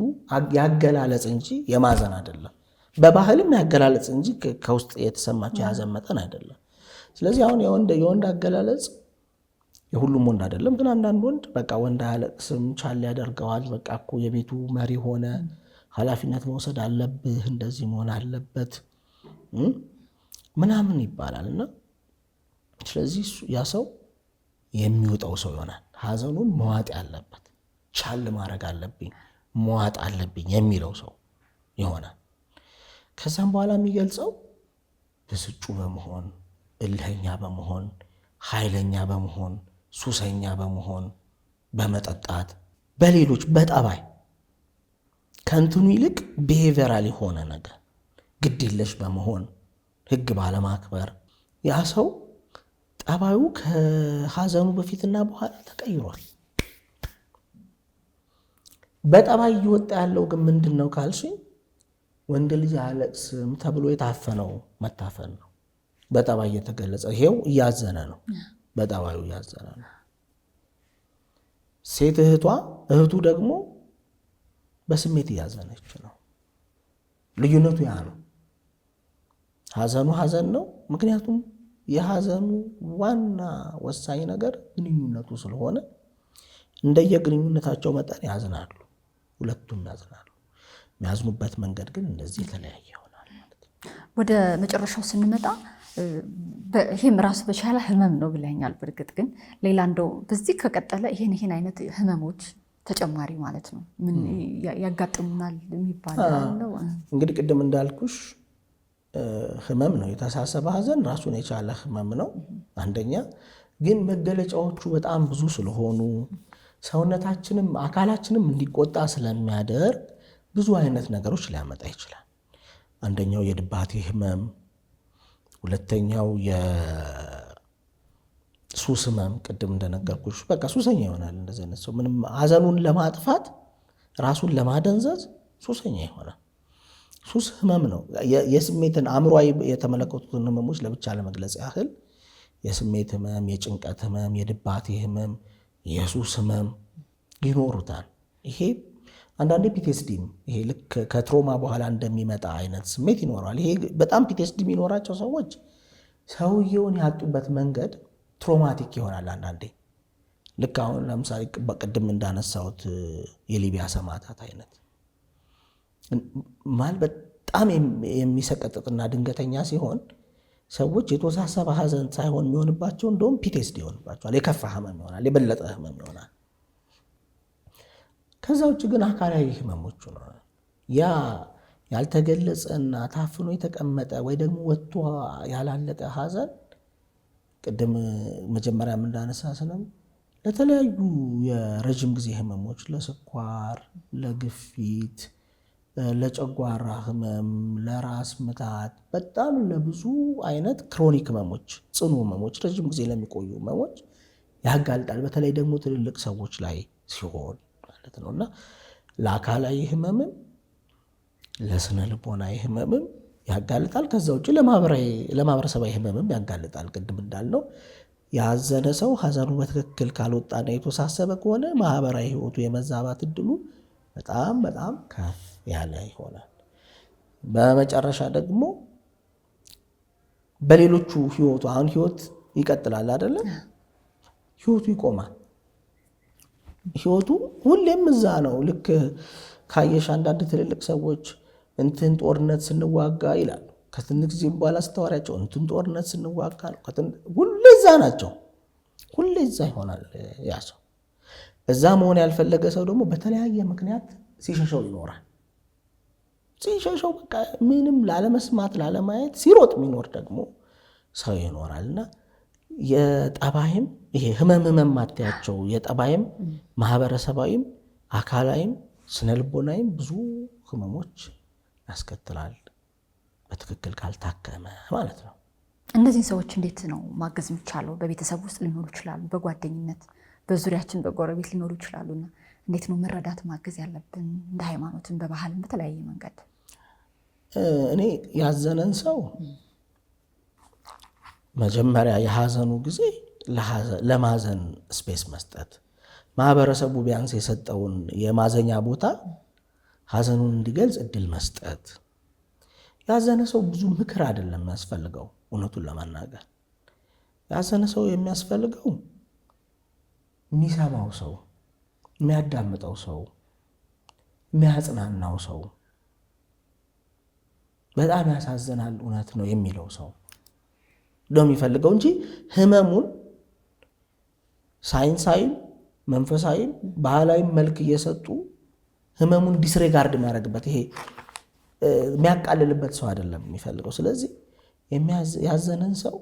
ያገላለጽ እንጂ የማዘን አይደለም። በባህልም ያገላለጽ እንጂ ከውስጥ የተሰማቸው የያዘን መጠን አይደለም። ስለዚህ አሁን የወንድ አገላለጽ የሁሉም ወንድ አይደለም። ግን አንዳንድ ወንድ በቃ ወንድ አያለቅስም፣ ቻል ያደርገዋል። በቃ እኮ የቤቱ መሪ ሆነ፣ ኃላፊነት መውሰድ አለብህ፣ እንደዚህ መሆን አለበት ምናምን ይባላል እና ስለዚህ ያ ሰው የሚወጣው ሰው ይሆናል። ሀዘኑን መዋጥ ያለበት፣ ቻል ማድረግ አለብኝ፣ መዋጥ አለብኝ የሚለው ሰው ይሆናል። ከዛም በኋላ የሚገልጸው ብስጩ በመሆን፣ እልህኛ በመሆን፣ ኃይለኛ በመሆን፣ ሱሰኛ በመሆን፣ በመጠጣት፣ በሌሎች በጠባይ ከእንትኑ ይልቅ ቢሄቪራል የሆነ ነገር ግድየለሽ በመሆን ህግ ባለማክበር ያ ሰው ጠባዩ ከሀዘኑ በፊትና በኋላ ተቀይሯል። በጠባይ እየወጣ ያለው ግን ምንድን ነው ካልሽኝ፣ ወንድ ልጅ አያለቅስም ተብሎ የታፈነው መታፈን ነው። በጠባይ እየተገለጸ ይሄው እያዘነ ነው፣ በጠባዩ እያዘነ ነው። ሴት እህቱ ደግሞ በስሜት እያዘነች ነው። ልዩነቱ ያ ነው። ሀዘኑ ሀዘን ነው። ምክንያቱም የሀዘኑ ዋና ወሳኝ ነገር ግንኙነቱ ስለሆነ እንደየግንኙነታቸው መጠን ያዝናሉ። ሁለቱም ያዝናሉ። የሚያዝኑበት መንገድ ግን እንደዚህ የተለያየ ይሆናል ማለት ነው። ወደ መጨረሻው ስንመጣ ይህም ራሱ በቻለ ህመም ነው ብለኛል። በእርግጥ ግን ሌላ እንደው በዚህ ከቀጠለ ይህን አይነት ህመሞች ተጨማሪ ማለት ነው ምን ያጋጥሙናል የሚባል ነው? እንግዲህ ቅድም እንዳልኩሽ ህመም ነው። የተሳሰበ ሀዘን ራሱን የቻለ ህመም ነው። አንደኛ ግን መገለጫዎቹ በጣም ብዙ ስለሆኑ ሰውነታችንም አካላችንም እንዲቆጣ ስለሚያደርግ ብዙ አይነት ነገሮች ሊያመጣ ይችላል። አንደኛው የድባቴ ህመም፣ ሁለተኛው የሱስ ህመም። ቅድም እንደነገርኩሽ በቃ ሱሰኛ ይሆናል። እንደዚህ አይነት ሰው ምንም ሀዘኑን ለማጥፋት ራሱን ለማደንዘዝ ሱሰኛ ይሆናል። ሱስ ህመም ነው። የስሜትን አእምሯዊ የተመለከቱትን ህመሞች ለብቻ ለመግለጽ ያህል የስሜት ህመም፣ የጭንቀት ህመም፣ የድባቴ ህመም፣ የሱስ ህመም ይኖሩታል። ይሄ አንዳንዴ ፒቴስዲም ይሄ ልክ ከትሮማ በኋላ እንደሚመጣ አይነት ስሜት ይኖረዋል። ይሄ በጣም ፒቴስዲ የሚኖራቸው ሰዎች ሰውየውን ያጡበት መንገድ ትሮማቲክ ይሆናል። አንዳንዴ ልክ አሁን ለምሳሌ በቅድም እንዳነሳሁት የሊቢያ ሰማዕታት አይነት ማለት በጣም የሚሰቀጥጥና ድንገተኛ ሲሆን ሰዎች የተወሳሰበ ሀዘን ሳይሆን የሚሆንባቸው እንደውም ፒቴስዲ ይሆንባቸዋል። የከፋ ህመም ይሆናል፣ የበለጠ ህመም ይሆናል። ከዛ ውጭ ግን አካላዊ ህመሞቹ ነው ያ ያልተገለጸና ታፍኖ የተቀመጠ ወይ ደግሞ ወጥቶ ያላለቀ ሀዘን ቅድም መጀመሪያ እንዳነሳስንም ለተለያዩ የረጅም ጊዜ ህመሞች፣ ለስኳር፣ ለግፊት፣ ለጨጓራ ህመም፣ ለራስ ምታት፣ በጣም ለብዙ አይነት ክሮኒክ ህመሞች፣ ጽኑ ህመሞች፣ ረጅም ጊዜ ለሚቆዩ ህመሞች ያጋልጣል። በተለይ ደግሞ ትልልቅ ሰዎች ላይ ሲሆን ማለት ነው እና ለአካላዊ ህመምም ለስነ ልቦናዊ ህመምም ያጋልጣል። ከዛ ውጭ ለማህበረሰባዊ ህመምም ያጋልጣል። ቅድም እንዳልነው ያዘነ ሰው ሀዘኑ በትክክል ካልወጣና የተወሳሰበ ከሆነ ማህበራዊ ህይወቱ የመዛባት እድሉ በጣም በጣም ከፍ ያለ ይሆናል። በመጨረሻ ደግሞ በሌሎቹ ህይወቱ አሁን ህይወት ይቀጥላል አይደለም፣ ህይወቱ ይቆማል። ህይወቱ ሁሌም እዛ ነው። ልክ ካየሽ አንዳንድ ትልልቅ ሰዎች እንትን ጦርነት ስንዋጋ ይላሉ። ከትንሽ ጊዜም በኋላ ስታወሪያቸው እንትን ጦርነት ስንዋጋ ነው። ሁሌ እዛ ናቸው። ሁሌ እዛ ይሆናል ያ ሰው። እዛ መሆን ያልፈለገ ሰው ደግሞ በተለያየ ምክንያት ሲሸሸው ይኖራል። ሲሸሸው በቃ ምንም ላለመስማት ላለማየት ሲሮጥ የሚኖር ደግሞ ሰው ይኖራል እና የጠባይም ይሄ ህመም ማትያቸው የጠባይም ማህበረሰባዊም አካላዊም ስነልቦናዊም ብዙ ህመሞች ያስከትላል በትክክል ካልታከመ ማለት ነው። እነዚህን ሰዎች እንዴት ነው ማገዝ የሚቻለው? በቤተሰብ ውስጥ ሊኖሩ ይችላሉ፣ በጓደኝነት በዙሪያችን በጎረቤት ሊኖሩ ይችላሉና እንዴት ነው መረዳት ማገዝ ያለብን? እንደ ሃይማኖትን በባህልን በተለያየ መንገድ እኔ ያዘነን ሰው መጀመሪያ የሀዘኑ ጊዜ ለማዘን ስፔስ መስጠት፣ ማህበረሰቡ ቢያንስ የሰጠውን የማዘኛ ቦታ ሀዘኑን እንዲገልጽ እድል መስጠት። ያዘነ ሰው ብዙ ምክር አይደለም የሚያስፈልገው። እውነቱን ለመናገር ያዘነ ሰው የሚያስፈልገው የሚሰማው ሰው፣ የሚያዳምጠው ሰው፣ የሚያጽናናው ሰው፣ በጣም ያሳዝናል እውነት ነው የሚለው ሰው ነው የሚፈልገው እንጂ ህመሙን ሳይንሳዊም መንፈሳዊም ባህላዊም መልክ እየሰጡ ህመሙን ዲስሬጋርድ የሚያደርግበት ይሄ የሚያቃልልበት ሰው አይደለም የሚፈልገው። ስለዚህ ያዘነን ሰው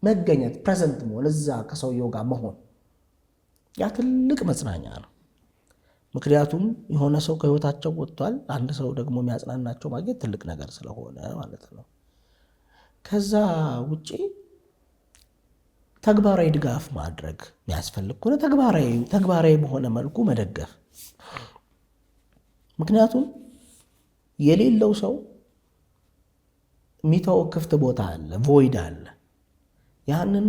መገኘት፣ ፕሬዘንት መሆን፣ እዛ ከሰውየው ጋር መሆን ያ ትልቅ መጽናኛ ነው። ምክንያቱም የሆነ ሰው ከህይወታቸው ወጥቷል፣ አንድ ሰው ደግሞ የሚያጽናናቸው ማግኘት ትልቅ ነገር ስለሆነ ማለት ነው። ከዛ ውጪ ተግባራዊ ድጋፍ ማድረግ የሚያስፈልግ ከሆነ ተግባራዊ በሆነ መልኩ መደገፍ። ምክንያቱም የሌለው ሰው የሚተው ክፍት ቦታ አለ፣ ቮይድ አለ። ያንን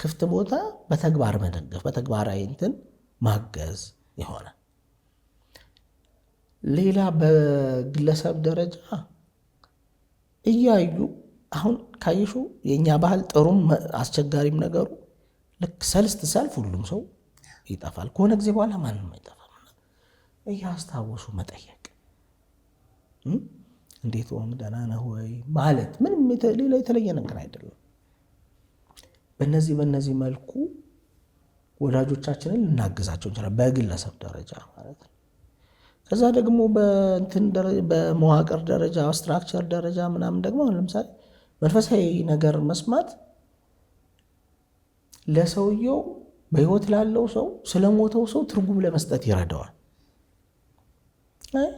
ክፍት ቦታ በተግባር መደገፍ፣ በተግባራዊ እንትን ማገዝ ይሆናል። ሌላ በግለሰብ ደረጃ እያዩ አሁን ካየሹ የእኛ ባህል ጥሩም አስቸጋሪም ነገሩ ልክ ሰልስት ሰልፍ ሁሉም ሰው ይጠፋል። ከሆነ ጊዜ በኋላ ማንም አይጠፋም። እያስታወሱ መጠየቅ፣ እንዴት ሆም ደህና ነህ ወይ ማለት ምንም ሌላ የተለየ ነገር አይደለም። በእነዚህ መልኩ ወዳጆቻችንን ልናግዛቸው እንችላለን፣ በግለሰብ ደረጃ ማለት ነው። ከዛ ደግሞ በመዋቅር ደረጃ ስትራክቸር ደረጃ ምናምን ደግሞ ለምሳሌ መንፈሳዊ ነገር መስማት ለሰውየው በህይወት ላለው ሰው ስለሞተው ሰው ትርጉም ለመስጠት ይረዳዋል።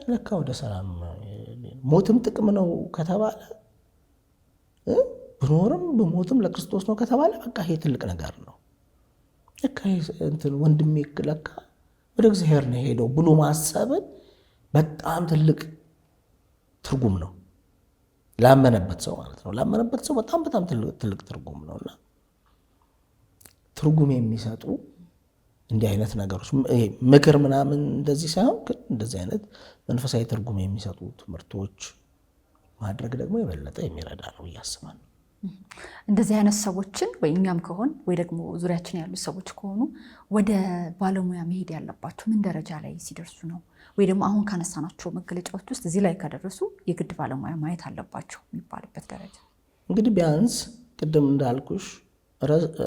ለካ ወደ ሰላም ሞትም ጥቅም ነው ከተባለ ብኖርም በሞትም ለክርስቶስ ነው ከተባለ በቃ ይሄ ትልቅ ነገር ነው። ለካ ወንድሜ ለካ ወደ እግዚአብሔር ነው ሄደው ብሎ ማሰብን በጣም ትልቅ ትርጉም ነው ላመነበት ሰው ማለት ነው። ላመነበት ሰው በጣም ትልቅ ትርጉም ነውና ትርጉም የሚሰጡ እንዲህ አይነት ነገሮች ምክር ምናምን እንደዚህ ሳይሆን ግን እንደዚህ አይነት መንፈሳዊ ትርጉም የሚሰጡ ትምህርቶች ማድረግ ደግሞ የበለጠ የሚረዳ ነው እያስባለሁ። እንደዚህ አይነት ሰዎችን ወይ እኛም ከሆን ወይ ደግሞ ዙሪያችን ያሉ ሰዎች ከሆኑ ወደ ባለሙያ መሄድ ያለባቸው ምን ደረጃ ላይ ሲደርሱ ነው? ወይ ደግሞ አሁን ካነሳናቸው መገለጫዎች ውስጥ እዚህ ላይ ከደረሱ የግድ ባለሙያ ማየት አለባቸው የሚባልበት ደረጃ? እንግዲህ ቢያንስ ቅድም እንዳልኩሽ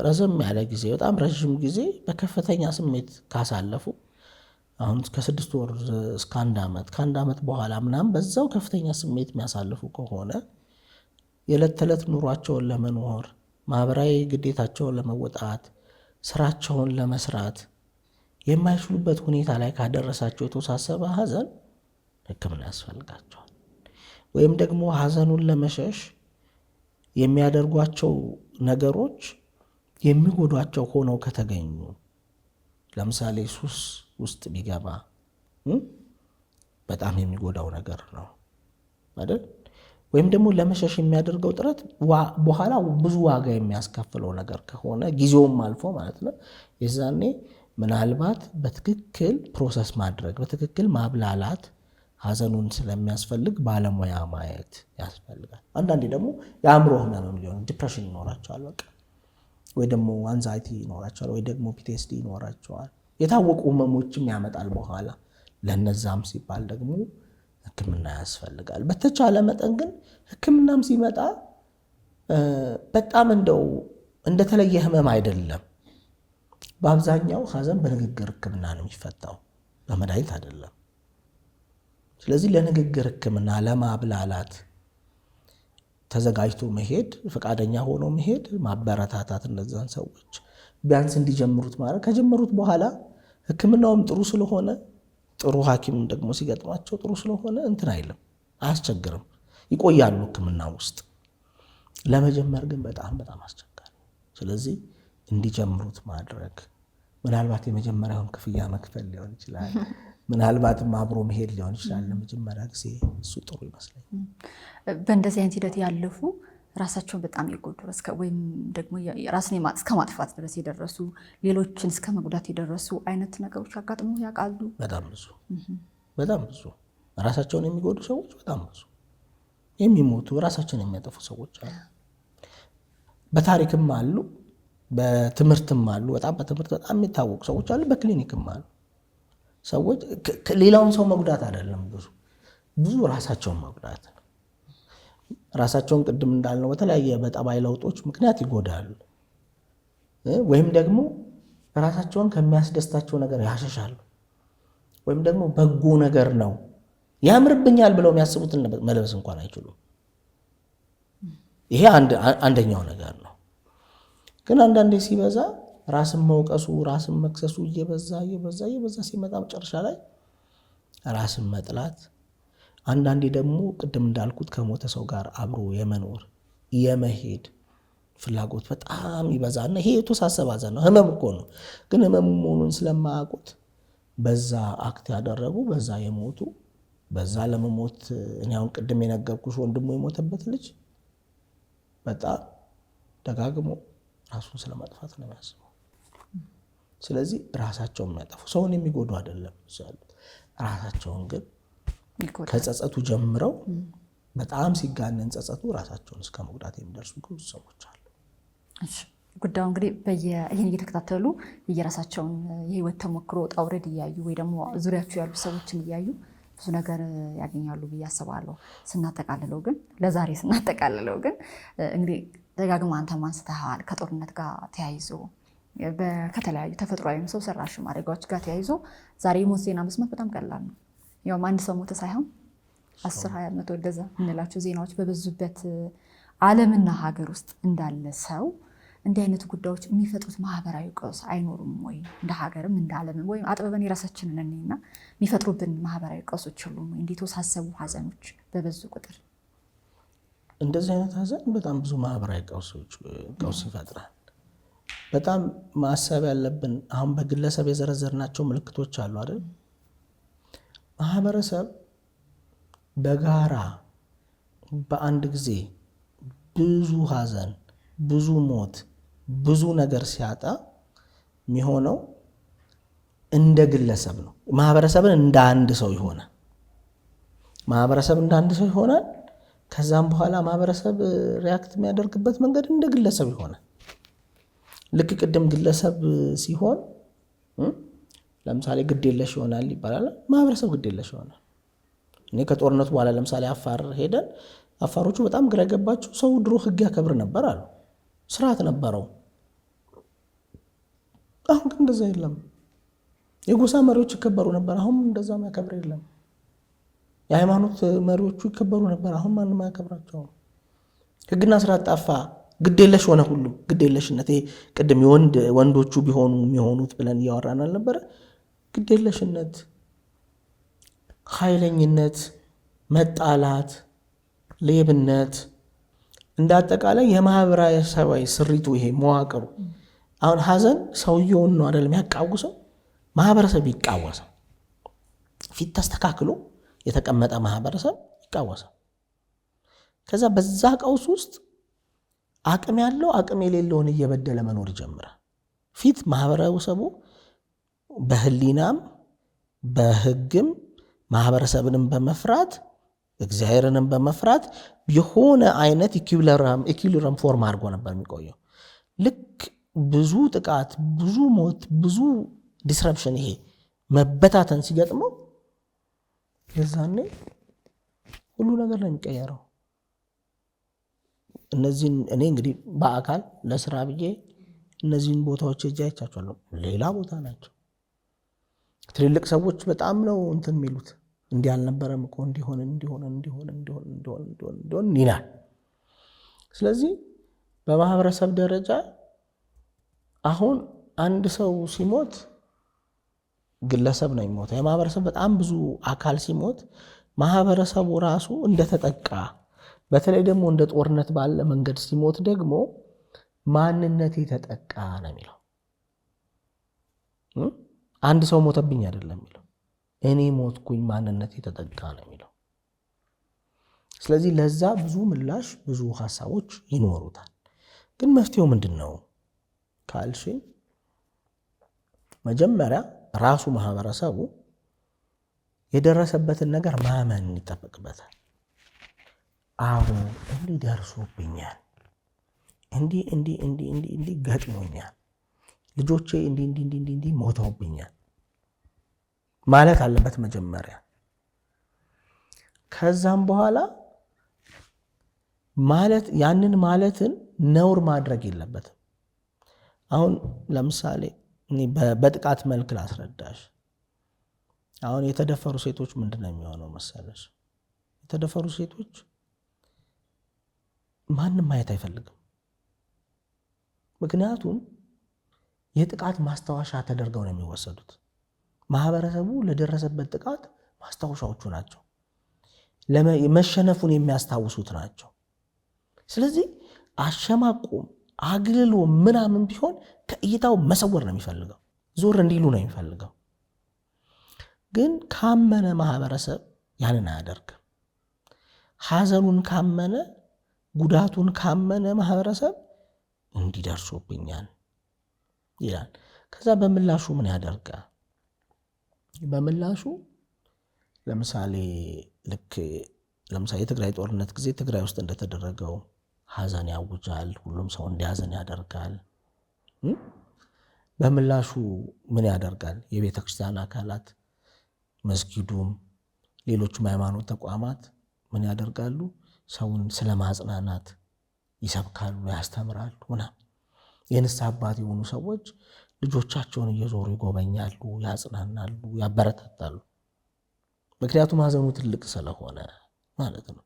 ረዘም ያለ ጊዜ በጣም ረዥም ጊዜ በከፍተኛ ስሜት ካሳለፉ አሁን ከ6 ወር እስከ 1 ዓመት ከ1 ዓመት በኋላ ምናምን በዛው ከፍተኛ ስሜት የሚያሳልፉ ከሆነ የዕለት ተዕለት ኑሯቸውን ለመኖር ማህበራዊ ግዴታቸውን ለመወጣት ስራቸውን ለመስራት የማይችሉበት ሁኔታ ላይ ካደረሳቸው የተወሳሰበ ሀዘን ሕክምና ያስፈልጋቸዋል። ወይም ደግሞ ሀዘኑን ለመሸሽ የሚያደርጓቸው ነገሮች የሚጎዷቸው ሆነው ከተገኙ ለምሳሌ ሱስ ውስጥ ቢገባ በጣም የሚጎዳው ነገር ነው አይደል? ወይም ደግሞ ለመሸሽ የሚያደርገው ጥረት በኋላ ብዙ ዋጋ የሚያስከፍለው ነገር ከሆነ ጊዜውም አልፎ ማለት ነው፣ የዛኔ ምናልባት በትክክል ፕሮሰስ ማድረግ በትክክል ማብላላት ሀዘኑን ስለሚያስፈልግ ባለሙያ ማየት ያስፈልጋል። አንዳንዴ ደግሞ የአእምሮ ህመም ሊሆን ዲፕሬሽን ይኖራቸዋል፣ በቃ ወይ ደግሞ አንዛይቲ ይኖራቸዋል፣ ወይ ደግሞ ፒቲኤስዲ ይኖራቸዋል። የታወቁ ህመሞችም ያመጣል በኋላ። ለነዛም ሲባል ደግሞ ሕክምና ያስፈልጋል። በተቻለ መጠን ግን ሕክምናም ሲመጣ በጣም እንደተለየ ህመም አይደለም። በአብዛኛው ሀዘን በንግግር ሕክምና ነው የሚፈታው፣ በመድኃኒት አይደለም። ስለዚህ ለንግግር ሕክምና ለማብላላት ተዘጋጅቶ መሄድ፣ ፈቃደኛ ሆኖ መሄድ፣ ማበረታታት፣ እነዛን ሰዎች ቢያንስ እንዲጀምሩት ማድረግ። ከጀመሩት በኋላ ሕክምናውም ጥሩ ስለሆነ ጥሩ ሐኪም ደግሞ ሲገጥማቸው ጥሩ ስለሆነ እንትን አይልም፣ አያስቸግርም፣ ይቆያሉ ሕክምና ውስጥ። ለመጀመር ግን በጣም በጣም አስቸጋሪ። ስለዚህ እንዲጀምሩት ማድረግ፣ ምናልባት የመጀመሪያውን ክፍያ መክፈል ሊሆን ይችላል፣ ምናልባትም አብሮ መሄድ ሊሆን ይችላል። ለመጀመሪያ ጊዜ እሱ ጥሩ ይመስለኛል። በእንደዚህ አይነት ሂደት ያለፉ ራሳቸውን በጣም የጎዱ ወይም ደግሞ ራስን እስከ ማጥፋት ድረስ የደረሱ ሌሎችን እስከ መጉዳት የደረሱ አይነት ነገሮች አጋጥሞ ያውቃሉ? በጣም ብዙ ራሳቸውን የሚጎዱ ሰዎች በጣም ብዙ፣ የሚሞቱ ራሳቸውን የሚያጠፉ ሰዎች አሉ። በታሪክም አሉ፣ በትምህርትም አሉ። በትምህርት በጣም የሚታወቁ ሰዎች አሉ፣ በክሊኒክም አሉ። ሰዎች ሌላውን ሰው መጉዳት አይደለም፣ ብዙ ራሳቸውን መጉዳት ነው። ራሳቸውን ቅድም እንዳልነው በተለያየ በጠባይ ለውጦች ምክንያት ይጎዳሉ። ወይም ደግሞ ራሳቸውን ከሚያስደስታቸው ነገር ያሸሻሉ። ወይም ደግሞ በጎ ነገር ነው ያምርብኛል ብለው የሚያስቡትን መልበስ እንኳን አይችሉም። ይሄ አንደኛው ነገር ነው። ግን አንዳንዴ ሲበዛ ራስን መውቀሱ ራስን መክሰሱ እየበዛ ሲመጣ መጨረሻ ላይ ራስን መጥላት፣ አንዳንዴ ደግሞ ቅድም እንዳልኩት ከሞተ ሰው ጋር አብሮ የመኖር የመሄድ ፍላጎት በጣም ይበዛና ይሄ የተወሳሰበ ሀዘን ነው። ህመም እኮ ነው፣ ግን ህመም መሆኑን ስለማያውቁት በዛ አክት ያደረጉ፣ በዛ የሞቱ፣ በዛ ለመሞት እኔ አሁን ቅድም የነገርኩሽ ወንድሙ የሞተበት ልጅ በጣም ደጋግሞ ራሱን ስለማጥፋት ነው የሚያስበው። ስለዚህ ራሳቸውን የሚያጠፉ ሰውን የሚጎዱ አይደለም ያሉት፣ ራሳቸውን ግን ከጸጸቱ ጀምረው በጣም ሲጋነን ጸጸቱ ራሳቸውን እስከ መጉዳት የሚደርሱ ብዙ ሰዎች አሉ። ጉዳዩ እንግዲህ ይህን እየተከታተሉ የየራሳቸውን የህይወት ተሞክሮ ውጣ ውረድ እያዩ ወይ ደግሞ ዙሪያቸው ያሉ ሰዎችን እያዩ ብዙ ነገር ያገኛሉ ብዬ አስባለሁ። ለዛሬ ስናጠቃልለው ግን እንግዲህ ደጋግማ አንተም አንስተሃል፣ ከጦርነት ጋር ተያይዞ ከተለያዩ ተፈጥሯዊ ሰው ሰራሽ አደጋዎች ጋር ተያይዞ ዛሬ የሞት ዜና መስማት በጣም ቀላል ነው። ያውም አንድ ሰው ሞተ ሳይሆን 10፣ 20 መቶ እንደዛ የምንላቸው ዜናዎች በበዙበት ዓለምና ሀገር ውስጥ እንዳለ ሰው እንዲህ አይነት ጉዳዮች የሚፈጥሩት ማህበራዊ ቀውስ አይኖሩም ወይ? እንደ ሀገርም እንደ ዓለምም ወይም አጥበበን የራሳችንን እኔና የሚፈጥሩብን ማህበራዊ ቀውሶች የሉም ወይ? እንዴት የተወሳሰቡ ሀዘኖች በበዙ ቁጥር እንደዚህ አይነት ሀዘን በጣም ብዙ ማህበራዊ ቀውስ ይፈጥራል። በጣም ማሰብ ያለብን አሁን በግለሰብ የዘረዘርናቸው ምልክቶች አሉ አይደል? ማህበረሰብ በጋራ በአንድ ጊዜ ብዙ ሀዘን፣ ብዙ ሞት፣ ብዙ ነገር ሲያጣ የሚሆነው እንደ ግለሰብ ነው። ማህበረሰብን እንደ አንድ ሰው ይሆናል። ማህበረሰብ እንደ አንድ ሰው ይሆናል። ከዛም በኋላ ማህበረሰብ ሪያክት የሚያደርግበት መንገድ እንደ ግለሰብ ይሆናል። ልክ ቅድም ግለሰብ ሲሆን ለምሳሌ ግዴለሽ ይሆናል ይባላል። ማህበረሰብ ግዴለሽ ይሆናል። እኔ ከጦርነቱ በኋላ ለምሳሌ አፋር ሄደን አፋሮቹ በጣም ግራ የገባቸው ሰው ድሮ ህግ ያከብር ነበር አሉ። ስርዓት ነበረው። አሁን ግን እንደዛ የለም። የጎሳ መሪዎች ይከበሩ ነበር። አሁን እንደዛ የሚያከብር የለም። የሃይማኖት መሪዎቹ ይከበሩ ነበር። አሁን ማንም አያከብራቸውም። ህግና ስርዓት ጠፋ። ግዴለሽ ሆነ ሁሉም። ግዴለሽነት ቅድም ወንዶቹ ቢሆኑ የሚሆኑት ብለን እያወራን አልነበረ? ግዴለሽነት፣ ኃይለኝነት፣ መጣላት፣ ሌብነት፣ እንደ አጠቃላይ የማህበረሰባዊ ስሪቱ ይሄ መዋቅሩ። አሁን ሀዘን ሰውየውን ነው አይደለም ያቃውሰው፣ ማህበረሰብ ይቃወሳል። ፊት ተስተካክሎ የተቀመጠ ማህበረሰብ ይቃወሳል። ከዛ በዛ ቀውስ ውስጥ አቅም ያለው አቅም የሌለውን እየበደለ መኖር ይጀምራል። ፊት ማህበረሰቡ በህሊናም በህግም ማህበረሰብንም በመፍራት እግዚአብሔርንም በመፍራት የሆነ አይነት ኢኩሊብረም ፎርም አድርጎ ነበር የሚቆየው። ልክ ብዙ ጥቃት፣ ብዙ ሞት፣ ብዙ ዲስረፕሽን፣ ይሄ መበታተን ሲገጥመው የዛኔ ሁሉ ነገር ነው የሚቀየረው። እነዚህን እኔ እንግዲህ በአካል ለስራ ብዬ እነዚህን ቦታዎች ሄጄ አይቻቸዋለሁ። ሌላ ቦታ ናቸው። ትልልቅ ሰዎች በጣም ነው እንትን የሚሉት። እንዲህ አልነበረም እኮ እንዲሆን ይላል። ስለዚህ በማህበረሰብ ደረጃ አሁን አንድ ሰው ሲሞት ግለሰብ ነው የሚሞተው። የማህበረሰብ በጣም ብዙ አካል ሲሞት ማህበረሰቡ ራሱ እንደተጠቃ፣ በተለይ ደግሞ እንደ ጦርነት ባለ መንገድ ሲሞት ደግሞ ማንነቴ ተጠቃ ነው የሚለው። አንድ ሰው ሞተብኝ አይደለም የሚለው፣ እኔ ሞትኩኝ፣ ማንነቴ ተጠቃ ነው የሚለው። ስለዚህ ለዛ ብዙ ምላሽ፣ ብዙ ሀሳቦች ይኖሩታል። ግን መፍትሄው ምንድን ነው ካልሽኝ፣ መጀመሪያ ራሱ ማህበረሰቡ የደረሰበትን ነገር ማመን ይጠበቅበታል። አዎ እንዲህ ደርሶብኛል፣ እንዲህ ገጥሞኛል፣ ልጆቼ እንዲህ ሞተውብኛል ማለት አለበት መጀመሪያ። ከዛም በኋላ ያንን ማለትን ነውር ማድረግ የለበትም። አሁን ለምሳሌ በጥቃት መልክ ላስረዳሽ። አሁን የተደፈሩ ሴቶች ምንድን ነው የሚሆነው መሰለሽ? የተደፈሩ ሴቶች ማንም ማየት አይፈልግም። ምክንያቱም የጥቃት ማስታወሻ ተደርገው ነው የሚወሰዱት። ማህበረሰቡ ለደረሰበት ጥቃት ማስታወሻዎቹ ናቸው፣ መሸነፉን የሚያስታውሱት ናቸው። ስለዚህ አሸማቆም አግልሎ ምናምን ቢሆን ከእይታው መሰወር ነው የሚፈልገው፣ ዞር እንዲሉ ነው የሚፈልገው። ግን ካመነ ማህበረሰብ ያንን አያደርግም። ሐዘኑን ካመነ፣ ጉዳቱን ካመነ ማህበረሰብ እንዲደርሶብኛል ይላል። ከዛ በምላሹ ምን ያደርጋል? በምላሹ ለምሳሌ የትግራይ ጦርነት ጊዜ ትግራይ ውስጥ እንደተደረገው ሐዘን ያውጃል። ሁሉም ሰው እንዲያዘን ያደርጋል። በምላሹ ምን ያደርጋል? የቤተ ክርስቲያን አካላት፣ መስጊዱም፣ ሌሎችም ሃይማኖት ተቋማት ምን ያደርጋሉ? ሰውን ስለ ማጽናናት ይሰብካሉ፣ ያስተምራሉ። የንስሐ አባት የሆኑ ሰዎች ልጆቻቸውን እየዞሩ ይጎበኛሉ፣ ያጽናናሉ፣ ያበረታታሉ። ምክንያቱም ሐዘኑ ትልቅ ስለሆነ ማለት ነው።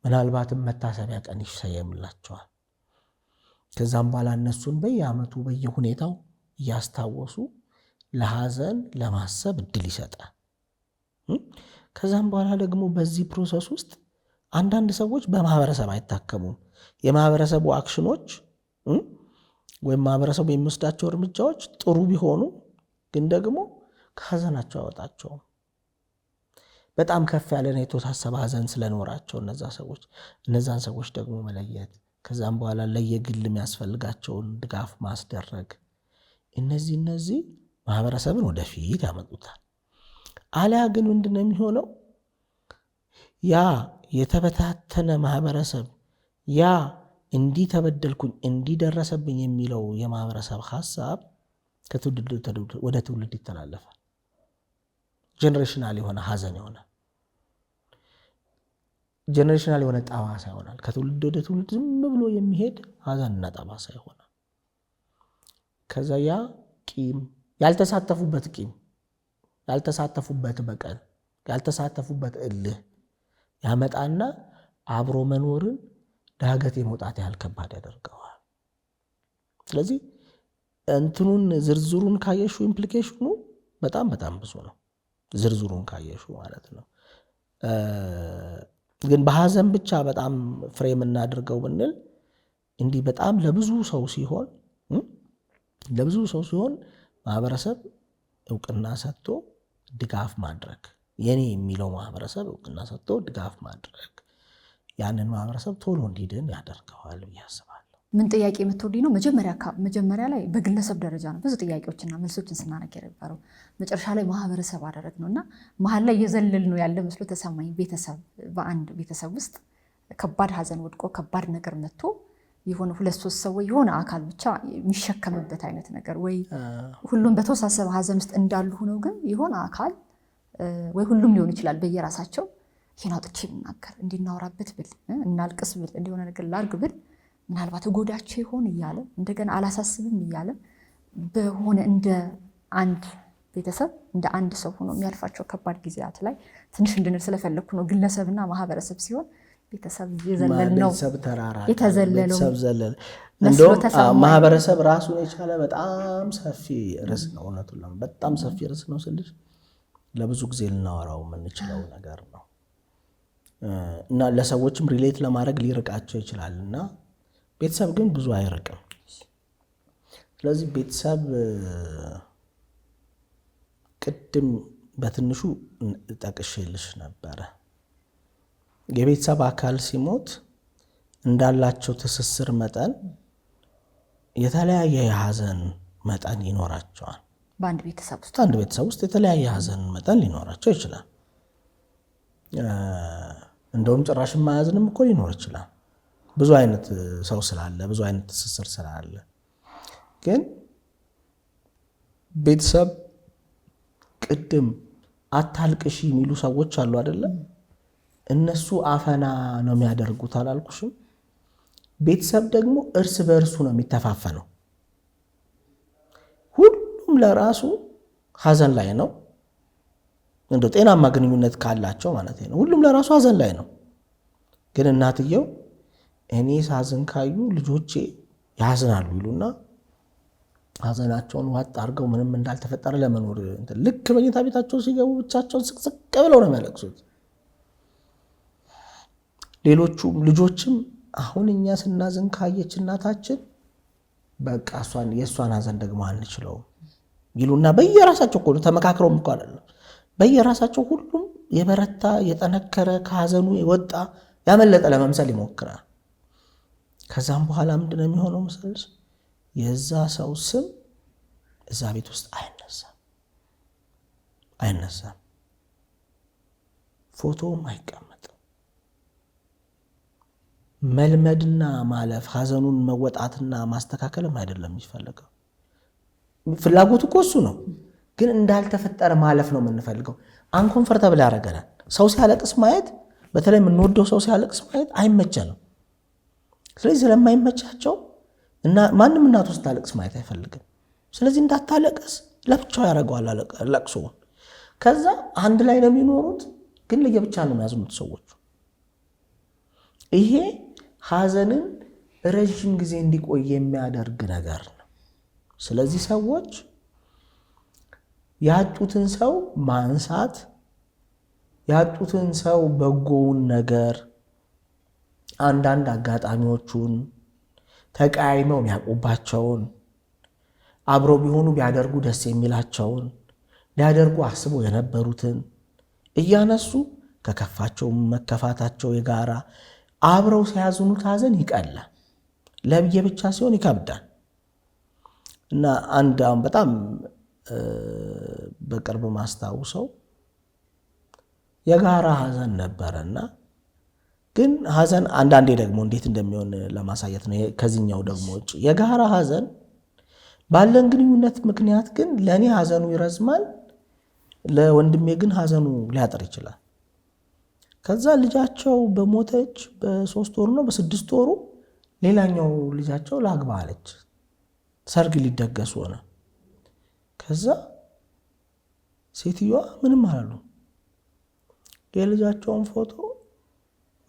ምናልባትም መታሰቢያ ቀን ይሰየምላቸዋል። ከዛም በኋላ እነሱን በየዓመቱ በየሁኔታው እያስታወሱ ለሐዘን ለማሰብ እድል ይሰጣል። ከዛም በኋላ ደግሞ በዚህ ፕሮሰስ ውስጥ አንዳንድ ሰዎች በማህበረሰብ አይታከሙም። የማህበረሰቡ አክሽኖች ወይም ማህበረሰቡ የሚወስዳቸው እርምጃዎች ጥሩ ቢሆኑ ግን ደግሞ ከሐዘናቸው አወጣቸውም። በጣም ከፍ ያለና የተወሳሰበ ሐዘን ስለኖራቸው እነዛን ሰዎች ደግሞ መለየት፣ ከዛም በኋላ ለየግል የሚያስፈልጋቸውን ድጋፍ ማስደረግ፣ እነዚህ ማህበረሰብን ወደፊት ያመጡታል። አሊያ ግን ምንድነው የሚሆነው? ያ የተበታተነ ማህበረሰብ ያ እንዲህ ተበደልኩኝ እንዲህ ደረሰብኝ የሚለው የማህበረሰብ ሀሳብ ከትውልድ ወደ ትውልድ ይተላለፋል። ጀነሬሽናል የሆነ ሀዘን ይሆናል። ጀነሬሽናል የሆነ ጠባሳ ይሆናል። ከትውልድ ወደ ትውልድ ዝም ብሎ የሚሄድ ሀዘንና ጠባሳ ይሆናል። ከዛ ያ ቂም፣ ያልተሳተፉበት ቂም፣ ያልተሳተፉበት በቀል፣ ያልተሳተፉበት እልህ ያመጣና አብሮ መኖርን ዳገት የመውጣት ያህል ከባድ ያደርገዋል። ስለዚህ እንትኑን ዝርዝሩን ካየሹ ኢምፕሊኬሽኑ በጣም በጣም ብዙ ነው። ዝርዝሩን ካየሹ ማለት ነው። ግን በሀዘን ብቻ በጣም ፍሬም እናድርገው ብንል እንዲህ በጣም ለብዙ ሰው ሲሆን ማህበረሰብ እውቅና ሰጥቶ ድጋፍ ማድረግ፣ የኔ የሚለው ማህበረሰብ እውቅና ሰጥቶ ድጋፍ ማድረግ ያንን ማህበረሰብ ቶሎ እንዲድን ያደርገዋል ብዬ አስባለሁ። ምን ጥያቄ የምትወልኝ ነው? መጀመሪያ ላይ በግለሰብ ደረጃ ነው ብዙ ጥያቄዎችና መልሶችን ስናነግ የነበረው። መጨረሻ ላይ ማህበረሰብ አደረግ ነው እና መሀል ላይ እየዘለል ነው ያለ መስሎ ተሰማኝ። ቤተሰብ፣ በአንድ ቤተሰብ ውስጥ ከባድ ሀዘን ወድቆ ከባድ ነገር መጥቶ የሆነ 2-3 ሰው የሆነ አካል ብቻ የሚሸከምበት አይነት ነገር ወይ ሁሉም በተወሳሰበ ሀዘን ውስጥ እንዳሉ ሆነው ግን የሆነ አካል ወይ ሁሉም ሊሆን ይችላል በየራሳቸው ይሄን አውጥቼ ብናገር እንዲናወራበት ብል እናልቅስ ብል እንዲሆነ ነገር ላርግ ብል ምናልባት ጎዳቸው ይሆን እያለ እንደገና አላሳስብም እያለ በሆነ እንደ አንድ ቤተሰብ እንደ አንድ ሰው ሆኖ የሚያልፋቸው ከባድ ጊዜያት ላይ ትንሽ እንድንል ስለፈለኩ ነው። ግለሰብና ማህበረሰብ ሲሆን ቤተሰብ የዘለል ነው የተዘለለው እንደውም ማህበረሰብ ራሱን የቻለ በጣም ሰፊ ርዕስ ነው። እውነቱን በጣም ሰፊ ርዕስ ነው ስልሽ ለብዙ ጊዜ ልናወራው የምንችለው ነገር ነው እና ለሰዎችም ሪሌት ለማድረግ ሊርቃቸው ይችላል እና ቤተሰብ ግን ብዙ አይርቅም። ስለዚህ ቤተሰብ ቅድም በትንሹ ጠቅሼልሽ ነበረ። የቤተሰብ አካል ሲሞት እንዳላቸው ትስስር መጠን የተለያየ የሀዘን መጠን ይኖራቸዋል። በአንድ ቤተሰብ ውስጥ የተለያየ ሀዘን መጠን ሊኖራቸው ይችላል። እንደውም ጭራሽ ማያዝንም እኮ ሊኖር ይችላል። ብዙ አይነት ሰው ስላለ፣ ብዙ አይነት ትስስር ስላለ። ግን ቤተሰብ ቅድም አታልቅሺ የሚሉ ሰዎች አሉ አይደለም? እነሱ አፈና ነው የሚያደርጉት አላልኩሽም? ቤተሰብ ደግሞ እርስ በእርሱ ነው የሚተፋፈነው። ሁሉም ለራሱ ሀዘን ላይ ነው። እንደው ጤናማ ግንኙነት ካላቸው ማለት ነው። ሁሉም ለራሱ ሀዘን ላይ ነው። ግን እናትየው እኔ ሳዝን ካዩ ልጆቼ ያዝናሉ ይሉና ሀዘናቸውን ዋጥ አድርገው ምንም እንዳልተፈጠረ ለመኖር ልክ መኝታ ቤታቸው ሲገቡ ብቻቸውን ስቅስቅ ብለው ነው የሚያለቅሱት። ሌሎቹም ልጆችም አሁን እኛ ስናዝን ካየች እናታችን በቃ የእሷን ሀዘን ደግሞ አንችለውም ይሉና በየራሳቸው እኮ ተመካክረውም እኮ አይደለም፣ በየራሳቸው ሁሉም የበረታ የጠነከረ ከሀዘኑ የወጣ ያመለጠ ለመምሰል ይሞክራል። ከዛም በኋላ ምንድነው የሚሆነው መሰለሽ? የዛ ሰው ስም እዛ ቤት ውስጥ አይነሳም፣ ፎቶውም አይቀመጥም። መልመድና ማለፍ ሀዘኑን መወጣትና ማስተካከልም አይደለም የሚፈልገው። ፍላጎቱ እኮ እሱ ነው፣ ግን እንዳልተፈጠረ ማለፍ ነው የምንፈልገው። አንኮንፈርተብል ያደርገናል። ሰው ሲያለቅስ ማየት፣ በተለይ የምንወደው ሰው ሲያለቅስ ማየት አይመቸንም። ስለዚህ ስለማይመቻቸው እና ማንም እናቱ ስታለቅስ ማየት አይፈልግም። ስለዚህ እንዳታለቅስ ለብቻው ያደርገዋል ለቅሶውን። ከዛ አንድ ላይ ነው የሚኖሩት፣ ግን ለየብቻ ነው የሚያዝኑት ሰዎቹ። ይሄ ሀዘንን ረዥም ጊዜ እንዲቆይ የሚያደርግ ነገር ነው። ስለዚህ ሰዎች ያጡትን ሰው ማንሳት፣ ያጡትን ሰው በጎውን ነገር፣ አንዳንድ አጋጣሚዎቹን፣ ተቀያይመው የሚያውቁባቸውን፣ አብረው ቢሆኑ ቢያደርጉ ደስ የሚላቸውን ሊያደርጉ አስበው የነበሩትን እያነሱ ከከፋቸው መከፋታቸው የጋራ አብረው ሲያዝኑት ሀዘን ይቀላል። ለብዬ ብቻ ሲሆን ይከብዳል። እና አንድ አሁን በጣም በቅርብ ማስታውሰው የጋራ ሀዘን ነበረና ግን ሀዘን አንዳንዴ ደግሞ እንዴት እንደሚሆን ለማሳየት ነው። ከዚህኛው ደግሞ ውጭ የጋራ ሀዘን ባለን ግንኙነት ምክንያት ግን ለእኔ ሀዘኑ ይረዝማል፣ ለወንድሜ ግን ሀዘኑ ሊያጥር ይችላል። ከዛ ልጃቸው በሞተች በ3 ወሩ ነው በ6 ወሩ ሌላኛው ልጃቸው ላግባ አለች። ሰርግ ሊደገስ ሆነ። ከዛ ሴትዮዋ ምንም አላሉ። የልጃቸውን ፎቶ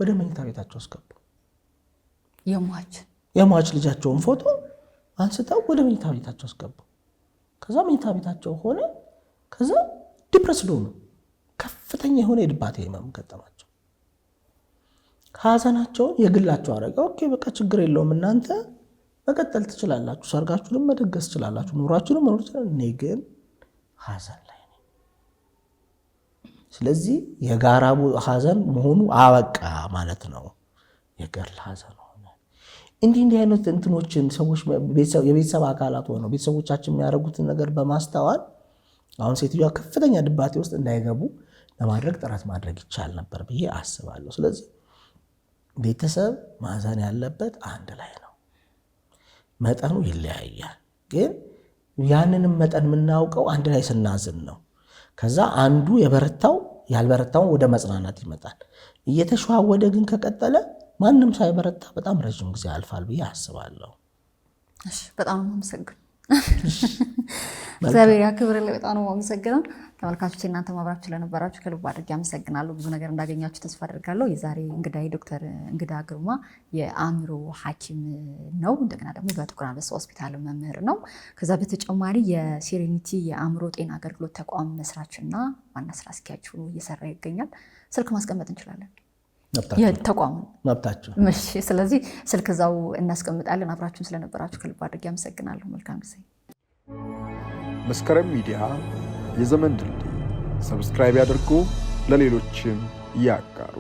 ወደ መኝታ ቤታቸው አስገቡ። የሟች ልጃቸውን ፎቶ አንስተው ወደ መኝታ ቤታቸው አስገቡ። ከዛ መኝታ ቤታቸው ሆነ። ከዛ ዲፕረስድ ሆኑ። ከፍተኛ የሆነ የድባቴ ህመም ገጠማቸው። ሀዘናቸውን የግላቸው አደረገ። ኦኬ በቃ ችግር የለውም እናንተ መቀጠል ትችላላችሁ፣ ሰርጋችሁንም መደገስ ትችላላችሁ፣ ኑሯችሁንም መኖር ትችላላችሁ፣ እኔ ግን ሀዘን ላይ ነኝ። ስለዚህ የጋራ ሀዘን መሆኑ አበቃ ማለት ነው። የግል ሀዘን ሆነ። እንዲህ አይነት እንትኖችን ሰዎች የቤተሰብ አካላት ሆነው ቤተሰቦቻችን የሚያደርጉትን ነገር በማስተዋል አሁን ሴትዮዋ ከፍተኛ ድባቴ ውስጥ እንዳይገቡ ለማድረግ ጥረት ማድረግ ይቻል ነበር ብዬ አስባለሁ። ስለዚህ ቤተሰብ ማዘን ያለበት አንድ ላይ ነው። መጠኑ ይለያያል፣ ግን ያንንም መጠን የምናውቀው አንድ ላይ ስናዝን ነው። ከዛ አንዱ የበረታው ያልበረታውን ወደ መጽናናት ይመጣል። እየተሸዋወደ ግን ከቀጠለ ማንም ሳይበረታ በጣም ረዥም ጊዜ ያልፋል ብዬ አስባለሁ። በጣም አመሰግናለሁ። እግዚአብሔር ያክብርልኝ። በጣም ነው አመሰግናለሁ። ተመልካቾች እናንተ ማብራችሁ ስለነበራችሁ ከልብ አድርጌ አመሰግናለሁ። ብዙ ነገር እንዳገኛችሁ ተስፋ አደርጋለሁ። የዛሬ እንግዳይ ዶክተር እንግዳ ግርማ የአእምሮ ሐኪም ነው። እንደገና ደግሞ በጥቁር አንበሳ ሆስፒታል መምህር ነው። ከዛ በተጨማሪ የሴሬኒቲ የአእምሮ ጤና አገልግሎት ተቋም መስራችና ዋና ስራ አስኪያጅ ሆኖ እየሰራ ይገኛል። ስልክ ማስቀመጥ እንችላለን የተቋሙ መብታችሁ። ስለዚህ ስልክ እዛው እናስቀምጣለን። አብራችሁን ስለነበራችሁ ከልብ አድርጌ አመሰግናለሁ። መልካም ጊዜ። መስከረም ሚዲያ የዘመን ድልድይ ሰብስክራይብ ያድርጉ፣ ለሌሎችም ያጋሩ።